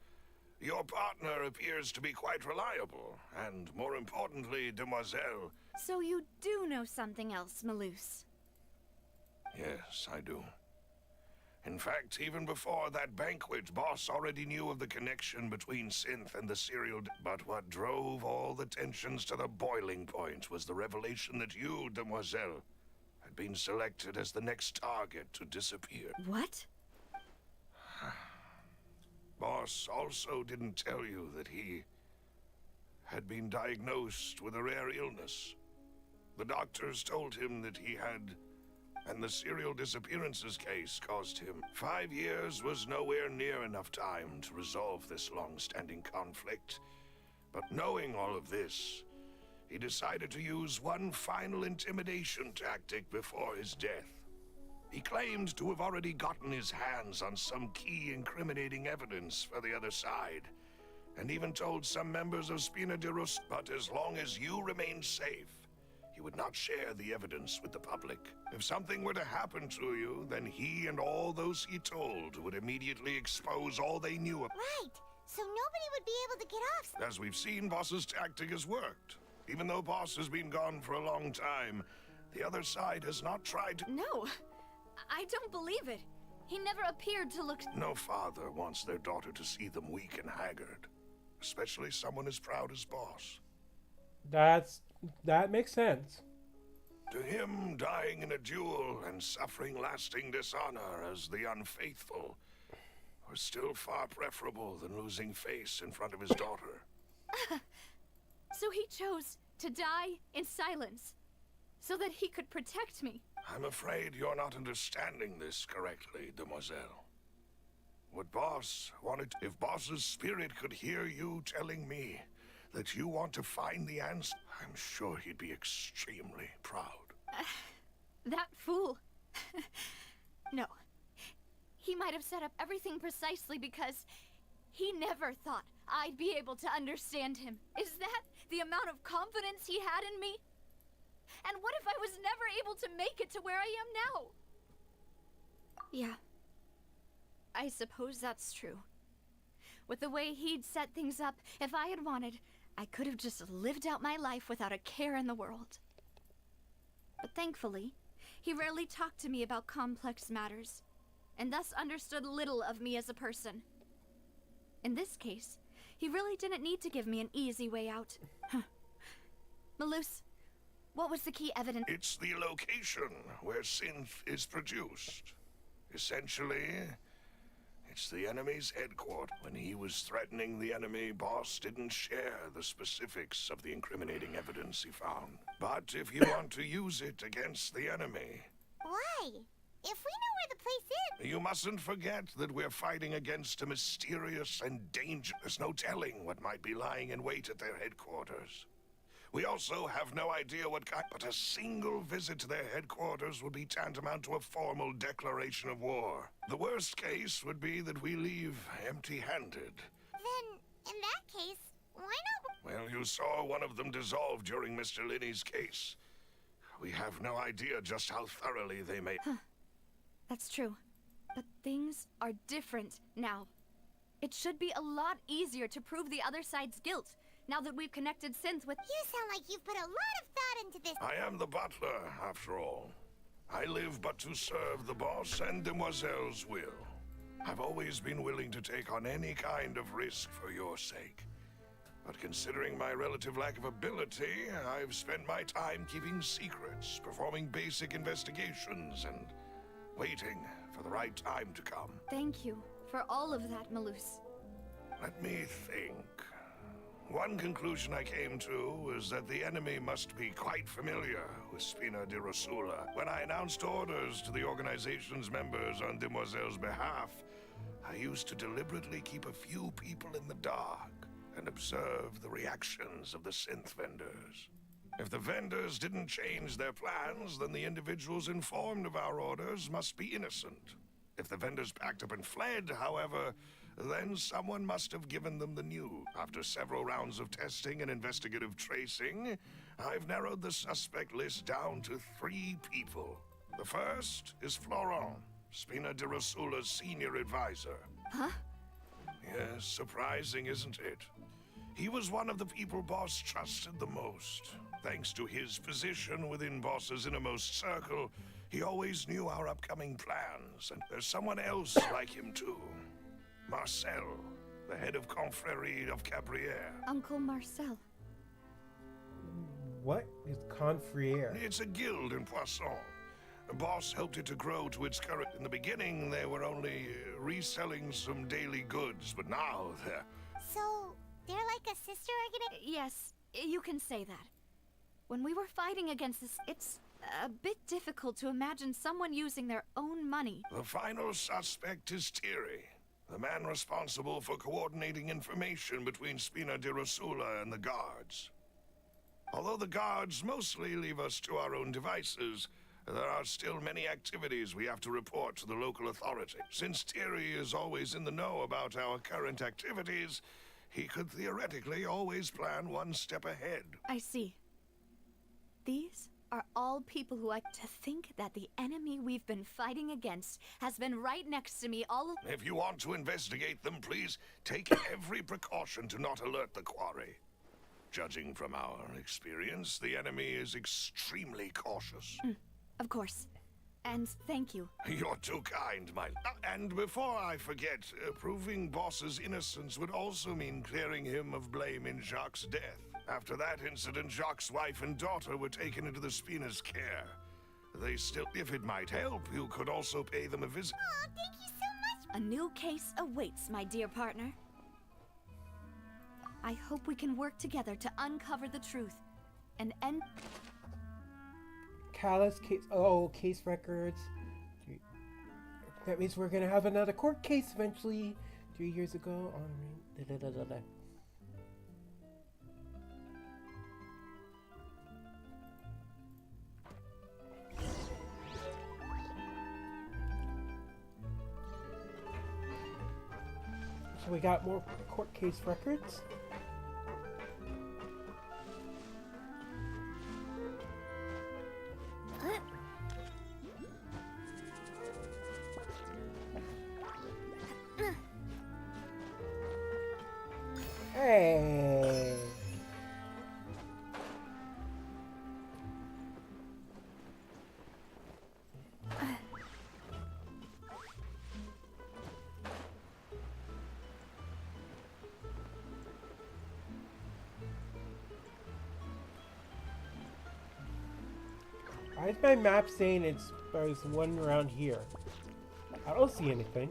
Your partner appears to be quite reliable, and more importantly, demoiselle. So you do know something else, Malus? Yes, I do. In fact, even before that banquet, Boss already knew of the connection between Synth and the serial... But what drove all the tensions to the boiling point was the revelation that you, demoiselle, had been selected as the next target to disappear. What? Boss boss also didn't tell you that he had been diagnosed with a rare illness. The doctors told him that he had, and the serial disappearances case cost him. 5 years was nowhere near enough time to resolve this long-standing conflict. But knowing all of this, he decided to use one final intimidation tactic before his death. He claimed to have already gotten his hands on some key incriminating evidence for the other side, and even told some members of Spina de Rus, but as long as you remained safe, he would not share the evidence with the public. If something were to happen to you, then he and all those he told would immediately expose all they knew. Right, so nobody would be able to get off. As we've seen, Boss's tactic has worked. Even though Boss has been gone for a long time, the other side has not tried to... No, I don't believe it. He never appeared to look... No father wants their daughter to see them weak and haggard, especially someone as proud as Boss. That makes sense. To him, dying in a duel and suffering lasting dishonor as the unfaithful was still far preferable than losing face in front of his daughter. So he chose to die in silence, so that he could protect me. I'm afraid you're not understanding this correctly, demoiselle. What Boss wanted... If Boss's spirit could hear you telling me that you want to find the answer, I'm sure he'd be extremely proud. That fool. No. He might have set up everything precisely because he never thought I'd be able to understand him. Is that the amount of confidence he had in me? And what if I was never able to make it to where I am now? Yeah. I suppose that's true. With the way he'd set things up, if I had wanted, I could have just lived out my life without a care in the world. But thankfully, he rarely talked to me about complex matters, and thus understood little of me as a person. In this case, he really didn't need to give me an easy way out. Malus, what was the key evidence? It's the location where synth is produced. Essentially, it's the enemy's headquarters. When he was threatening the enemy, Boss didn't share the specifics of the incriminating evidence he found. But if you want to use it against the enemy... Why? If we know where the place is... You mustn't forget that we're fighting against a mysterious and dangerous... There's no telling what might be lying in wait at their headquarters. We also have no idea what kind... But a single visit to their headquarters would be tantamount to a formal declaration of war. The worst case would be that we leave empty-handed. Then, in that case, why not... Well, you saw one of them dissolve during Mr. Linney's case. We have no idea just how thoroughly they may... That's true. But things are different now. It should be a lot easier to prove the other side's guilt, now that we've connected synth with... You sound like you've put a lot of thought into this. I am the butler, after all. I live but to serve the boss and demoiselle's will. I've always been willing to take on any kind of risk for your sake. But considering my relative lack of ability, I've spent my time keeping secrets, performing basic investigations, and waiting for the right time to come. Thank you for all of that, Malus. Let me think. One conclusion I came to was that the enemy must be quite familiar with Spina di Rosula. When I announced orders to the organization's members on Demoiselle's behalf, I used to deliberately keep a few people in the dark and observe the reactions of the synth vendors. If the vendors didn't change their plans, then the individuals informed of our orders must be innocent. If the vendors packed up and fled, however, then someone must have given them the news. After several rounds of testing and investigative tracing, I've narrowed the suspect list down to 3 people. The first is Florent, Spina di Rosula's senior advisor. Huh? Yes, surprising, isn't it? He was one of the people Boss trusted the most. Thanks to his position within Boss's innermost circle, he always knew our upcoming plans. And there's someone else like him too. Marcel, the head of Confrérie of Cabrières. Uncle Marcel. What is Confrérie? It's a guild in Poisson. Boss helped it to grow to its current. In the beginning, they were only reselling some daily goods, but now they're... So, they're like a sister organization? Yes, you can say that. When we were fighting against this, it's a bit difficult to imagine someone using their own money. The final suspect is Thierry, the man responsible for coordinating information between Spina di Rosula and the guards. Although the guards mostly leave us to our own devices, there are still many activities we have to report to the local authority. Since Thierry is always in the know about our current activities, he could theoretically always plan one step ahead. I see. These are all people who like to think that the enemy we've been fighting against has been right next to me all along. If you want to investigate them, please take every precaution to not alert the quarry. Judging from our experience, the enemy is extremely cautious. Of course. And thank you. You're too kind, my... And before I forget, proving Boss's innocence would also mean clearing him of blame in Jacques' death. After that incident, Jacques' wife and daughter were taken into the Spina's care. They still... If it might help, you could also pay them a visit. Aw, thank you so much! A new case awaits, my dear partner. I hope we can work together to uncover the truth and end... Callus case. Oh, case records. That means we're gonna have another court case eventually. 3 years ago, honoring. So we got more court case records. Hey. Why is my map saying there's one around here? I don't see anything.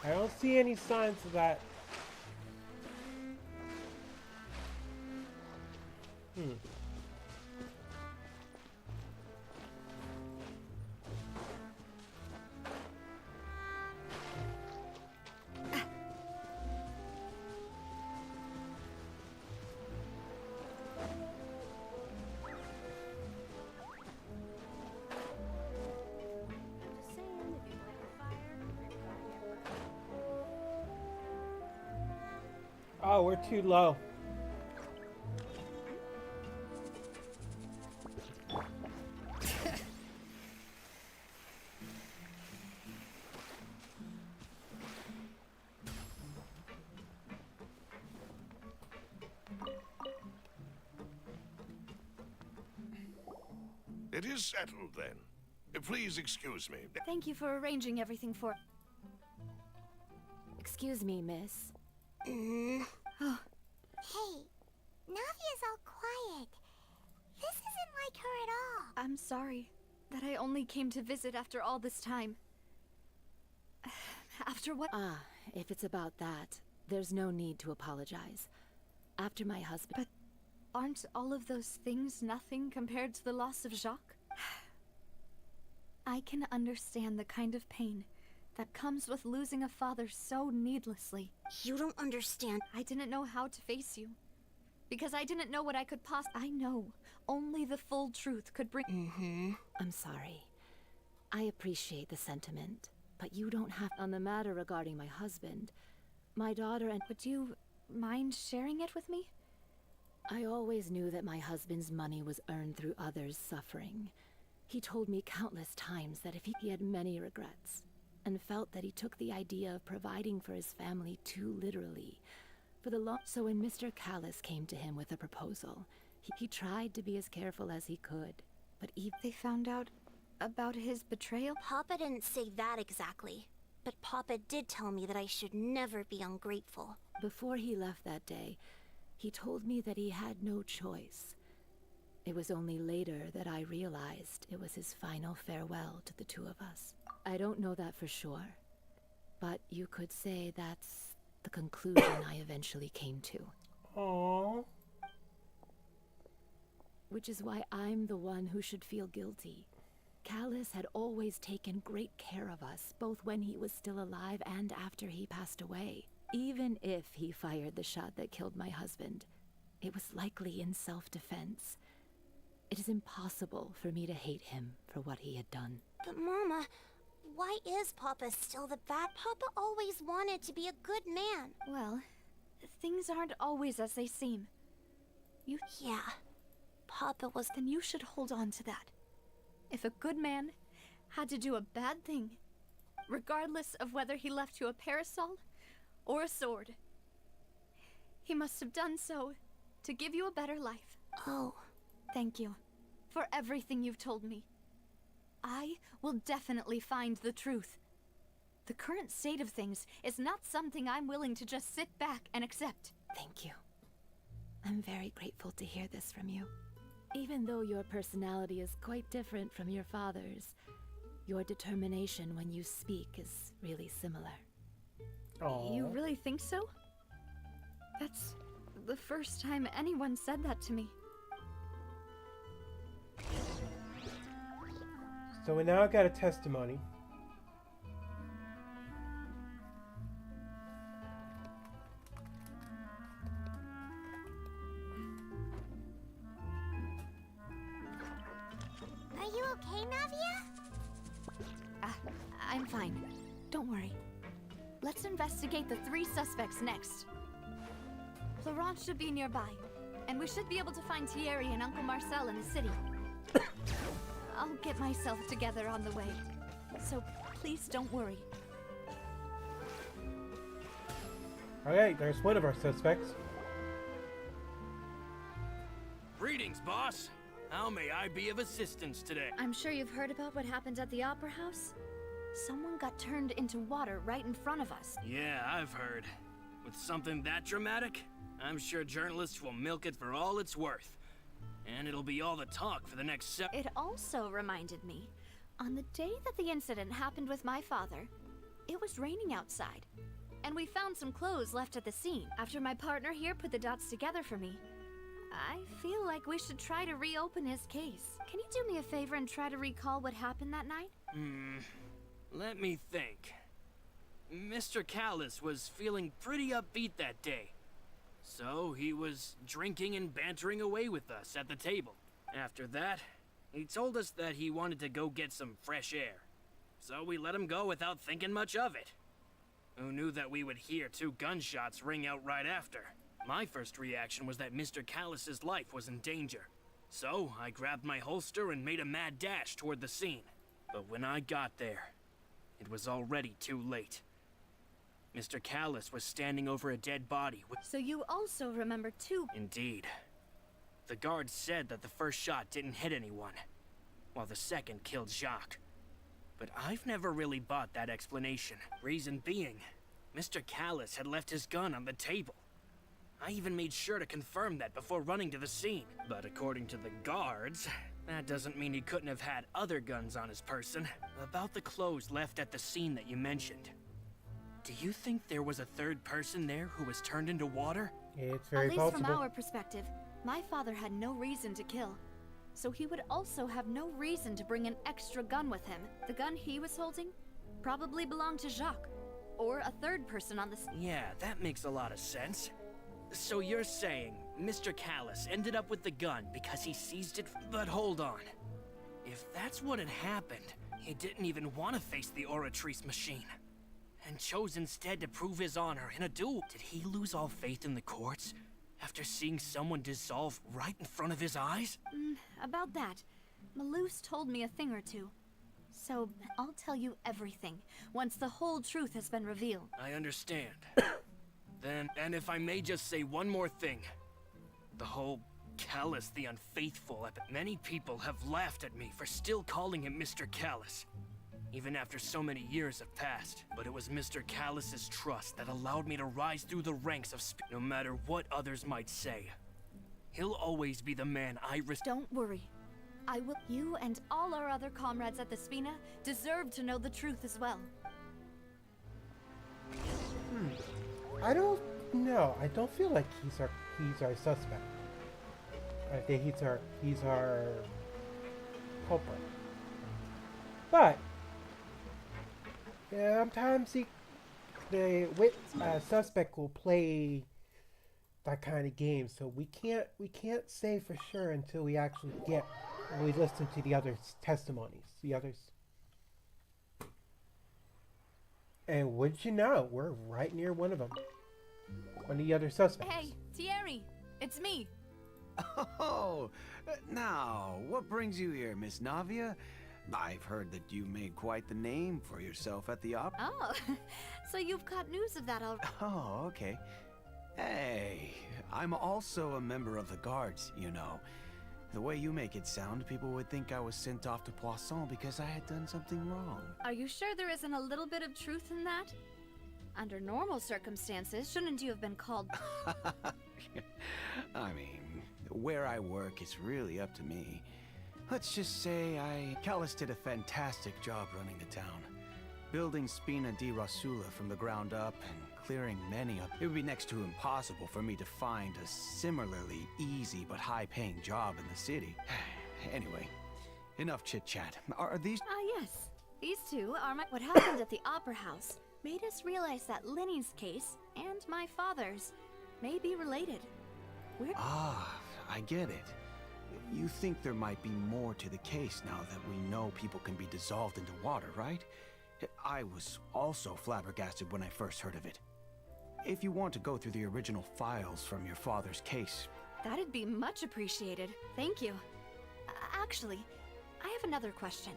I don't see any signs of that. Oh, we're too low. It is settled, then. Please excuse me. Thank you for arranging everything for... Excuse me, miss. Hey, Navia's all quiet. This isn't like her at all. I'm sorry that I only came to visit after all this time. After what... Ah, if it's about that, there's no need to apologize. After my husband... But aren't all of those things nothing compared to the loss of Jacques? I can understand the kind of pain that comes with losing a father so needlessly. You don't understand. I didn't know how to face you. Because I didn't know what I could I know only the full truth could bring. I'm sorry. I appreciate the sentiment, but you don't have on the matter regarding my husband, my daughter, and Would you mind sharing it with me? I always knew that my husband's money was earned through others' suffering. He told me countless times that if he had many regrets, and felt that he took the idea of providing for his family too literally. So when Mr. Callus came to him with a proposal, he tried to be as careful as he could, but They found out about his betrayal? Papa didn't say that exactly, but Papa did tell me that I should never be ungrateful. Before he left that day, he told me that he had no choice. It was only later that I realized it was his final farewell to the two of us. I don't know that for sure, but you could say that's the conclusion I eventually came to. Aww. Which is why I'm the one who should feel guilty. Callus had always taken great care of us, both when he was still alive and after he passed away. Even if he fired the shot that killed my husband, it was likely in self-defense. It is impossible for me to hate him for what he had done. But Mama, why is Papa still the bad? Papa always wanted to be a good man. Well, things aren't always as they seem. Yeah, Papa was... Then you should hold on to that. If a good man had to do a bad thing, regardless of whether he left you a parasol or a sword, he must have done so to give you a better life. Oh. Thank you for everything you've told me. I will definitely find the truth. The current state of things is not something I'm willing to just sit back and accept. Thank you. I'm very grateful to hear this from you. Even though your personality is quite different from your father's, your determination when you speak is really similar. Aww. You really think so? That's the first time anyone said that to me. So we now got a testimony. Are you okay, Navia? I'm fine. Don't worry. Let's investigate the 3 suspects next. Florence should be nearby, and we should be able to find Thierry and Uncle Marcel in the city. I'll get myself together on the way, so please don't worry. Alright, there's one of our suspects. Greetings, boss. How may I be of assistance today? I'm sure you've heard about what happened at the Opera House. Someone got turned into water right in front of us. Yeah, I've heard. With something that dramatic, I'm sure journalists will milk it for all it's worth. And it'll be all the talk for the next It also reminded me, on the day that the incident happened with my father, it was raining outside. And we found some clothes left at the scene. After my partner here put the dots together for me, I feel like we should try to reopen his case. Can you do me a favor and try to recall what happened that night? Let me think. Mr. Callus was feeling pretty upbeat that day. So he was drinking and bantering away with us at the table. After that, he told us that he wanted to go get some fresh air. So we let him go without thinking much of it. Who knew that we would hear 2 gunshots ring out right after? My first reaction was that Mr. Callus's life was in danger. So I grabbed my holster and made a mad dash toward the scene. But when I got there, it was already too late. Mr. Callus was standing over a dead body with... So you also remember too? Indeed. The guard said that the first shot didn't hit anyone, while the second killed Jacques. But I've never really bought that explanation. Reason being, Mr. Callus had left his gun on the table. I even made sure to confirm that before running to the scene. But according to the guards, that doesn't mean he couldn't have had other guns on his person. About the clothes left at the scene that you mentioned. Do you think there was a third person there who was turned into water? It's very At least possible. from our perspective, my father had no reason to kill. So he would also have no reason to bring an extra gun with him. The gun he was holding Probably belonged to Jacques. Or a third person on the Yeah, that makes a lot of sense. So you're saying Mr. Callus ended up with the gun because he seized it? But hold on. If that's what had happened, he didn't even want to face the Oratrice machine. And chose instead to prove his honor in a duel. Did he lose all faith in the courts after seeing someone dissolve right in front of his eyes? About that, Malouse told me a thing or two. So, I'll tell you everything, once the whole truth has been revealed. I understand. Then, and if I may just say one more thing. The whole Callus the Unfaithful, many people have laughed at me for still calling him Mr. Callus. Even after so many years have passed. But it was Mr. Callus's trust that allowed me to rise through the ranks of no matter what others might say. He'll always be the man I Don't worry. I will. You and all our other comrades at the Spina deserve to know the truth as well. I don't know. I don't feel like he's our suspect. I think he's our culprit. But sometimes the suspect will play that kind of game, so we can't say for sure until we actually listen to the other testimonies, the others. And wouldn't you know, we're right near one of them. One of the other suspects. Hey, Thierry, it's me. Oh, now, what brings you here, Miss Navia? I've heard that you made quite the name for yourself at the opera. Oh, so you've got news of that already. Oh, okay. Hey, I'm also a member of the guards, you know. The way you make it sound, people would think I was sent off to Poisson because I had done something wrong. Are you sure there isn't a little bit of truth in that? Under normal circumstances, shouldn't you have been called? I mean, where I work is really up to me. Let's just say Callus did a fantastic job running the town. Building Spina di Rasula from the ground up and clearing many up. It would be next to impossible for me to find a similarly easy but high-paying job in the city. Anyway, enough chit-chat. Are these... Yes. These two are my... What happened at the Opera House made us realize that Linny's case and my father's may be related. I get it. You think there might be more to the case now that we know people can be dissolved into water, right? I was also flabbergasted when I first heard of it. If you want to go through the original files from your father's case... That'd be much appreciated. Thank you. Actually, I have another question.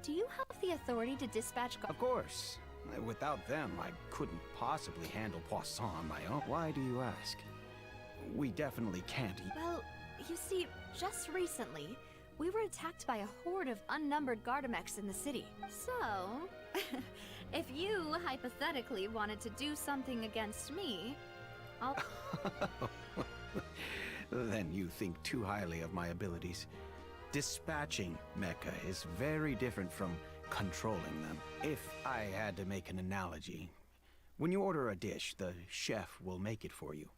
Do you have the authority to dispatch... Of course. Without them, I couldn't possibly handle Poisson on my own. Why do you ask? We definitely can't... Well, you see, just recently, we were attacked by a horde of unnumbered Gardamex in the city. So, if you hypothetically wanted to do something against me, I'll... Then you think too highly of my abilities. Dispatching mecha is very different from controlling them. If I had to make an analogy, when you order a dish, the chef will make it for you.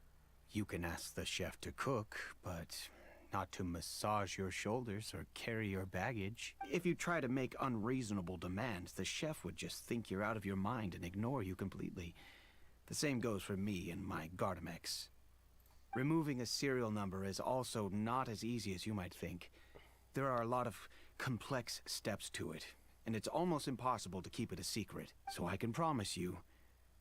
You can ask the chef to cook, but not to massage your shoulders or carry your baggage. If you try to make unreasonable demands, the chef would just think you're out of your mind and ignore you completely. The same goes for me and my Gardamex. Removing a serial number is also not as easy as you might think. There are a lot of complex steps to it, and it's almost impossible to keep it a secret. So I can promise you,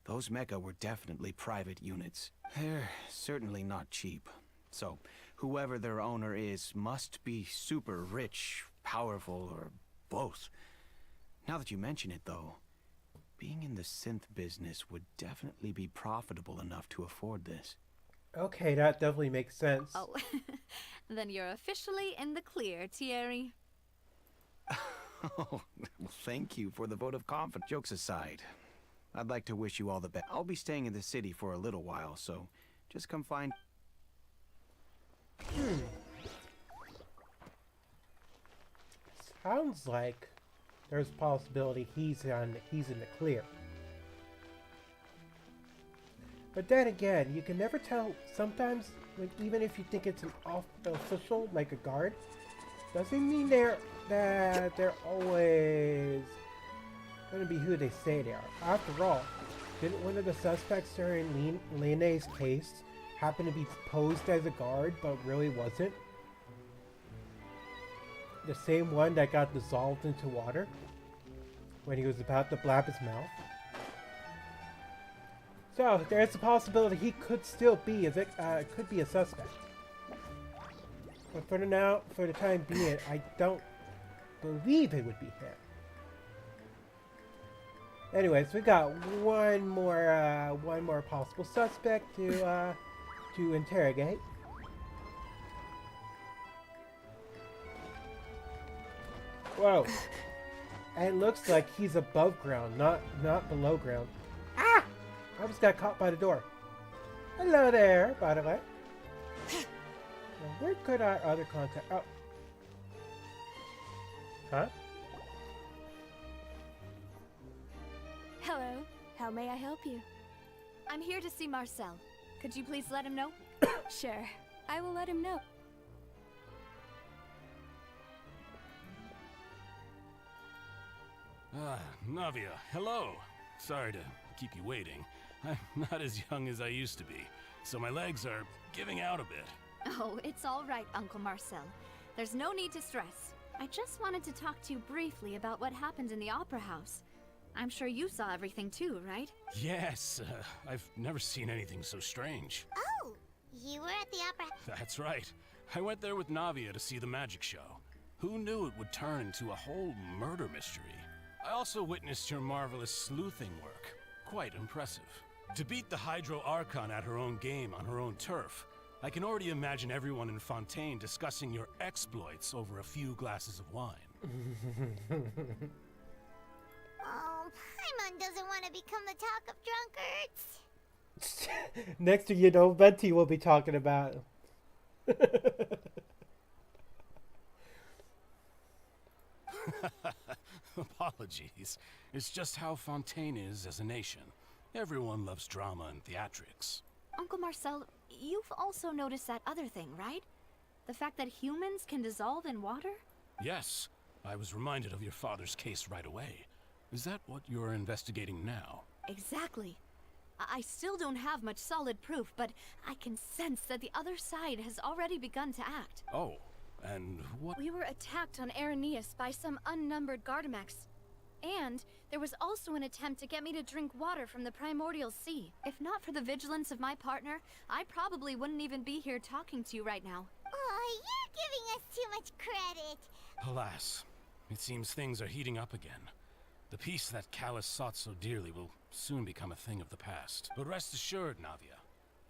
those mecha were definitely private units. They're certainly not cheap. So, whoever their owner is must be super rich, powerful, or both. Now that you mention it, though, being in the synth business would definitely be profitable enough to afford this. Okay, that definitely makes sense. Oh, then you're officially in the clear, Thierry. Oh, well, thank you for the vote of confidence. Jokes aside, I'd like to wish you all the best. I'll be staying in the city for a little while, so just come find... Sounds like there's a possibility he's in the clear. But then again, you can never tell. Sometimes, like, even if you think it's an official, like a guard, doesn't mean they're always gonna be who they say they are. After all, didn't one of the suspects during Lene's case happen to be posed as a guard, but really wasn't? The same one that got dissolved into water when he was about to blab his mouth. So there's a possibility he could still be could be a suspect. But for the time being, I don't believe it would be him. Anyways, we got one more possible suspect to interrogate. Whoa! And it looks like he's above ground, not below ground. Ah! I almost got caught by the door. Hello there, by the way. Now, where could our other contact? Oh. Huh? Hello. How may I help you? I'm here to see Marcel. Could you please let him know? Sure. I will let him know. Navia, hello. Sorry to keep you waiting. I'm not as young as I used to be, so my legs are giving out a bit. Oh, it's all right, Uncle Marcel. There's no need to stress. I just wanted to talk to you briefly about what happened in the Opera House. I'm sure you saw everything too, right? Yes, I've never seen anything so strange. Oh, you were at the opera. That's right. I went there with Navia to see the magic show. Who knew it would turn into a whole murder mystery? I also witnessed your marvelous sleuthing work. Quite impressive. To beat the Hydro Archon at her own game on her own turf, I can already imagine everyone in Fontaine discussing your exploits over a few glasses of wine. Oh, Paimon doesn't want to become the talk of drunkards. Next thing you know, Venti will be talking about. Apologies. It's just how Fontaine is as a nation. Everyone loves drama and theatrics. Uncle Marcel, you've also noticed that other thing, right? The fact that humans can dissolve in water? Yes. I was reminded of your father's case right away. Is that what you're investigating now? Exactly. I still don't have much solid proof, but I can sense that the other side has already begun to act. Oh, and what? We were attacked on Arrhenius by some unnumbered Gardamex. And there was also an attempt to get me to drink water from the primordial sea. If not for the vigilance of my partner, I probably wouldn't even be here talking to you right now. Oh, you're giving us too much credit. Alas, it seems things are heating up again. The peace that Callus sought so dearly will soon become a thing of the past. But rest assured, Navia,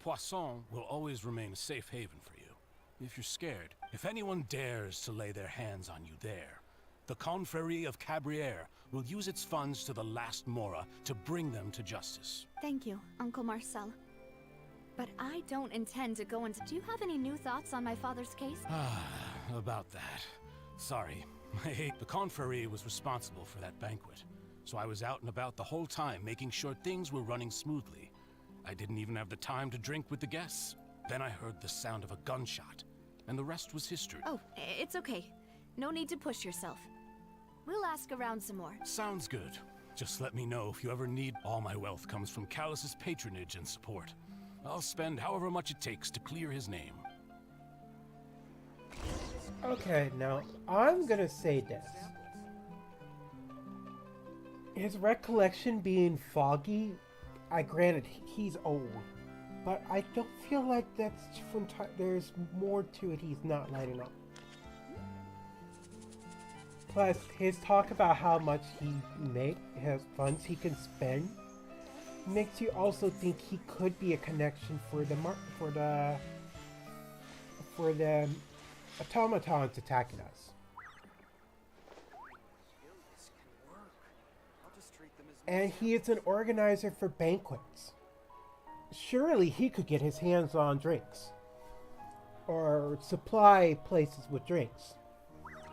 Poisson will always remain a safe haven for you. If you're scared, if anyone dares to lay their hands on you there, the Confrérie of Cabrières will use its funds to the last Mora to bring them to justice. Thank you, Uncle Marcel. But I don't intend to go into... Do you have any new thoughts on my father's case? About that. Sorry. The Confrérie was responsible for that banquet, so I was out and about the whole time making sure things were running smoothly. I didn't even have the time to drink with the guests. Then I heard the sound of a gunshot, and the rest was history. Oh, it's okay. No need to push yourself. We'll ask around some more. Sounds good. Just let me know if you ever need. All my wealth comes from Callus's patronage and support. I'll spend however much it takes to clear his name. Okay, now I'm gonna say this. His recollection being foggy, I granted he's old, but I don't feel like that's from there's more to it he's not lighting up. Plus, his talk about how much he has funds he can spend, makes you also think he could be a connection for the automatons attacking us. And he is an organizer for banquets. Surely he could get his hands on drinks. Or supply places with drinks.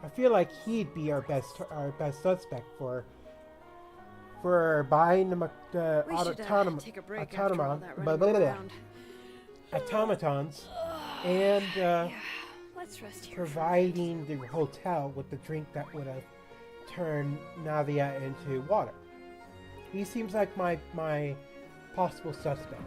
I feel like he'd be our best suspect for buying the automatons and Let's rest here. providing the hotel with the drink that would have turned Navia into water. He seems like my possible suspect.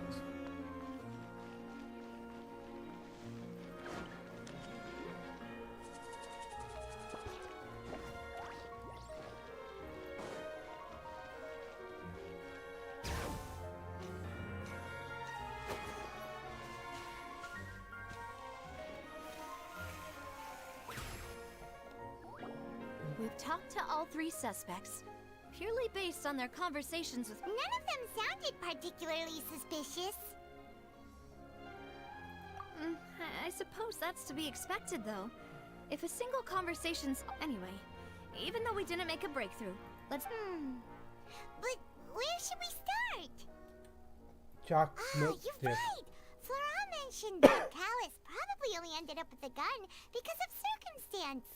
We've talked to all three suspects, purely based on their conversations with— None of them sounded particularly suspicious. I suppose that's to be expected, though. If a single conversation's— Anyway, even though we didn't make a breakthrough, let's— But where should we start? Jock You're right! Flora mentioned that Callus probably only ended up with the gun because of circumstance.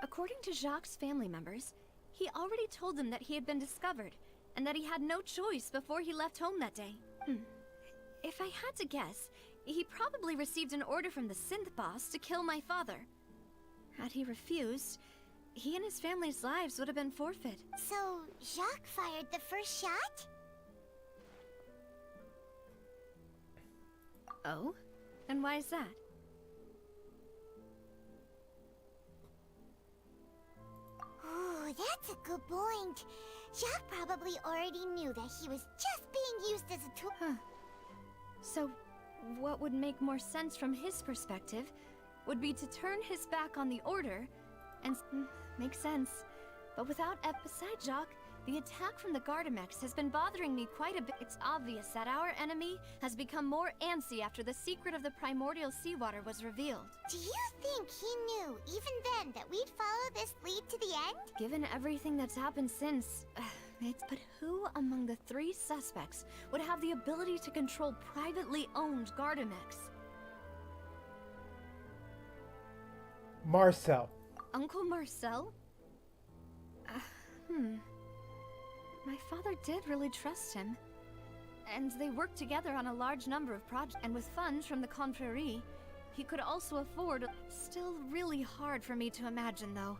According to Jacques' family members, he already told them that he had been discovered, and that he had no choice before he left home that day. If I had to guess, he probably received an order from the synth boss to kill my father. Had he refused, he and his family's lives would have been forfeit. So, Jacques fired the first shot? Oh? And why is that? Ooh, that's a good point. Jacques probably already knew that he was just being used as a tool. So, what would make more sense from his perspective would be to turn his back on the order and— makes sense. But without beside Jacques, the attack from the Gardamex has been bothering me quite a bit. It's obvious that our enemy has become more antsy after the secret of the primordial seawater was revealed. Do you think he knew, even then, that we'd follow this lead to the end? Given everything that's happened since, but who among the three suspects would have the ability to control privately owned Gardamex? Marcel. Uncle Marcel? My father did really trust him. And they worked together on a large number of projects. And with funds from the Confrérie, he could also afford— Still really hard for me to imagine, though.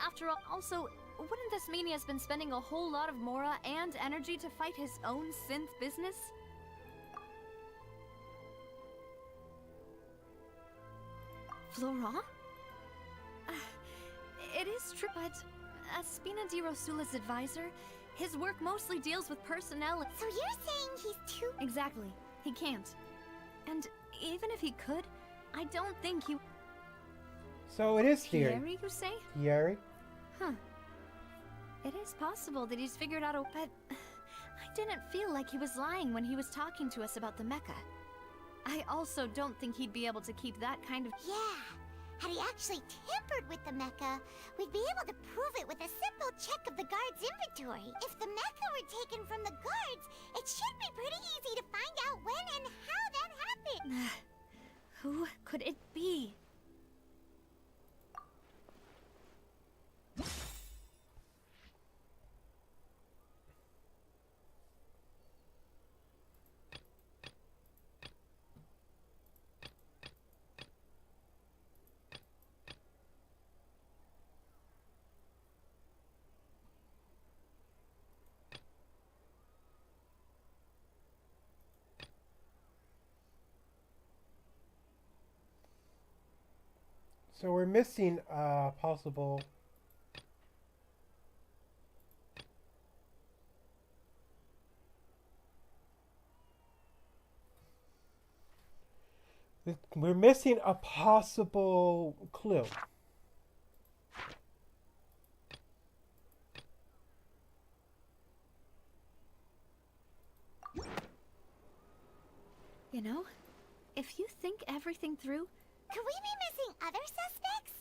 After all, also, wouldn't this mean he has been spending a whole lot of mora and energy to fight his own synth business? Florent? It is true, but as Spina di Rosula's advisor, his work mostly deals with personnel. So you're saying he's too— Exactly. He can't. And even if he could, I don't think he— So it is Thierry. Thierry, you say? Thierry? Huh. It is possible that he's figured out a— But I didn't feel like he was lying when he was talking to us about the mecha. I also don't think he'd be able to keep that kind of— Yeah. Had he actually tampered with the mecha, we'd be able to prove it with a simple check of the guard's inventory. If the mecha were taken from the guards, it should be pretty easy to find out when and how that happened. Who could it be? So we're missing possible. We're missing a possible clue. You know, if you think everything through— Could we be missing other suspects?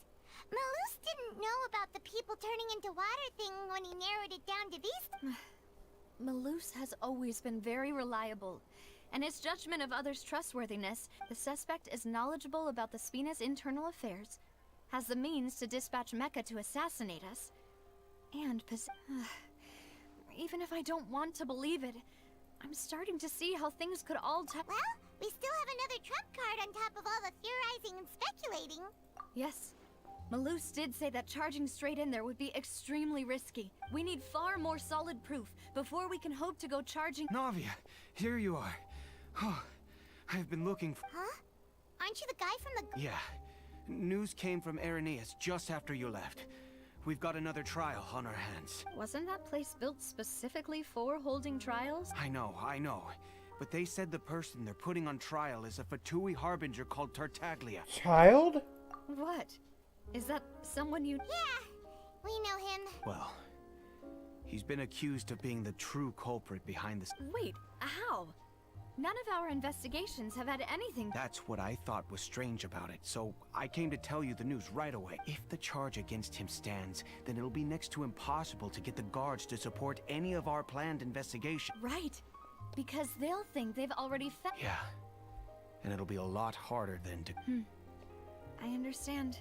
Malus didn't know about the people turning into water thing when he narrowed it down to these— Malus has always been very reliable. And his judgment of others' trustworthiness, the suspect is knowledgeable about the Spina's internal affairs, has the means to dispatch Mecha to assassinate us, and even if I don't want to believe it, I'm starting to see how things could all Well, we still have another trump card on top of all the theorizing and speculating. Yes, Malus did say that charging straight in there would be extremely risky. We need far more solid proof before we can hope to go charging. Navia, here you are. Oh, I've been looking for... Huh? Aren't you the guy from the... Yeah. News came from Irenaeus just after you left. We've got another trial on our hands. Wasn't that place built specifically for holding trials? I know. But they said the person they're putting on trial is a Fatui harbinger called Tartaglia. Child? What? Is that someone you... Yeah, we know him. Well, he's been accused of being the true culprit behind this. Wait, how? None of our investigations have had anything... That's what I thought was strange about it, so I came to tell you the news right away. If the charge against him stands, then it'll be next to impossible to get the guards to support any of our planned investigation. Right, because they'll think they've already found... Yeah, and it'll be a lot harder than to... I understand.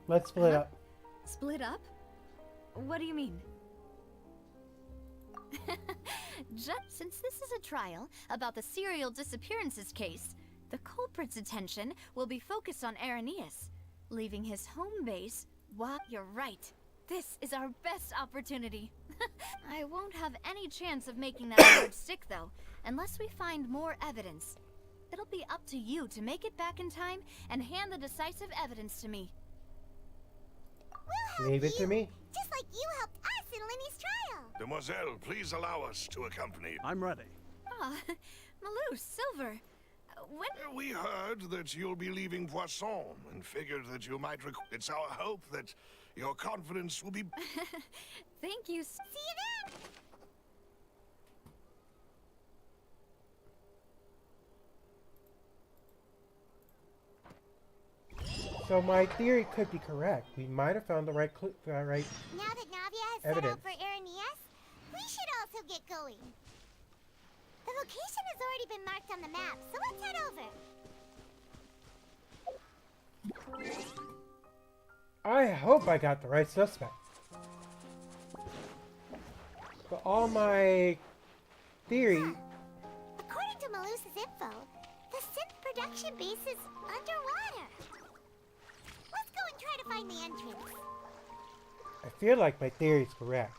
Let's split up. Split up? What do you mean? Just since this is a trial about the serial disappearances case, the culprit's attention will be focused on Irenaeus, leaving his home base. Wow, you're right. This is our best opportunity. I won't have any chance of making that charge stick, though, unless we find more evidence. It'll be up to you to make it back in time and hand the decisive evidence to me. We'll help Leave it you, to me. just like you helped us in Lenny's trial. Demoiselle, please allow us to accompany. I'm ready. Ah, Malus, Silver. When... We heard that you'll be leaving Poisson and figured that you might It's our hope that your confidence will be... Thank you. See you then! So my theory could be correct. We might have found the right right Now that Navia has evidence. set out for Irenaeus, we should also get going. The location has already been marked on the map, so let's head over. I hope I got the right suspect. But all my theory... According to Malus's info, the synth production base is underwater. Let's go and try to find the entrance. I feel like my theory is correct.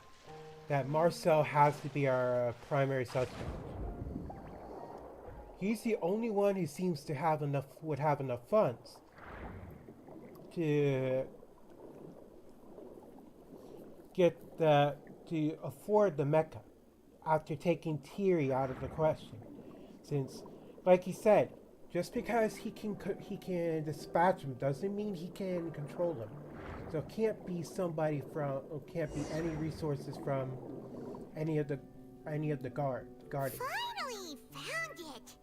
That Marcel has to be our primary suspect. He's the only one who seems to have enough funds to to afford the mecha after taking Thierry out of the question. Since, like he said, just because he can dispatch him doesn't mean he can control him. So it can't be somebody from, it can't be any resources from any of the guardians. Finally found it.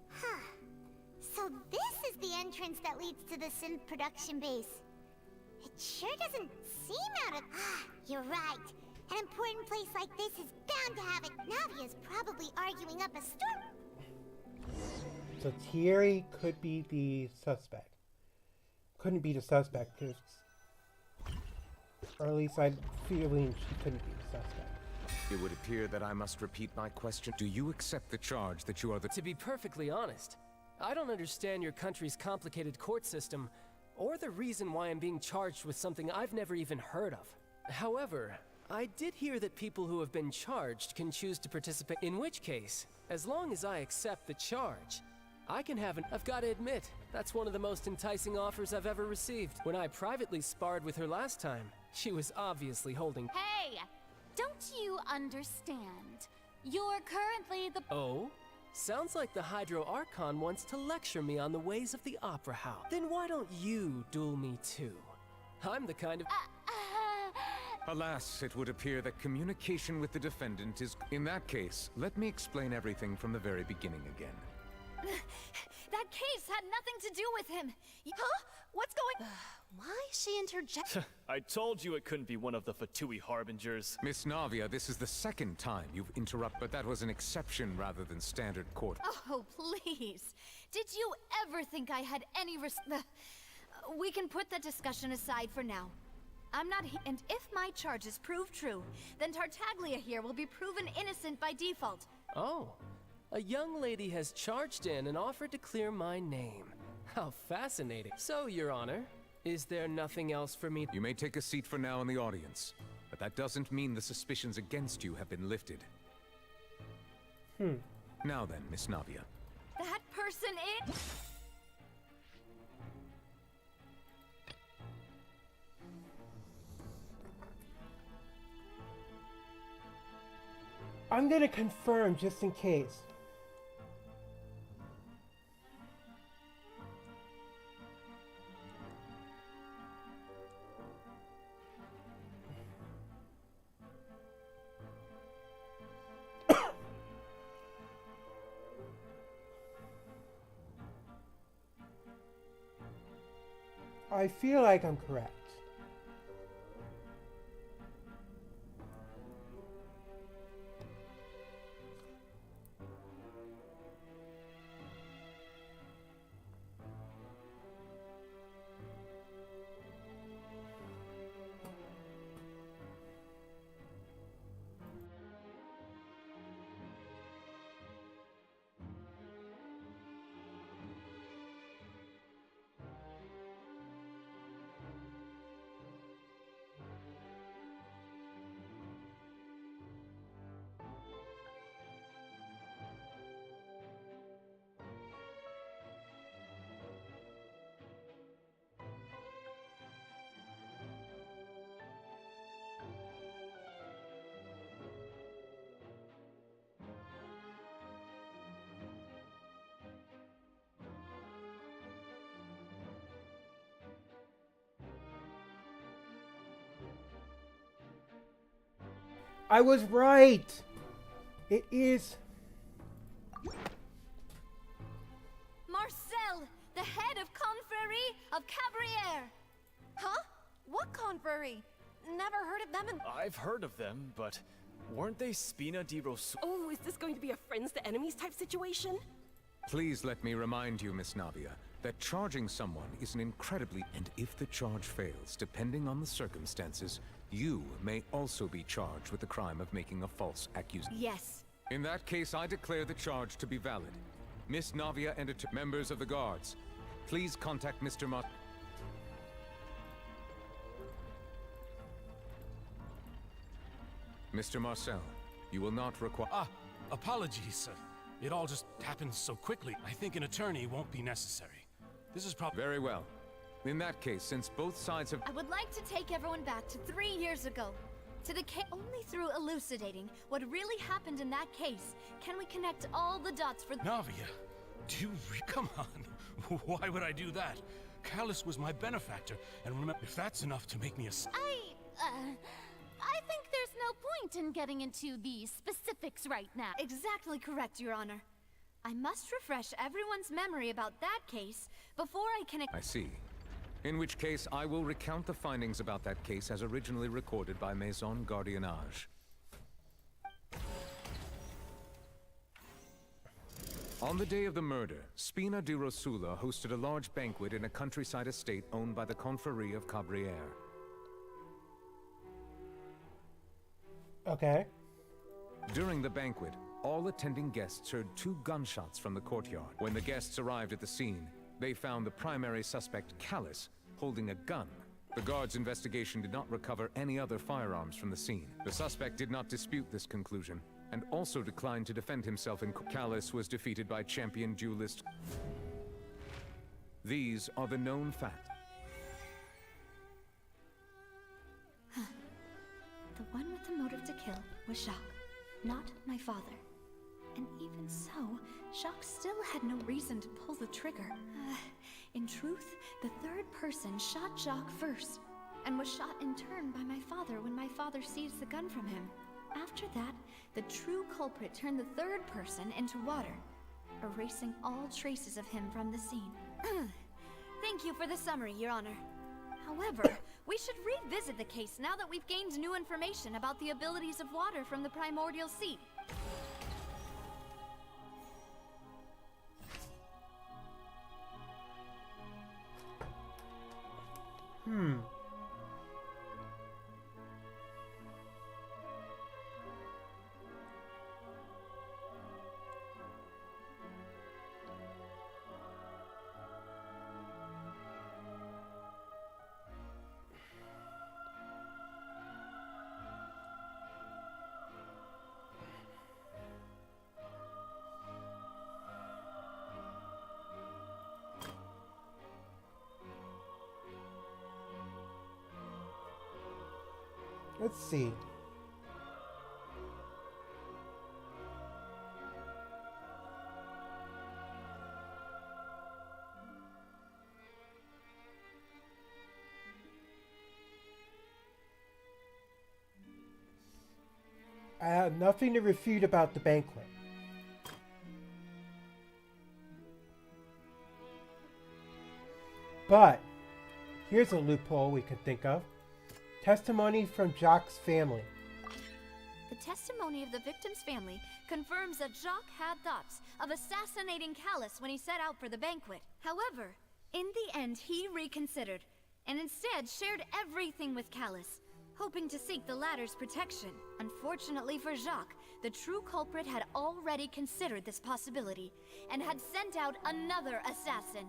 Huh. So this is the entrance that leads to the synth production base. It sure doesn't seem out of... You're right. An important place like this is bound to have it. Navia's probably arguing up a storm. So Thierry could be the suspect. Couldn't be the suspect, because... Or at least I'm feeling she couldn't be the suspect. It would appear that I must repeat my question. Do you accept the charge that you are the... To be perfectly honest, I don't understand your country's complicated court system, or the reason why I'm being charged with something I've never even heard of. However, I did hear that people who have been charged can choose to participate, in which case, as long as I accept the charge, I can have an... I've got to admit, that's one of the most enticing offers I've ever received. When I privately sparred with her last time, she was obviously holding... Hey! Don't you understand? You're currently the... Oh? Sounds like the Hydro Archon wants to lecture me on the ways of the Opera House. Then why don't you duel me too? I'm the kind of... Alas, it would appear that communication with the defendant is... In that case, let me explain everything from the very beginning again. That case had nothing to do with him. Huh? What's going... Why is she interjecting? I told you it couldn't be one of the Fatui Harbingers. Miss Navia, this is the second time you've interrupted, but that was an exception rather than standard court. Oh, please. Did you ever think I had any We can put that discussion aside for now. I'm not and if my charges prove true, then Tartaglia here will be proven innocent by default. Oh, A young lady has charged in and offered to clear my name. How fascinating. So, Your Honor, is there nothing else for me? You may take a seat for now in the audience, but that doesn't mean the suspicions against you have been lifted. Now then, Miss Navia. That person is... I'm gonna confirm just in case. I feel like I'm correct. I was right! It is... Marcel, the head of Confrérie of Cabrières. Huh? What Confrérie? Never heard of them in... I've heard of them, but weren't they Spina di Rosu? Oh, is this going to be a friends to enemies type situation? Please let me remind you, Miss Navia, that charging someone is an incredibly... And if the charge fails, depending on the circumstances, you may also be charged with the crime of making a false accusation. Yes. In that case, I declare the charge to be valid. Miss Navia and members of the guards, please contact Mr. Mr. Marcel, you will not require... Apologies, sir. It all just happened so quickly. I think an attorney won't be necessary. This is probably... Very well. In that case, since both sides have... I would like to take everyone back to 3 years ago. To the case. Only through elucidating what really happened in that case can we connect all the dots for... Navia, do you come on? Why would I do that? Callus was my benefactor, and remember, if that's enough to make me a... I think there's no point in getting into the specifics right now. Exactly correct, Your Honor. I must refresh everyone's memory about that case before I can... I see. In which case, I will recount the findings about that case as originally recorded by Maison Gardiennage. On the day of the murder, Spina di Rosula hosted a large banquet in a countryside estate owned by the Confrérie of Cabrières. Okay. During the banquet, all attending guests heard 2 gunshots from the courtyard. When the guests arrived at the scene, they found the primary suspect, Callus, holding a gun. The guards' investigation did not recover any other firearms from the scene. The suspect did not dispute this conclusion, and also declined to defend himself in court. Callus was defeated by champion duelist. These are the known facts. The one with the motive to kill was Jacques, not my father. And even so, Jacques still had no reason to pull the trigger. In truth, the third person shot Jacques first, and was shot in turn by my father when my father seized the gun from him. After that, the true culprit turned the third person into water, erasing all traces of him from the scene. Thank you for the summary, Your Honor. However, we should revisit the case now that we've gained new information about the abilities of water from the primordial sea. Let's see. I have nothing to refute about the banquet. But here's a loophole we could think of. Testimony from Jacques' family. The testimony of the victim's family confirms that Jacques had thoughts of assassinating Callus when he set out for the banquet. However, in the end, he reconsidered and instead shared everything with Callus, hoping to seek the latter's protection. Unfortunately for Jacques, the true culprit had already considered this possibility and had sent out another assassin.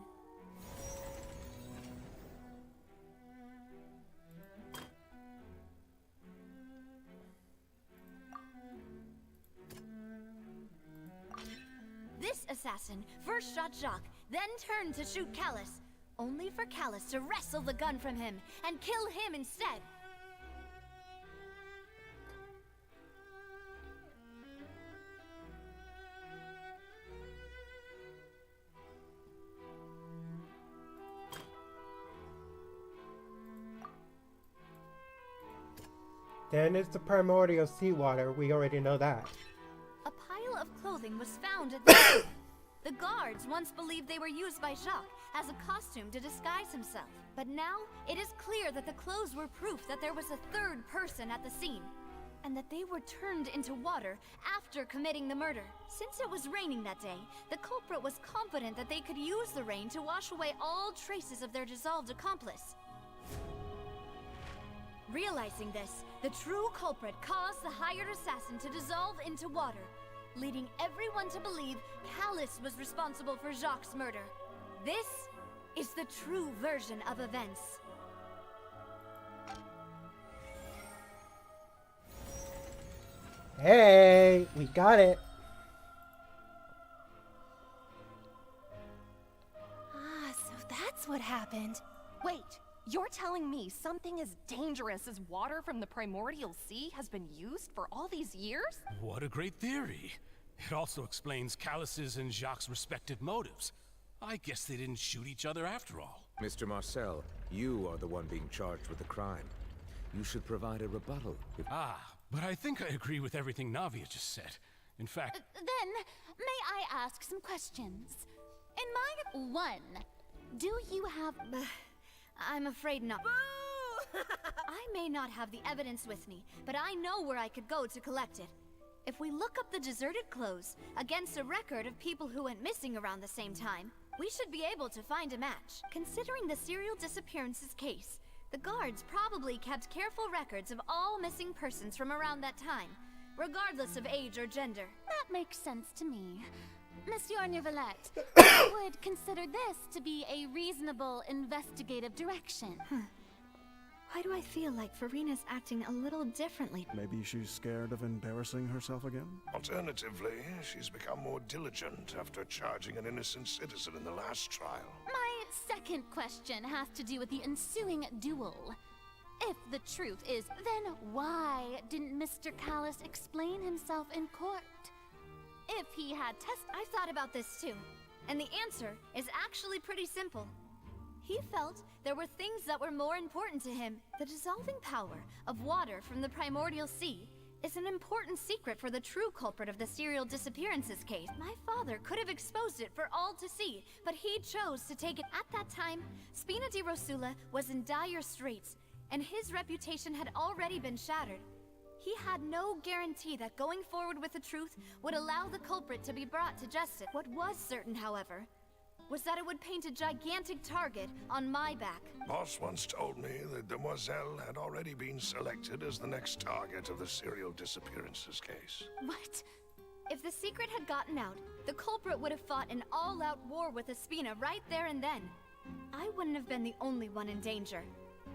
This assassin first shot Jacques, then turned to shoot Callus, only for Callus to wrestle the gun from him and kill him instead. Then it's the primordial seawater. We already know that. A pile of clothing was found at the scene. The guards once believed they were used by Jacques as a costume to disguise himself. But now, it is clear that the clothes were proof that there was a third person at the scene, and that they were turned into water after committing the murder. Since it was raining that day, the culprit was confident that they could use the rain to wash away all traces of their dissolved accomplice. Realizing this, the true culprit caused the hired assassin to dissolve into water, leading everyone to believe Callus was responsible for Jacques' murder. This is the true version of events. Hey, we got it. Ah, so that's what happened. Wait, you're telling me something as dangerous as water from the primordial sea has been used for all these years? What a great theory. It also explains Callus's and Jacques' respective motives. I guess they didn't shoot each other after all. Mr. Marcel, you are the one being charged with the crime. You should provide a rebuttal. But I think I agree with everything Navia just said. In fact... Then, may I ask some questions? In my one, do you have... I'm afraid not. I may not have the evidence with me, but I know where I could go to collect it. If we look up the deserted clothes against a record of people who went missing around the same time, we should be able to find a match. Considering the serial disappearances case, the guards probably kept careful records of all missing persons from around that time, regardless of age or gender. That makes sense to me. Monsieur Neuvillette, I would consider this to be a reasonable investigative direction. Why do I feel like Farina's acting a little differently? Maybe she's scared of embarrassing herself again? Alternatively, she's become more diligent after charging an innocent citizen in the last trial. My second question has to do with the ensuing duel. If the truth is, then why didn't Mr. Callus explain himself in court? If he had I've thought about this too, and the answer is actually pretty simple. He felt there were things that were more important to him. The dissolving power of water from the primordial sea is an important secret for the true culprit of the serial disappearances case. My father could have exposed it for all to see, but he chose to take it. At that time, Spina di Rosula was in dire straits, and his reputation had already been shattered. He had no guarantee that going forward with the truth would allow the culprit to be brought to justice. What was certain, however, was that it would paint a gigantic target on my back. Boss once told me that Demoiselle had already been selected as the next target of the serial disappearances case. What? If the secret had gotten out, the culprit would have fought an all-out war with Espina right there and then. I wouldn't have been the only one in danger.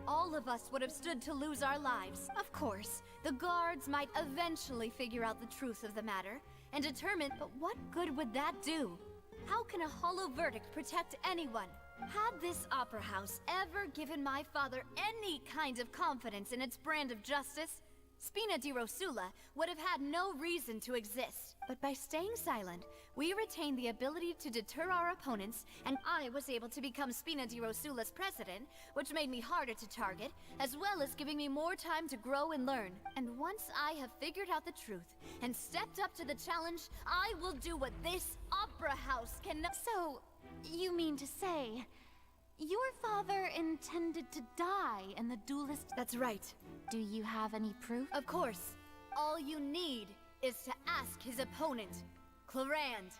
All of us would have stood to lose our lives. Of course, the guards might eventually figure out the truth of the matter and determine, but what good would that do? How can a hollow verdict protect anyone? Had this opera house ever given my father any kind of confidence in its brand of justice, Spina di Rosula would have had no reason to exist. But by staying silent, we retained the ability to deter our opponents, and I was able to become Spina di Rosula's president, which made me harder to target, as well as giving me more time to grow and learn. And once I have figured out the truth and stepped up to the challenge, I will do what this opera house cannot. So, you mean to say, your father intended to die in the duelist? That's right. Do you have any proof? Of course. All you need is to ask his opponent, Clarand.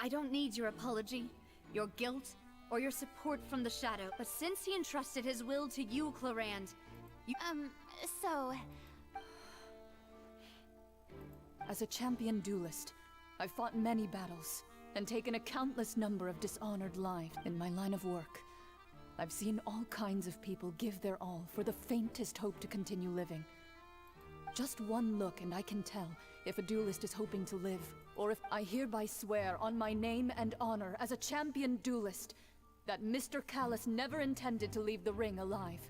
I don't need your apology, your guilt, or your support from the Shadow, but since he entrusted his will to you, Clarand, you— so... As a champion duelist, I've fought many battles, and taken a countless number of dishonored lives in my line of work. I've seen all kinds of people give their all for the faintest hope to continue living. Just one look and I can tell if a duelist is hoping to live, or if I hereby swear on my name and honor as a champion duelist that Mr. Callus never intended to leave the ring alive.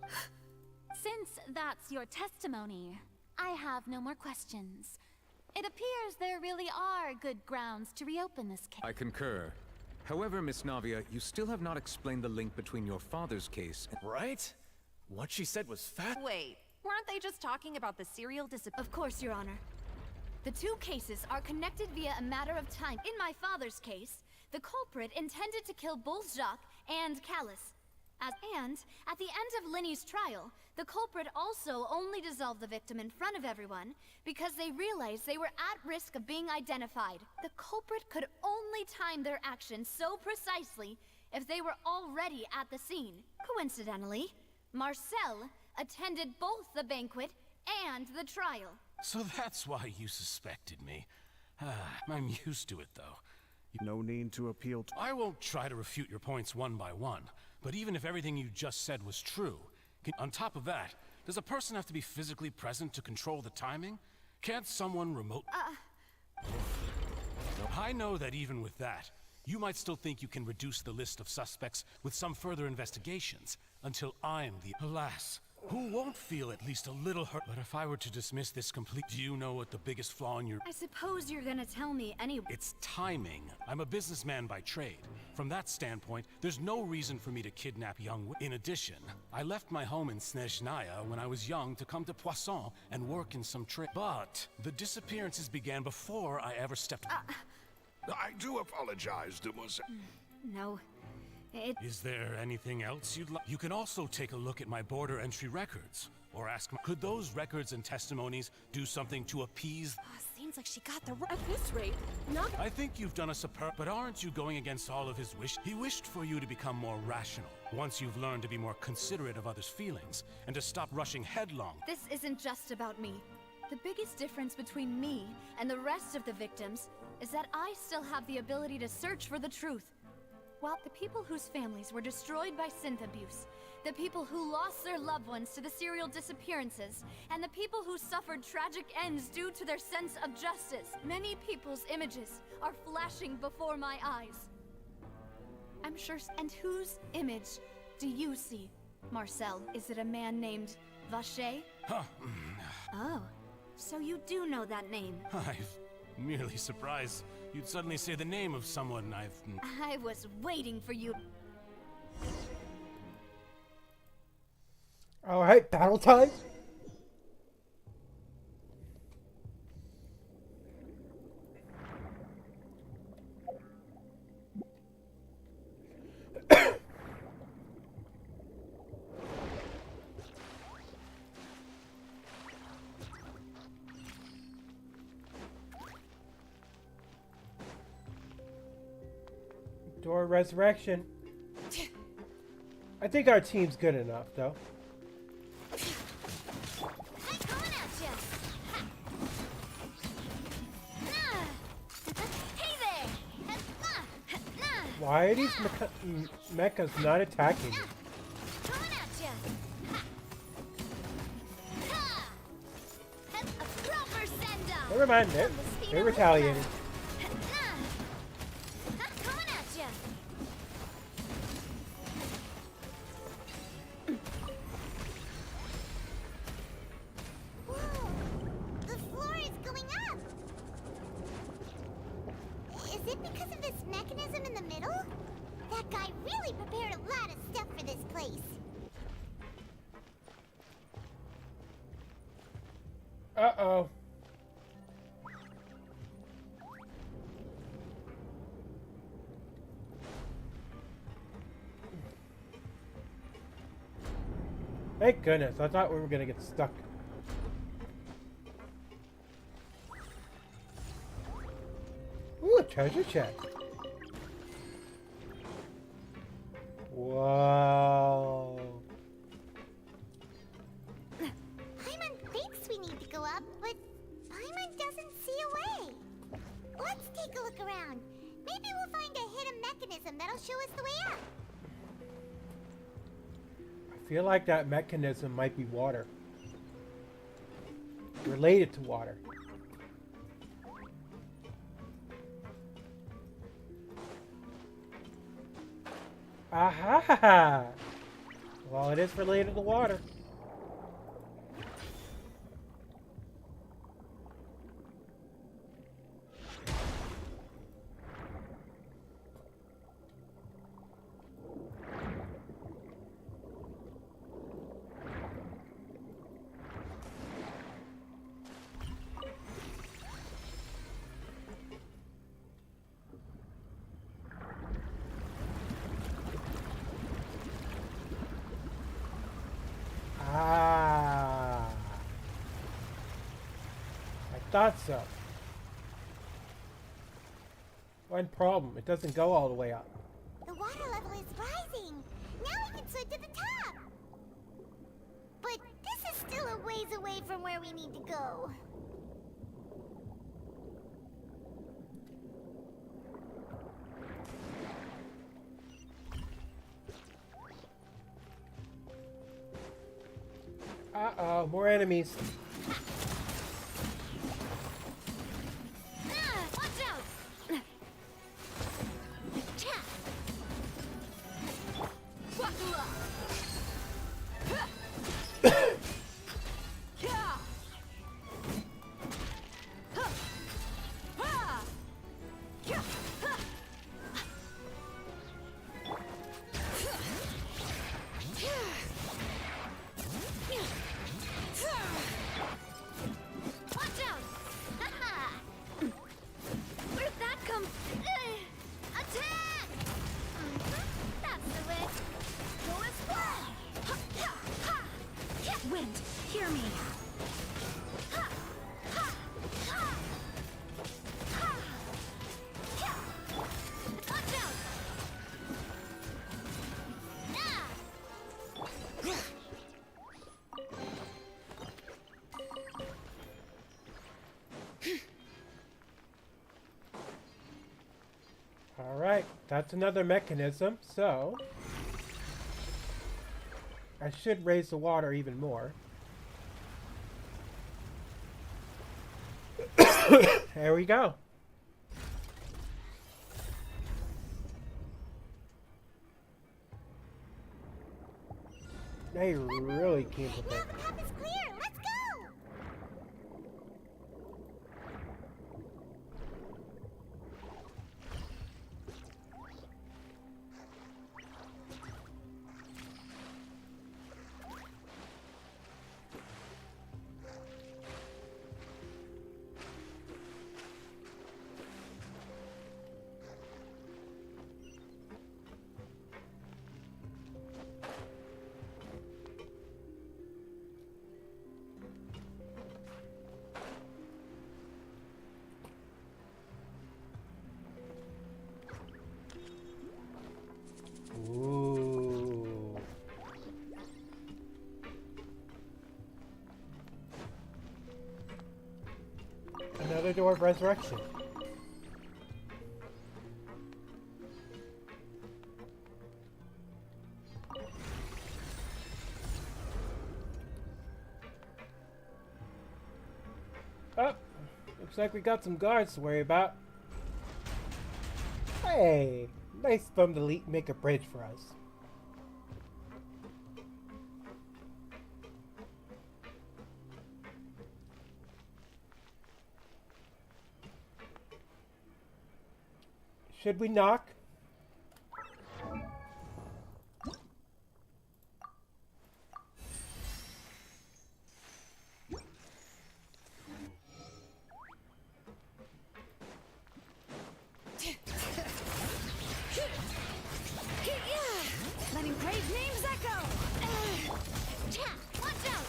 Since that's your testimony, I have no more questions. It appears there really are good grounds to reopen this case. I concur. However, Miss Navia, you still have not explained the link between your father's case and— Right? What she said was fat. Wait, weren't they just talking about the serial disappearance? Of course, Your Honor. The two cases are connected via a matter of time. In my father's case, the culprit intended to kill both Jacques and Callus. And at the end of Linny's trial, the culprit also only dissolved the victim in front of everyone because they realized they were at risk of being identified. The culprit could only time their actions so precisely if they were already at the scene. Coincidentally, Marcel attended both the banquet and the trial. So that's why you suspected me. I'm used to it, though. No need to appeal to— I won't try to refute your points one by one, but even if everything you just said was true, on top of that, does a person have to be physically present to control the timing? Can't someone remote— I know that even with that, you might still think you can reduce the list of suspects with some further investigations, until I'm the— Alas, who won't feel at least a little hurt? But if I were to dismiss this complete— Do you know what the biggest flaw in your— I suppose you're gonna tell me anyway. It's timing. I'm a businessman by trade. From that standpoint, there's no reason for me to kidnap young women. In addition, I left my home in Snezhnaya when I was young to come to Poisson and work in some trade. But the disappearances began before I ever stepped— I do apologize, Demoiselle. No. Is there anything else you'd like? You can also take a look at my border entry records. Or ask, could those records and testimonies do something to appease— Seems like she got the at this rate. Not— I think you've done a superb— But aren't you going against all of his wish? He wished for you to become more rational. Once you've learned to be more considerate of others' feelings, and to stop rushing headlong. This isn't just about me. The biggest difference between me and the rest of the victims is that I still have the ability to search for the truth. While the people whose families were destroyed by synth abuse, the people who lost their loved ones to the serial disappearances, and the people who suffered tragic ends due to their sense of justice, many people's images are flashing before my eyes. I'm sure— And whose image do you see, Marcel? Is it a man named Vacher? Oh, so you do know that name. I'm merely surprised you'd suddenly say the name of someone I was waiting for you. Alright, battle time. Door resurrection. I think our team's good enough, though. Why are these mechas not attacking me? Never mind, they're retaliating. because of this mechanism in the middle? That guy really prepared a lot of stuff for this place. Uh-oh. Thank goodness. I thought we were gonna get stuck. Ooh, a treasure chest. Whoa. Paimon thinks we need to go up, but Paimon doesn't see a way. Let's take a look around. Maybe we'll find a hidden mechanism that'll show us the way up. I feel like that mechanism might be water. Related to water. Aha! Well, it is related to water. Ah, I thought so. One problem, it doesn't go all the way up. The water level is rising. Now we can swim to the top. But this is still a ways away from where we need to go. Uh-oh, more enemies. Watch out! Alright, that's another mechanism, so I should raise the water even more. There we go. They really keep with it. Now the path is clear. Let's go. Ooh. Another door of resurrection. Oh, looks like we got some guards to worry about. Hey, nice of them to make a bridge for us. Should we knock? Letting brave names echo! Watch out!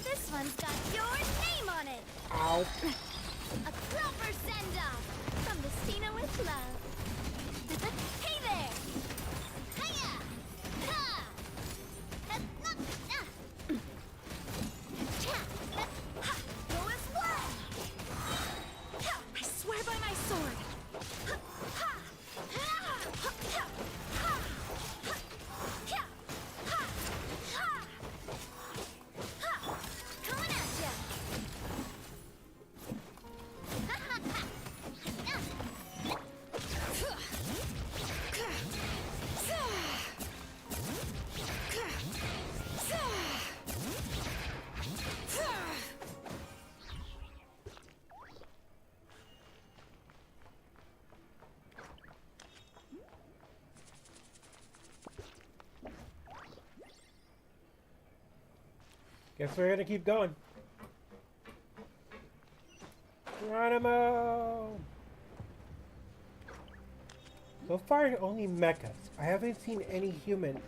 This one's got your name on it! Ow. A proper send-off from the Cena with love. Hey there! Hiya! Ha! Go as well! I swear by my sword! Coming at ya! Guess we're gonna keep going. Geronimo! So far, only mechas. I haven't seen any humans.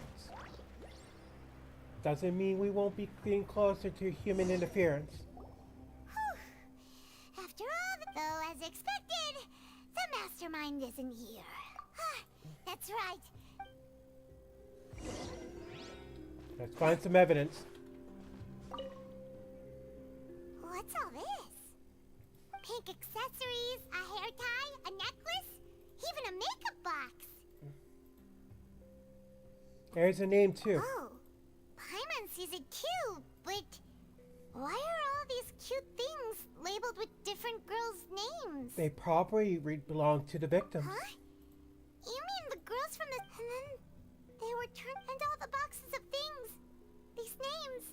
Doesn't mean we won't be getting closer to human interference. After all, though, as expected, the mastermind isn't here. That's right. Let's find some evidence. What's all this? Pink accessories, a hair tie, a necklace, even a makeup box. There's a name too. Oh, Paimon sees it too, but why are all these cute things labeled with different girls' names? They probably belong to the victims. Huh? You mean the girls from the... And then they were turned... And all the boxes of things. These names.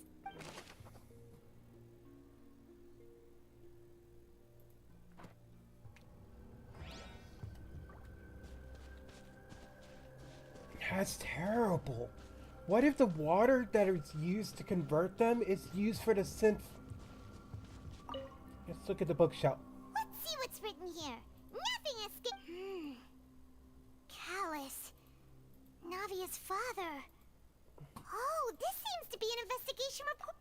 That's terrible. What if the water that is used to convert them is used for the synth? Let's look at the bookshelf. Let's see what's written here. Nothing escaped... Callus. Navia's father. Oh, this seems to be an investigation report.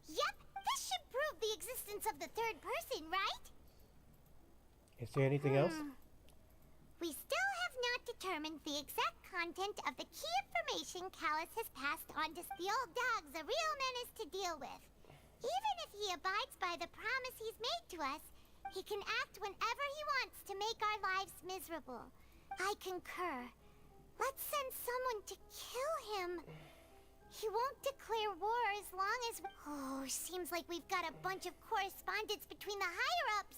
Yep, this should prove the existence of the third person, right? Is there anything else? We still have not determined the exact content of the key information Callus has passed on to the old dog's a real menace to deal with. Even if he abides by the promise he's made to us, he can act whenever he wants to make our lives miserable. I concur. Let's send someone to kill him. He won't declare war as long as... Oh, seems like we've got a bunch of correspondence between the higher-ups.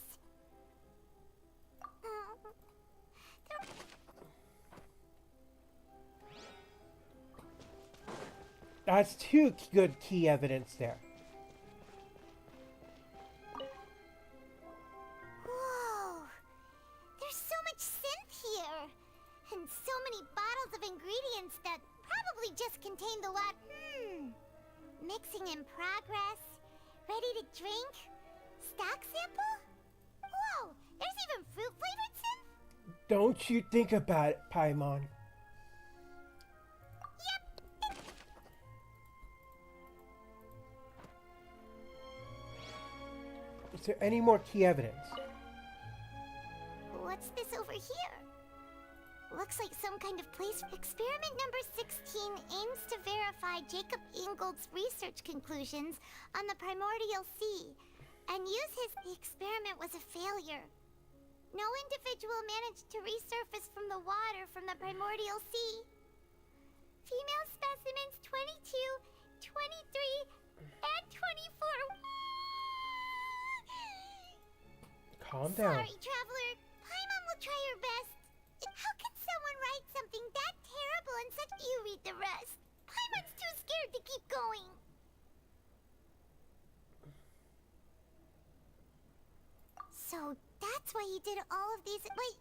That's two good key evidence there. Whoa! There's so much synth here! And so many bottles of ingredients that probably just contain the word mixing in progress, ready to drink, stock sample? Whoa! There's even fruit-flavored synth? Don't you think about it, Paimon. Is there any more key evidence? What's this over here? Looks like some kind of place. Experiment number 16 aims to verify Jacob Ingold's research conclusions on the primordial sea, and the experiment was a failure. No individual managed to resurface from the water from the primordial sea. Female specimens 22, 23, and 24. Calm down. Sorry, Traveler. Paimon will try her best. How can someone write something that terrible and such... You read the rest. Paimon's too scared to keep going. So that's why he did all of these. Wait,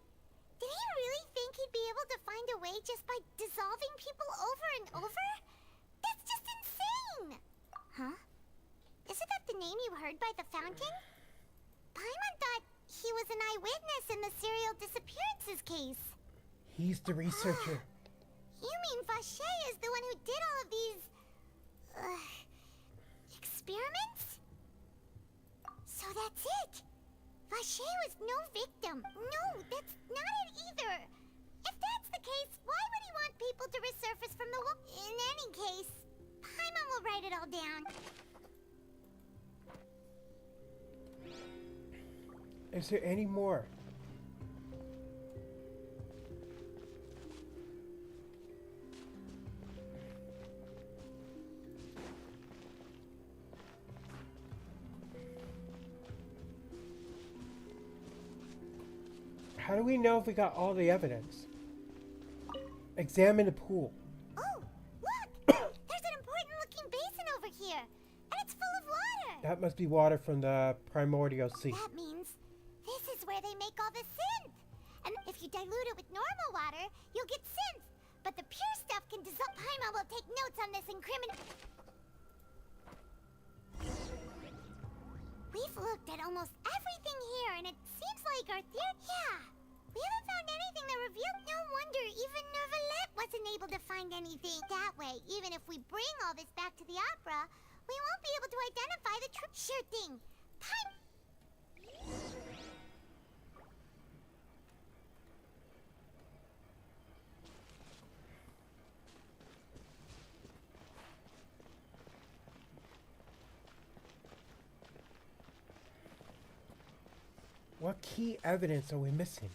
did he really think he'd be able to find a way just by dissolving people over and over? That's just insane! Huh? Isn't that the name you heard by the fountain? Paimon thought he was an eyewitness in the serial disappearances case. He's the researcher. You mean Vacher is the one who did all of these... experiments? So that's it! Vacher was no victim. No, that's not it either. If that's the case, why would he want people to resurface from the wall? In any case, Paimon will write it all down. Is there any more? How do we know if we got all the evidence? Examine the pool. Oh, look! There's an important looking basin over here, and it's full of water. That must be water from the primordial sea. That means this is where they make all the synth. And if you dilute it with normal water, you'll get synth. But the pure stuff can dissolve. Paimon will take notes on this We've looked at almost everything here, and it seems like our theory... Yeah. We haven't found anything that revealed... No wonder even Neuvillette wasn't able to find anything. That way, even if we bring all this back to the opera, we won't be able to identify the truth. Sure thing. What key evidence are we missing?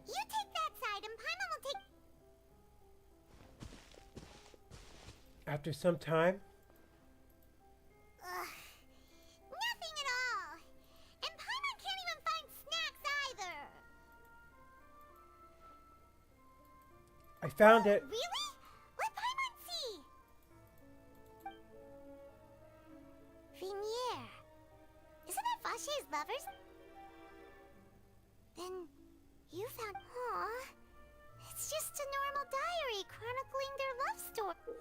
You take that side, and Paimon will take... After some time, Nothing at all. And Paimon can't even find snacks either. I found it. Really? Let Paimon see. Vinier. Isn't that Vacher's lovers? Then you found... Aw. It's just a normal diary chronicling their love story.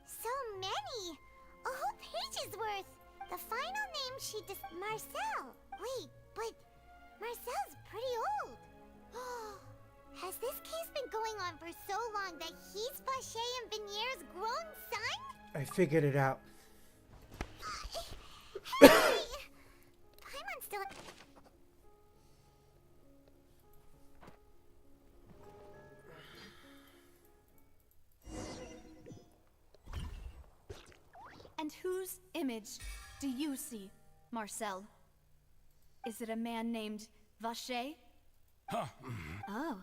So many. A whole page's worth. The final name she Marcel. Wait, but Marcel's pretty old. Has this case been going on for so long that he's Vacher and Vinier's grown son? I figured it out. Hey! Paimon's still... And whose image do you see, Marcel? Is it a man named Vacher? Huh. Oh,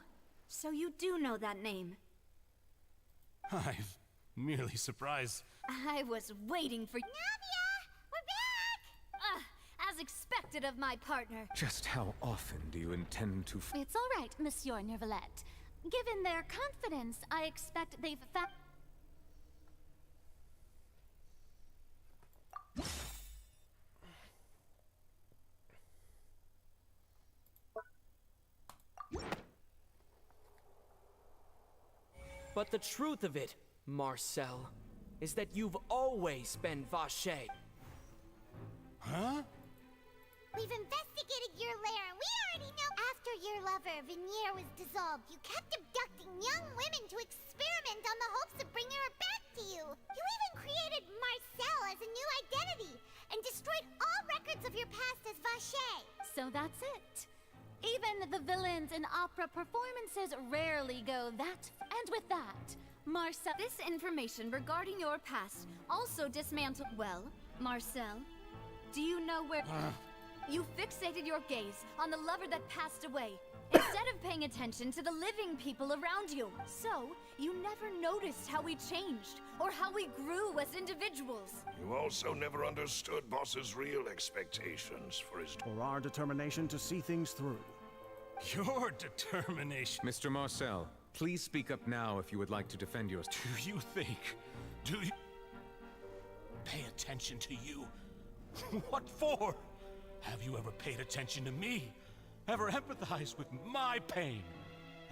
so you do know that name. I'm merely surprised. I was waiting for... Navia! We're back! As expected of my partner. Just how often do you intend to... It's all right, Monsieur Neuvillette. Given their confidence, I expect they've found... But the truth of it, Marcel, is that you've always been Vacher. Huh? We've investigated your lair, and we already know after your lover, Vinier, was dissolved, you kept abducting young women to experiment on the hopes of bringing her back to you. You even created Marcel as a new identity, and destroyed all records of your past as Vacher. So that's it. Even the villains in opera performances rarely go that and with that, Marcel... This information regarding your past also dismantled... Well, Marcel, do you know where... You fixated your gaze on the lover that passed away, instead of paying attention to the living people around you. So, you never noticed how we changed, or how we grew as individuals. You also never understood Boss's real expectations for his... Or our determination to see things through. Your determination. Mr. Marcel, please speak up now if you would like to defend yours. Do you pay attention to you? What for? Have you ever paid attention to me? Ever empathized with my pain?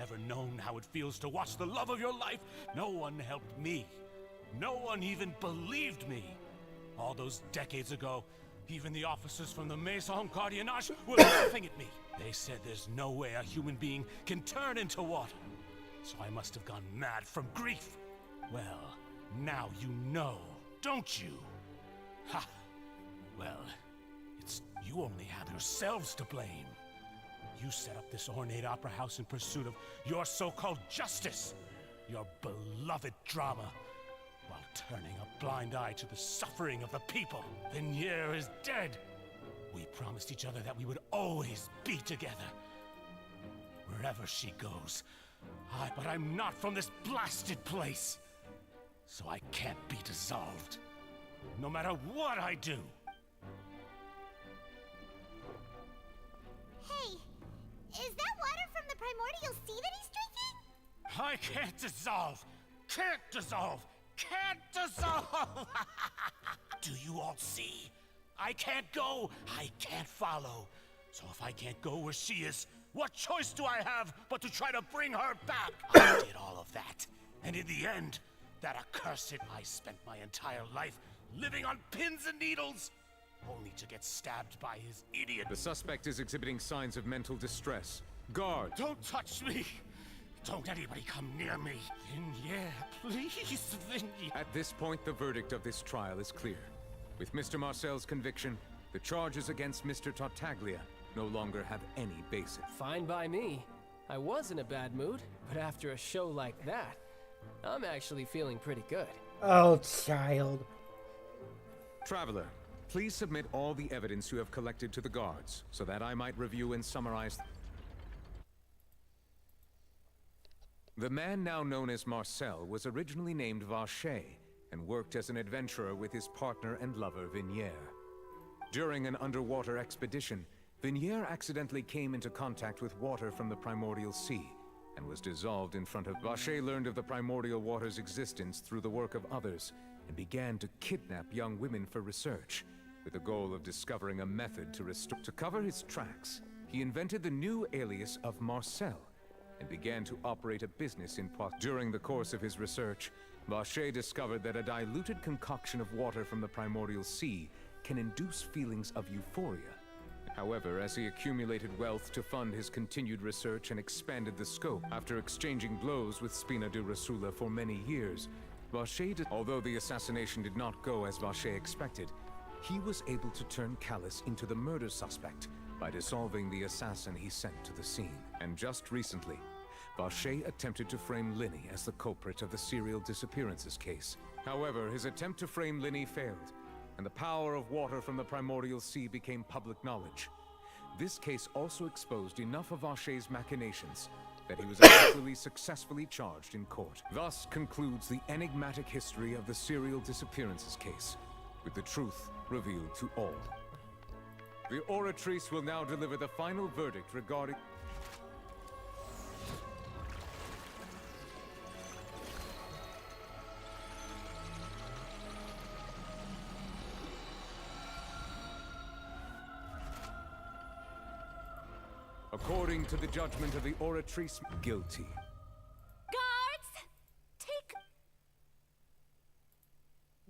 Ever known how it feels to watch the love of your life? No one helped me. No one even believed me. All those decades ago, even the officers from the Maison Gardiennage were laughing at me. They said there's no way a human being can turn into water. So I must have gone mad from grief. Well, now you know, don't you? Ha! Well, you only have yourselves to blame. You set up this ornate opera house in pursuit of your so-called justice, your beloved drama, while turning a blind eye to the suffering of the people. Vignier is dead. We promised each other that we would always be together. Wherever she goes. But I'm not from this blasted place. So I can't be dissolved. No matter what I do. Hey, is that water from the primordial sea that he's drinking? I can't dissolve! Can't dissolve! Can't dissolve! Do you all see? I can't go, I can't follow. So if I can't go where she is, what choice do I have but to try to bring her back? I did all of that, and in the end, that accursed I spent my entire life living on pins and needles, only to get stabbed by his idiot. The suspect is exhibiting signs of mental distress. Guard! Don't touch me! Don't anybody come near me! Vignier, please, Vignier! At this point, the verdict of this trial is clear. With Mr. Marcel's conviction, the charges against Mr. Tartaglia no longer have any basis. Fine by me. I was in a bad mood, but after a show like that, I'm actually feeling pretty good. Oh, child. Traveler, please submit all the evidence you have collected to the guards, so that I might review and summarize. The man now known as Marcel was originally named Vacher, and worked as an adventurer with his partner and lover, Vignier. During an underwater expedition, Vignier accidentally came into contact with water from the primordial sea, and was dissolved in front of... Vacher learned of the primordial water's existence through the work of others, and began to kidnap young women for research, with the goal of discovering a method to restore... To cover his tracks, he invented the new alias of Marcel, and began to operate a business in Poitiers. During the course of his research, Vacher discovered that a diluted concoction of water from the primordial sea can induce feelings of euphoria. However, as he accumulated wealth to fund his continued research and expanded the scope, after exchanging blows with Spina de Rosula for many years, although the assassination did not go as Vacher expected, he was able to turn Callus into the murder suspect by dissolving the assassin he sent to the scene. And just recently, Vacher attempted to frame Linny as the culprit of the serial disappearances case. However, his attempt to frame Linny failed, and the power of water from the primordial sea became public knowledge. This case also exposed enough of Vacher's machinations that he was eventually successfully charged in court. Thus concludes the enigmatic history of the serial disappearances case, with the truth revealed to all. The oratrice will now deliver the final verdict regarding... According to the judgment of the oratrice, guilty. Guards! Take...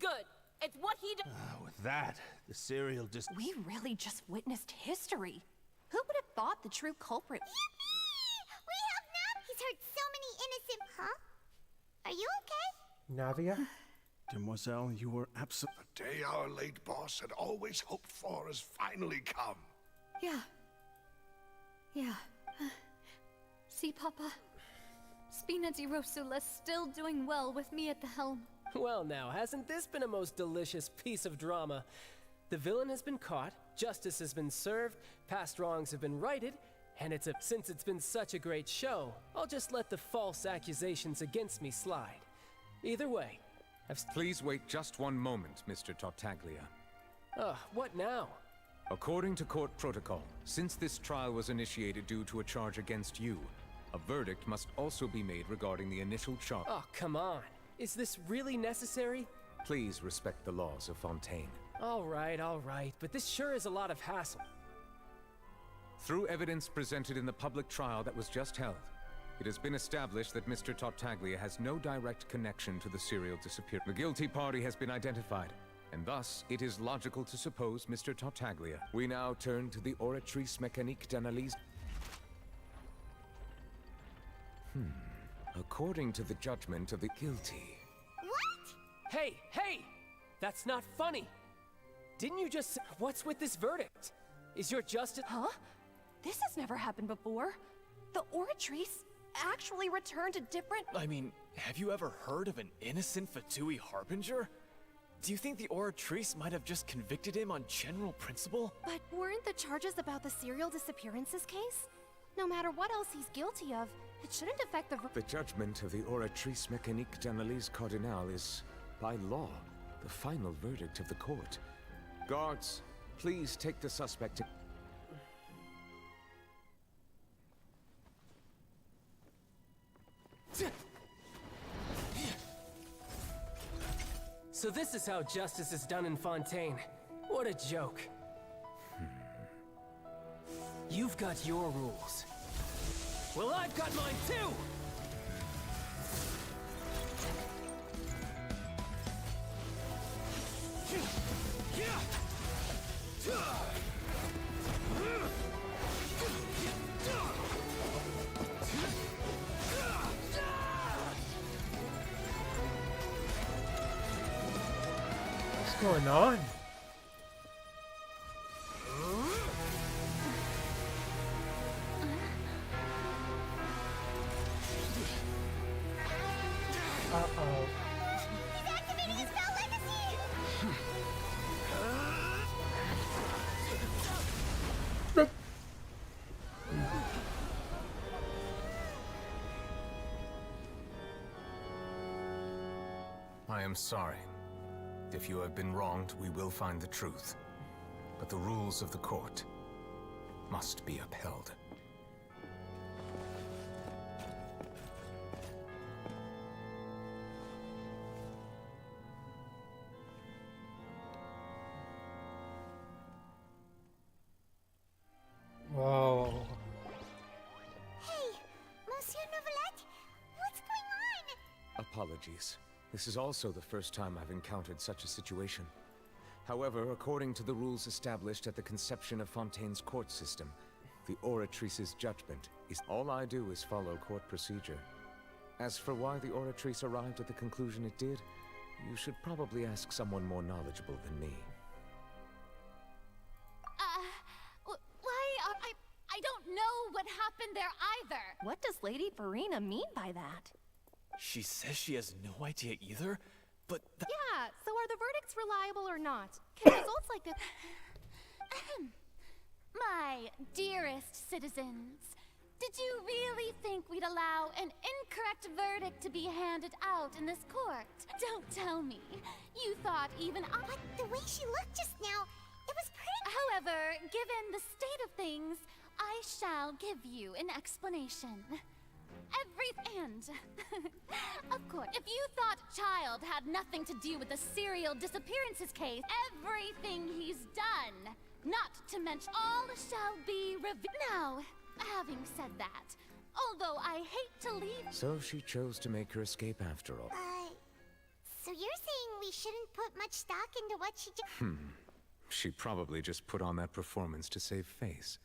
Good. It's what he did. With that, the serial We really just witnessed history. Who would have thought the true culprit... Yippee! We have now... He's hurt so many innocent... Huh? Are you okay? Navia? Demoiselle, you were absent. The day our late boss had always hoped for has finally come. Yeah. Yeah. See, Papa? Spina di Rosula's still doing well with me at the helm. Well now, hasn't this been a most delicious piece of drama? The villain has been caught, justice has been served, past wrongs have been righted, and since it's been such a great show, I'll just let the false accusations against me slide. Either way, Please wait just one moment, Mr. Tartaglia. What now? According to court protocol, since this trial was initiated due to a charge against you, a verdict must also be made regarding the initial charge. Oh, come on. Is this really necessary? Please respect the laws of Fontaine. All right, but this sure is a lot of hassle. Through evidence presented in the public trial that was just held, it has been established that Mr. Tartaglia has no direct connection to the serial disappearance. The guilty party has been identified, and thus it is logical to suppose Mr. Tartaglia. We now turn to the Oratrice Mécanique d'Analyse. According to the judgment of the guilty... What? Hey! That's not funny! Didn't you just... What's with this verdict? Is your justice... Huh? This has never happened before. The Oratrice actually returned a different... I mean, have you ever heard of an innocent Fatui Harbinger? Do you think the Oratrice might have just convicted him on general principle? But weren't the charges about the serial disappearances case? No matter what else he's guilty of, it shouldn't affect the... The judgment of the Oratrice Mécanique d'Analyse Cardinal is, by law, the final verdict of the court. Guards, please take the suspect to... So this is how justice is done in Fontaine. What a joke. You've got your rules. Well, I've got mine too! What's going on? Uh-oh. He's activating his spell legacy! I am sorry. If you have been wronged, we will find the truth. But the rules of the court must be upheld. Whoa. Hey, Monsieur Novelette, what's going on? Apologies. This is also the first time I've encountered such a situation. However, according to the rules established at the conception of Fontaine's court system, the Oratrice's judgment is all I do is follow court procedure. As for why the Oratrice arrived at the conclusion it did, you should probably ask someone more knowledgeable than me. I don't know what happened there either. What does Lady Farina mean by that? She says she has no idea either, but... Yeah, so are the verdicts reliable or not? Can results like this... My dearest citizens, did you really think we'd allow an incorrect verdict to be handed out in this court? Don't tell me. You thought even I... But the way she looked just now, it was pretty... However, given the state of things, I shall give you an explanation. Of course, if you thought Child had nothing to do with the serial disappearances case, everything he's done, not to mention all shall be revealed. Now, having said that, although I hate to leave... So she chose to make her escape after all. So you're saying we shouldn't put much stock into what she did? She probably just put on that performance to save face.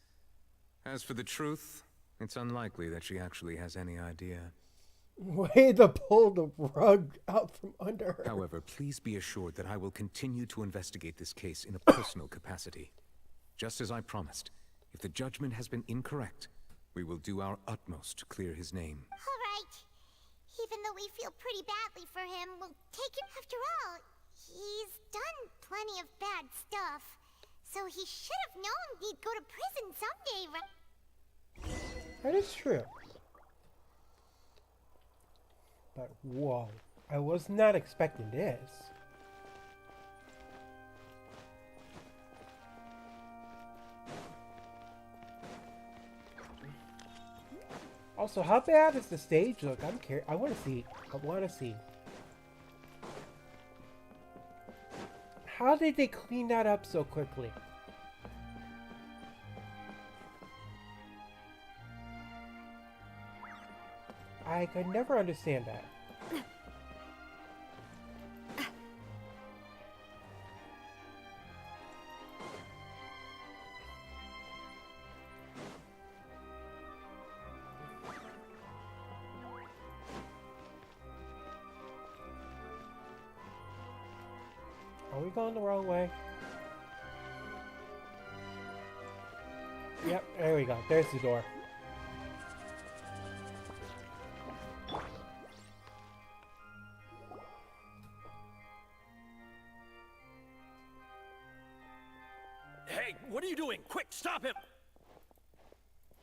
As for the truth, it's unlikely that she actually has any idea. Way to pull the rug out from under her. However, please be assured that I will continue to investigate this case in a personal capacity. Just as I promised, if the judgment has been incorrect, we will do our utmost to clear his name. All right. Even though we feel pretty badly for him, we'll take him after all. He's done plenty of bad stuff, so he should have known he'd go to prison someday, right? That is true. But whoa, I was not expecting this. Also, how bad does the stage look? I'm curious. I want to see. I want to see. How did they clean that up so quickly? I could never understand that. Are we going the wrong way? Yep, there we go. There's the door. Hey, what are you doing? Quick, stop him!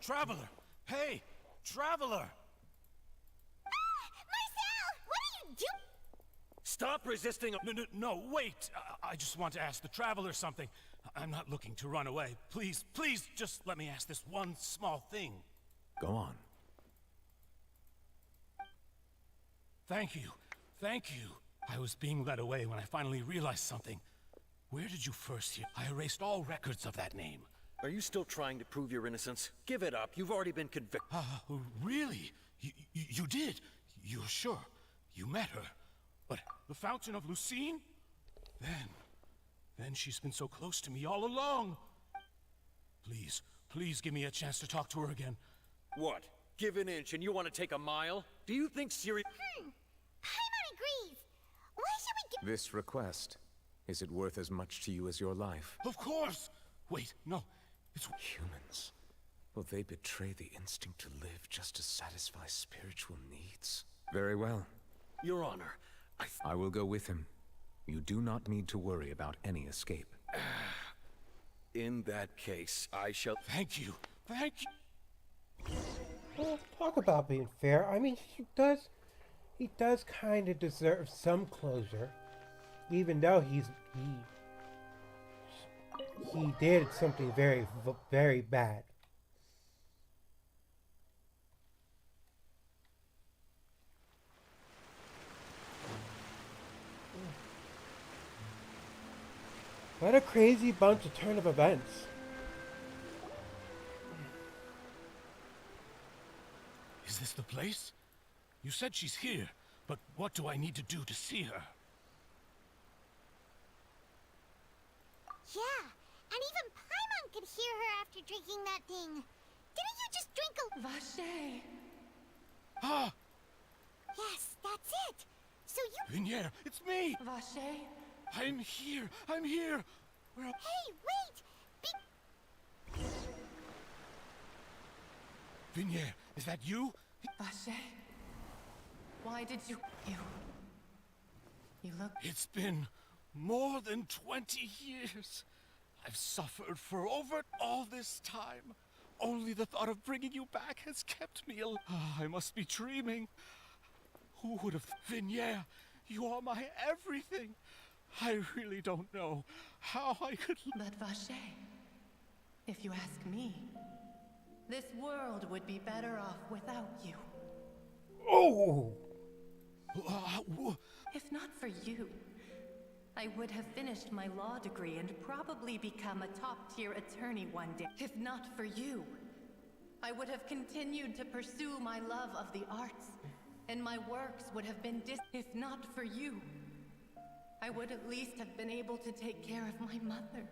Traveler! Hey! Traveler! Marcel! What are you doing? Stop resisting! No, wait! I just want to ask the Traveler something. I'm not looking to run away. Please, please, just let me ask this one small thing. Go on. Thank you. Thank you. I was being led away when I finally realized something. Where did you first hear? I erased all records of that name. Are you still trying to prove your innocence? Give it up. You've already been convicted. Really? You did? You're sure? You met her? But the Fountain of Lucine? Then she's been so close to me all along. Please, please give me a chance to talk to her again. What? Give an inch and you want to take a mile? Do you think Siri... Paimon agrees. Why should we get... This request, is it worth as much to you as your life? Of course! Wait, no, it's... Humans. Will they betray the instinct to live just to satisfy spiritual needs? Very well. Your Honor, I will go with him. You do not need to worry about any escape. In that case, I shall... Thank you. Thank you. Well, talk about being fair. I mean, he does kind of deserve some closure, even though he did something very, very bad. What a crazy bunch of turn of events. Is this the place? You said she's here, but what do I need to do to see her? Yeah, and even Paimon could hear her after drinking that thing. Didn't you just drink a... Vache! Ah! Yes, that's it. So you... Vignier, it's me! Vache? I'm here! I'm here! Where... Hey, wait! Vignier, is that you? Vache? Why did you... You look... It's been more than 20 years. I've suffered for over all this time. Only the thought of bringing you back has kept me alive. I must be dreaming. Who would have... Vignier, you are my everything. I really don't know how I could... But Vache, if you ask me, this world would be better off without you. Oh! If not for you, I would have finished my law degree and probably become a top-tier attorney one day. If not for you, I would have continued to pursue my love of the arts, and my works would have been If not for you, I would at least have been able to take care of my mother.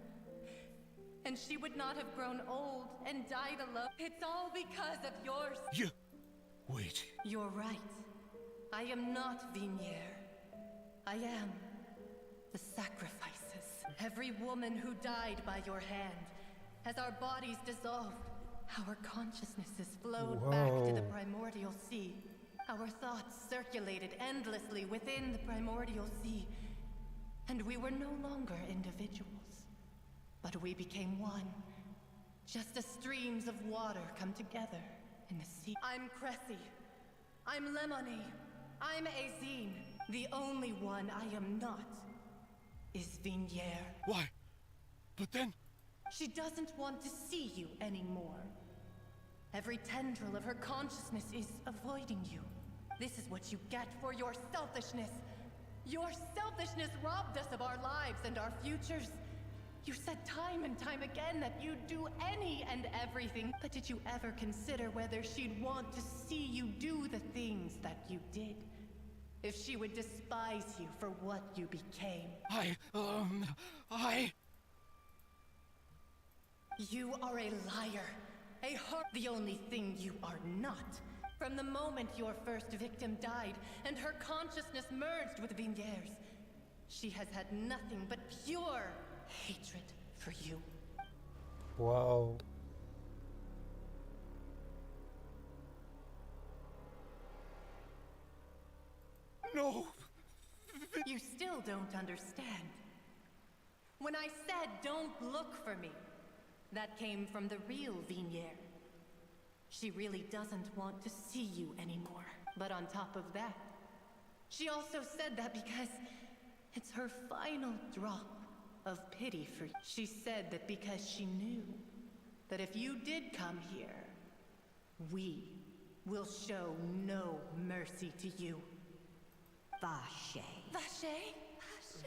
And she would not have grown old and died alone. It's all because of yours. You... Wait. You're right. I am not Vignier. I am the sacrifices. Every woman who died by your hand. As our bodies dissolved, our consciousnesses flowed back to the primordial sea. Our thoughts circulated endlessly within the primordial sea. And we were no longer individuals, but we became one. Just as streams of water come together in the sea. I'm Cressy. I'm Lemony. I'm Azine. The only one I am not is Vignier. Why? But then... She doesn't want to see you anymore. Every tendril of her consciousness is avoiding you. This is what you get for your selfishness. Your selfishness robbed us of our lives and our futures. You said time and time again that you'd do any and everything, but did you ever consider whether she'd want to see you do the things that you did? If she would despise you for what you became? You are a liar. The only thing you are not. From the moment your first victim died and her consciousness merged with Vignier's, she has had nothing but pure hatred for you. Whoa. No! You still don't understand. When I said don't look for me, that came from the real Vignier. She really doesn't want to see you anymore. But on top of that, she also said that because it's her final drop of pity for you. She said that because she knew that if you did come here, we will show no mercy to you. Vache. Vache? Vache.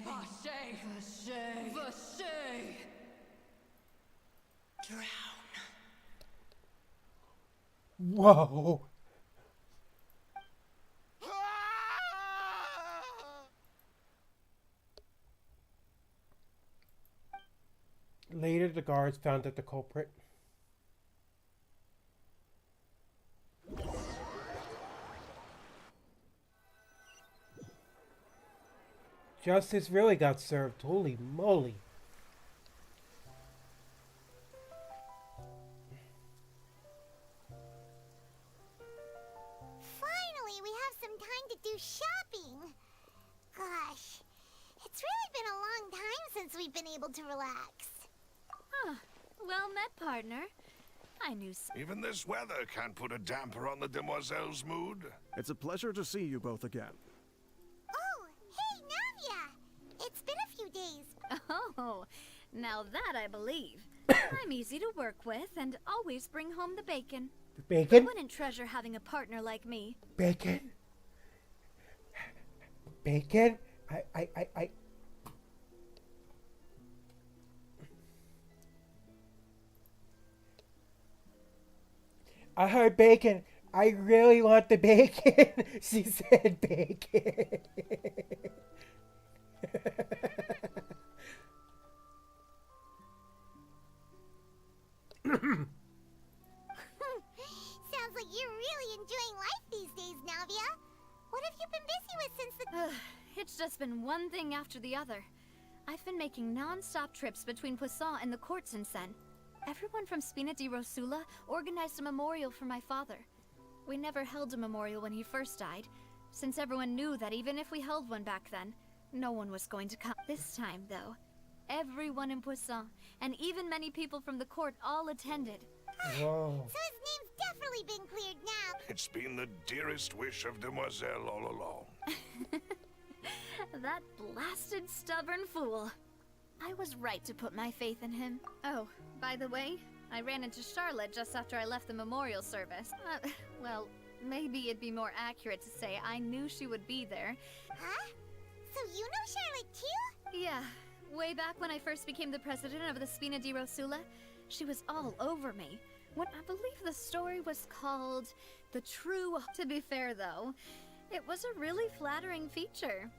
Vache. Vache. Vache. Drown. Whoa. Later, the guards found that the culprit justice really got served. Holy moly. Finally, we have some time to do shopping. Gosh, it's really been a long time since we've been able to relax. Huh. Well met, partner. I knew so. Even this weather can't put a damper on the demoiselle's mood. It's a pleasure to see you both again. Oh, hey, Navia! It's been a few days. Oh, now that I believe. I'm easy to work with and always bring home the bacon. The bacon? I wouldn't treasure having a partner like me. Bacon? Bacon? I heard bacon. I really want the bacon. She said bacon. Sounds like you're really enjoying life these days, Navia. What have you been busy with since the... It's just been one thing after the other. I've been making non-stop trips between Poisson and the court since then. Everyone from Spina di Rosula organized a memorial for my father. We never held a memorial when he first died, since everyone knew that even if we held one back then, no one was going to come. This time, though, everyone in Poisson, and even many people from the court, all attended. Whoa. So his name's definitely been cleared now. It's been the dearest wish of Demoiselle all along. That blasted stubborn fool. I was right to put my faith in him. Oh, by the way, I ran into Charlotte just after I left the memorial service. Well, maybe it'd be more accurate to say I knew she would be there. Huh? So you know Charlotte too? Yeah, way back when I first became the president of the Spina di Rosula, she was all over me. When I believe the story was called The True... To be fair, though, it was a really flattering feature.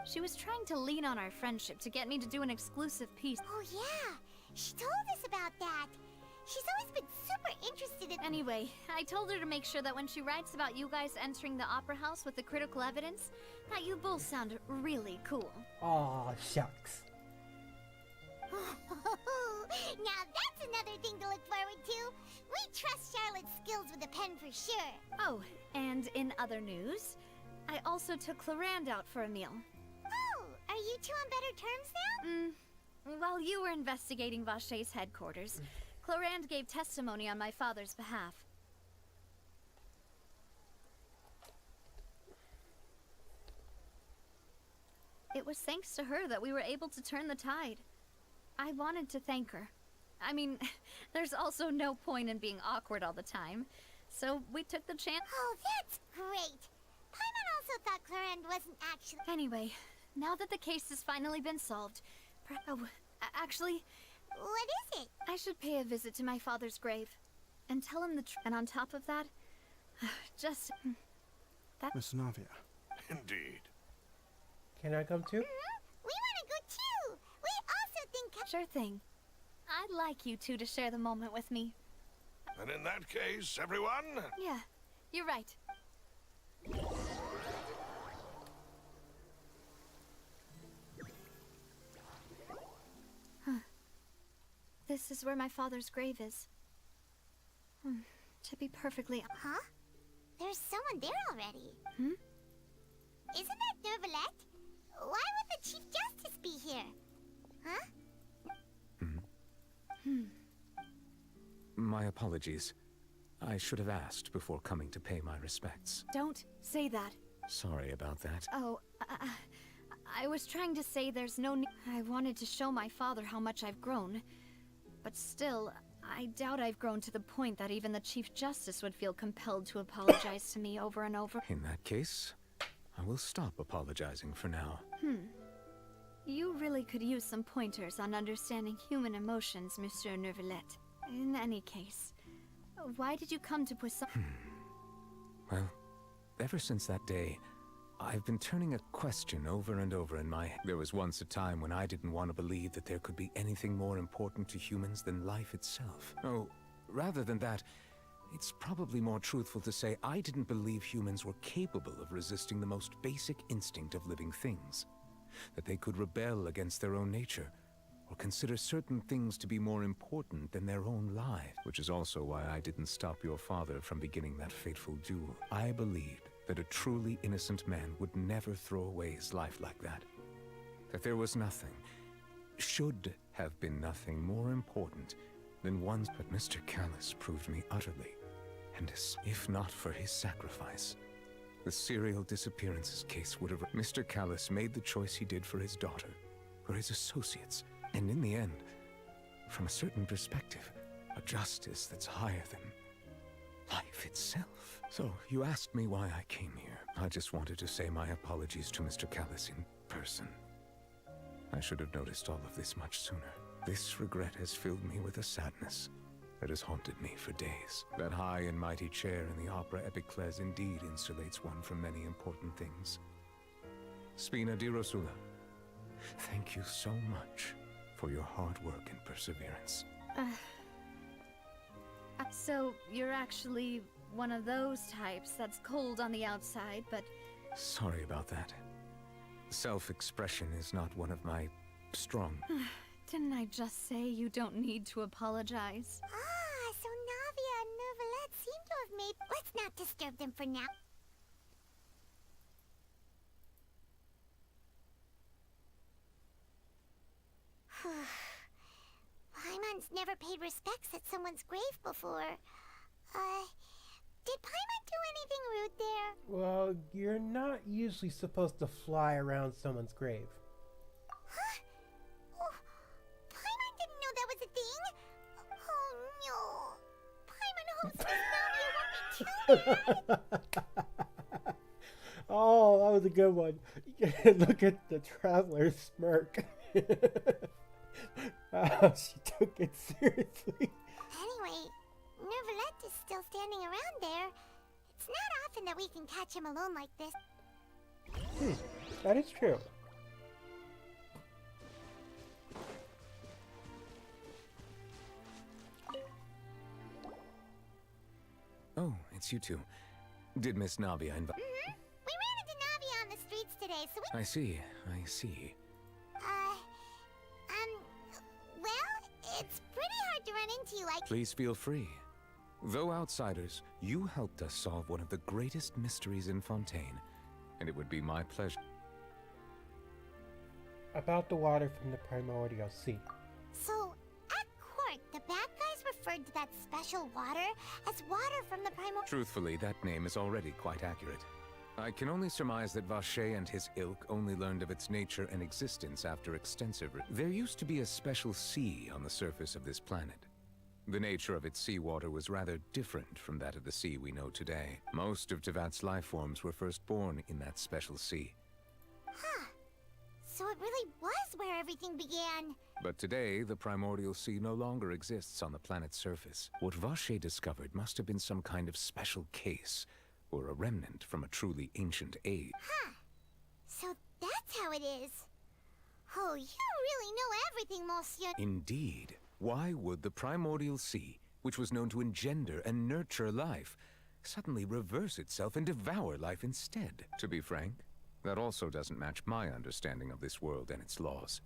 She was trying to lean on our friendship to get me to do an exclusive piece. Oh yeah, she told us about that. She's always been super interested in... Anyway, I told her to make sure that when she writes about you guys entering the opera house with the critical evidence, that you both sound really cool. Aw, shucks. Now that's another thing to look forward to. We trust Charlotte's skills with a pen for sure. Oh, and in other news, I also took Clarande out for a meal. you two on better terms now? While you were investigating Vache's headquarters, Clorinde gave testimony on my father's behalf. It was thanks to her that we were able to turn the tide. I wanted to thank her. I mean, there's also no point in being awkward all the time, so we took the chance. Oh, that's great! Paimon also thought Clorinde wasn't actually... Anyway, now that the case has finally been solved, actually... What is it? I should pay a visit to my father's grave, and tell him the truth. And on top of that, just... that... Miss Navia. Indeed. Can I come too? We want to go too! We also think... Sure thing. I'd like you two to share the moment with me. And in that case, everyone... Yeah, you're right. Huh. This is where my father's grave is. To be perfectly... Huh? There's someone there already. Isn't that Neuvillette? Why would the Chief Justice be here? Huh? My apologies. I should have asked before coming to pay my respects. Don't say that. Sorry about that. Oh, I was trying to say there's no need. I wanted to show my father how much I've grown. But still, I doubt I've grown to the point that even the Chief Justice would feel compelled to apologize to me over and over. In that case, I will stop apologizing for now. You really could use some pointers on understanding human emotions, Monsieur Neuvillette. In any case, why did you come to Poisson? Well, ever since that day, I've been turning a question over and over in my head. There was once a time when I didn't want to believe that there could be anything more important to humans than life itself. Oh, rather than that, it's probably more truthful to say I didn't believe humans were capable of resisting the most basic instinct of living things. That they could rebel against their own nature, or consider certain things to be more important than their own lives. Which is also why I didn't stop your father from beginning that fateful duel. I believed that a truly innocent man would never throw away his life like that. That there was nothing, should have been nothing more important than one's... But Mr. Callis proved me utterly, and if not for his sacrifice, the serial disappearances case would have... Mr. Callis made the choice he did for his daughter, for his associates, and in the end, from a certain perspective, a justice that's higher than life itself. So, you asked me why I came here. I just wanted to say my apologies to Mr. Callis in person. I should have noticed all of this much sooner. This regret has filled me with a sadness that has haunted me for days. That high and mighty chair in the Opera Epiclese indeed insulates one from many important things. Spina di Rosula, thank you so much for your hard work and perseverance. So, you're actually one of those types that's cold on the outside, but... Sorry about that. Self-expression is not one of my strong... Didn't I just say you don't need to apologize? Ah, so Navia and Neuvillette seem to have made... Let's not disturb them for now. Paimon's never paid respects at someone's grave before. Did Paimon do anything rude there? Well, you're not usually supposed to fly around someone's grave. Huh? Oh, Paimon didn't know that was a thing. Oh no. Paimon hopes Miss Navia won't be too... Oh, that was a good one. Look at the traveler's smirk. She took it seriously. Anyway, Neuvillette is still standing around there. It's not often that we can catch him alone like this. That is true. Oh, it's you two. Did Miss Navia invite... We ran into Navia on the streets today, so we... I see. Well, it's pretty hard to run into you like... Please feel free. Though outsiders, you helped us solve one of the greatest mysteries in Fontaine, and it would be my pleasure. About the water from the primordial sea. So, at court, the bad guys referred to that special water as water from the primordial... Truthfully, that name is already quite accurate. I can only surmise that Vacher and his ilk only learned of its nature and existence after extensive... There used to be a special sea on the surface of this planet. The nature of its seawater was rather different from that of the sea we know today. Most of Tevat's life forms were first born in that special sea. Huh. So it really was where everything began. But today, the primordial sea no longer exists on the planet's surface. What Vacher discovered must have been some kind of special case, or a remnant from a truly ancient age. Huh. So that's how it is. Oh, you really know everything, monsieur. Indeed. Why would the primordial sea, which was known to engender and nurture life, suddenly reverse itself and devour life instead? To be frank, that also doesn't match my understanding of this world and its laws.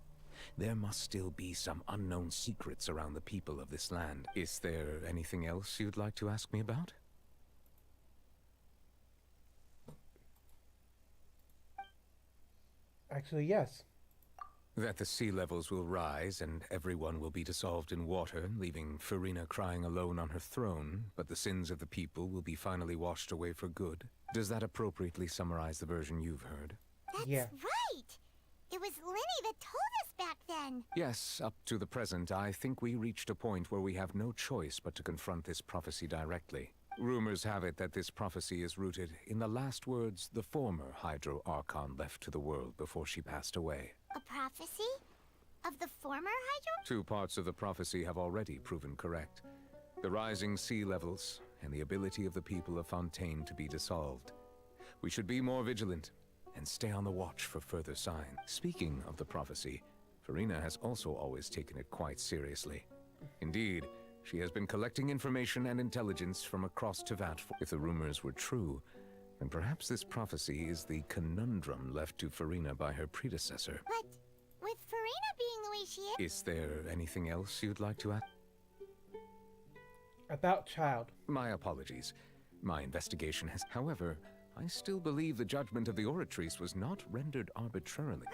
There must still be some unknown secrets around the people of this land. Is there anything else you'd like to ask me about? Actually, yes. That the sea levels will rise and everyone will be dissolved in water, leaving Farina crying alone on her throne, but the sins of the people will be finally washed away for good. Does that appropriately summarize the version you've heard? That's right! It was Linny that told us back then. Yes, up to the present, I think we reached a point where we have no choice but to confront this prophecy directly. Rumors have it that this prophecy is rooted in the last words the former Hydro Archon left to the world before she passed away. A prophecy? Of the former Hydro? 2 parts of the prophecy have already proven correct. The rising sea levels, and the ability of the people of Fontaine to be dissolved. We should be more vigilant, and stay on the watch for further signs. Speaking of the prophecy, Farina has also always taken it quite seriously. Indeed, she has been collecting information and intelligence from across Tevat. If the rumors were true, then perhaps this prophecy is the conundrum left to Farina by her predecessor. But with Farina being the way she is... Is there anything else you'd like to add? About Child. My apologies. My investigation has... However, I still believe the judgment of the Oratrice was not rendered arbitrarily.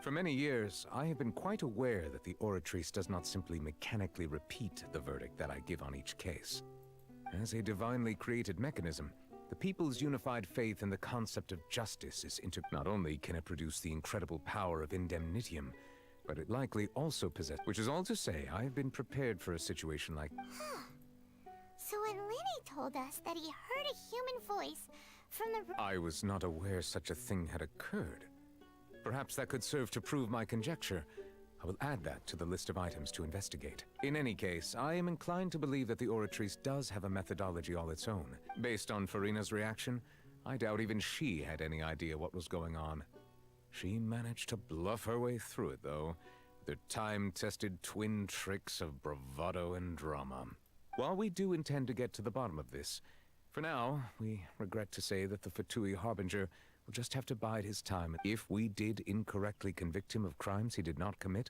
For many years, I have been quite aware that the Oratrice does not simply mechanically repeat the verdict that I give on each case. As a divinely created mechanism, the people's unified faith in the concept of justice is Not only can it produce the incredible power of indemnitium, but it likely also possesses... Which is all to say, I have been prepared for a situation like... So when Linny told us that he heard a human voice from the... I was not aware such a thing had occurred. Perhaps that could serve to prove my conjecture. I will add that to the list of items to investigate. In any case, I am inclined to believe that the Oratrice does have a methodology all its own. Based on Farina's reaction, I doubt even she had any idea what was going on. She managed to bluff her way through it, though, with her time-tested twin tricks of bravado and drama. While we do intend to get to the bottom of this, for now, we regret to say that the Fatui Harbinger will just have to bide his time. If we did incorrectly convict him of crimes he did not commit,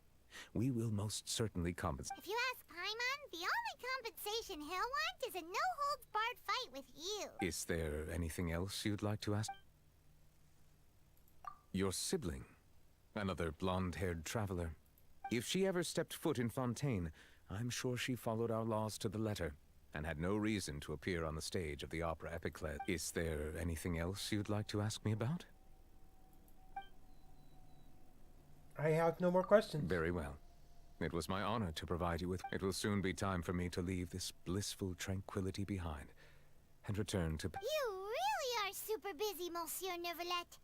we will most certainly compensate. If you ask Paimon, the only compensation he'll want is a no-holds-barred fight with you. Is there anything else you'd like to ask? Your sibling, another blonde-haired traveler. If she ever stepped foot in Fontaine, I'm sure she followed our laws to the letter, and had no reason to appear on the stage of the opera Epiclet. Is there anything else you'd like to ask me about? I have no more questions. Very well. It was my honor to provide you with... It will soon be time for me to leave this blissful tranquility behind, and return to... You really are super busy, Monsieur Neuvillette.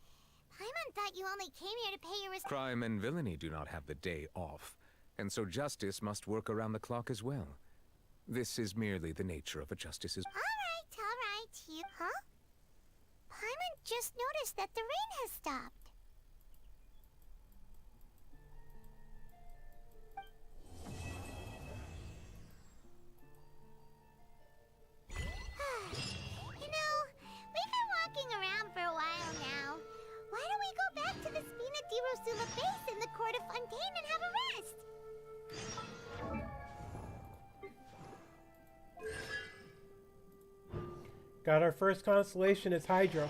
Paimon thought you only came here to pay your... Crime and villainy do not have the day off, and so justice must work around the clock as well. This is merely the nature of a justice's... All right. You... Huh? Paimon just noticed that the rain has stopped. You know, we've been walking around for a while now. Why don't we go back to the Spina di Rosula base in the court of Fontaine and have a rest? Got our first constellation as Hydro.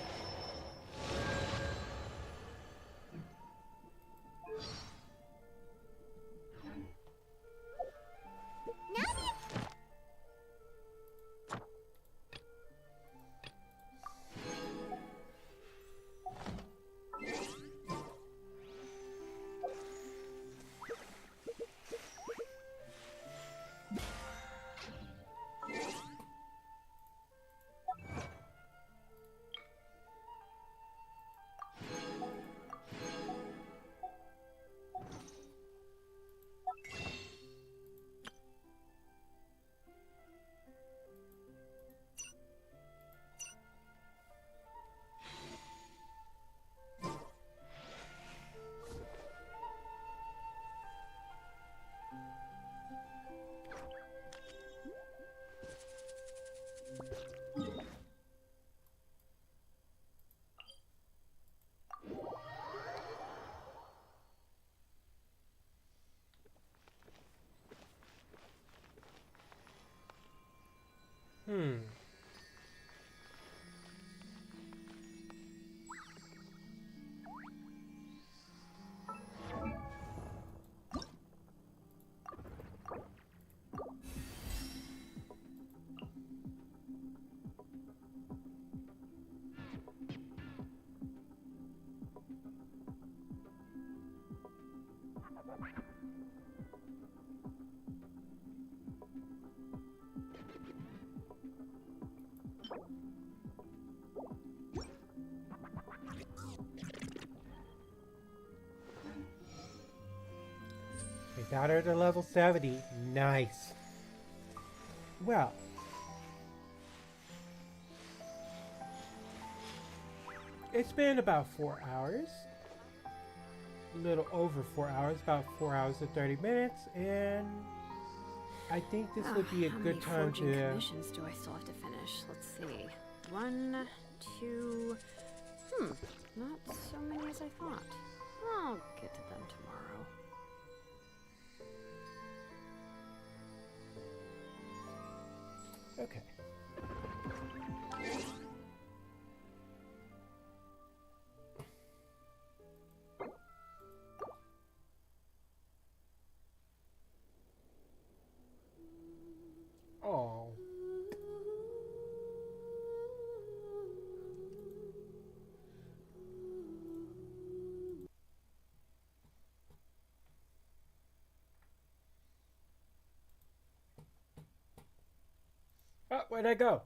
Hmm. We got her to level 70. Nice. Well. It's been about 4 hours. A little over 4 hours. About 4 hours and 30 minutes. And I think this would be a good time to... How many forging commissions do I still have to finish? Let's see. 1, 2... Not so many as I thought. I'll get to them tomorrow. Okay. Oh. Oh, where'd I go?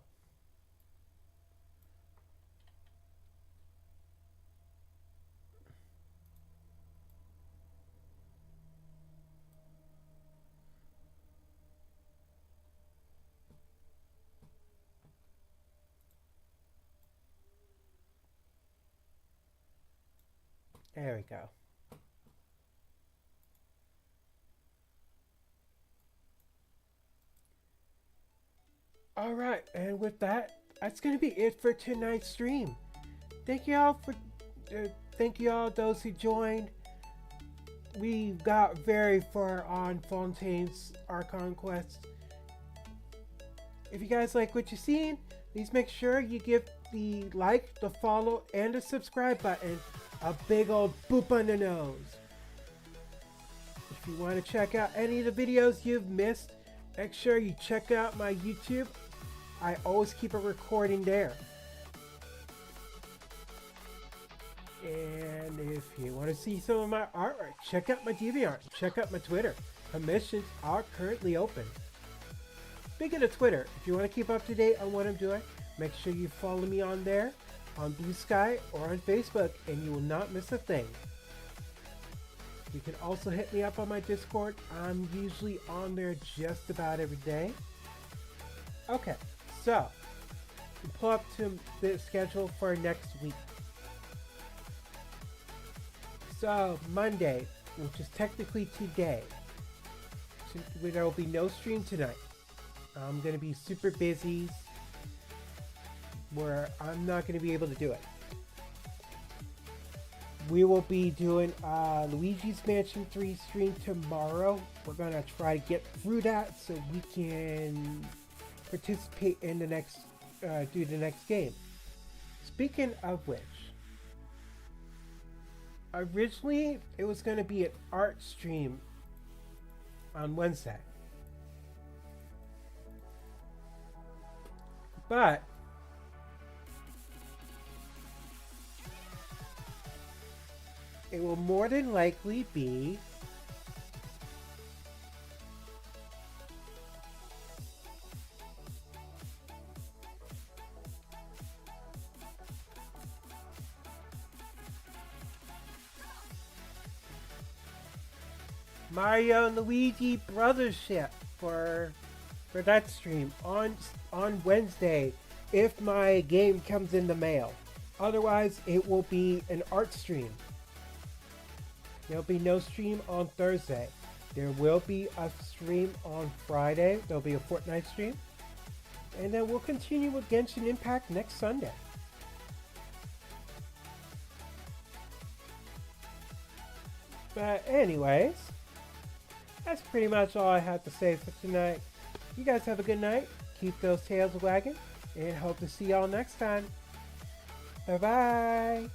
There we go. Alright, and with that, that's going to be it for tonight's stream. Thank you all those who joined. We got very far on Fontaine's Archon quest. If you guys like what you've seen, please make sure you give the like, the follow, and the subscribe button a big old boop on the nose. If you want to check out any of the videos you've missed, make sure you check out my YouTube. I always keep a recording there. And if you want to see some of my artwork, check out my DeviantArt. Check out my Twitter. Commissions are currently open. Speaking of Twitter, if you want to keep up to date on what I'm doing, make sure you follow me on there, on Blue Sky, or on Facebook, and you will not miss a thing. You can also hit me up on my Discord. I'm usually on there just about every day. Okay, so we pull up to the schedule for next week. So Monday, which is technically today, there will be no stream tonight. I'm going to be super busy where I'm not going to be able to do it. We will be doing Luigi's Mansion 3 stream tomorrow. We're going to try to get through that so we can participate in the next, do the next game. Speaking of which, originally it was going to be an art stream on Wednesday. But it will more than likely be Mario and Luigi Brothers ship for that stream on Wednesday if my game comes in the mail. Otherwise, it will be an art stream. There'll be no stream on Thursday. There will be a stream on Friday. There'll be a Fortnite stream. And then we'll continue with Genshin Impact next Sunday. But anyways, that's pretty much all I have to say for tonight. You guys have a good night. keep those tails wagging, and hope to see y'all next time. Bye bye.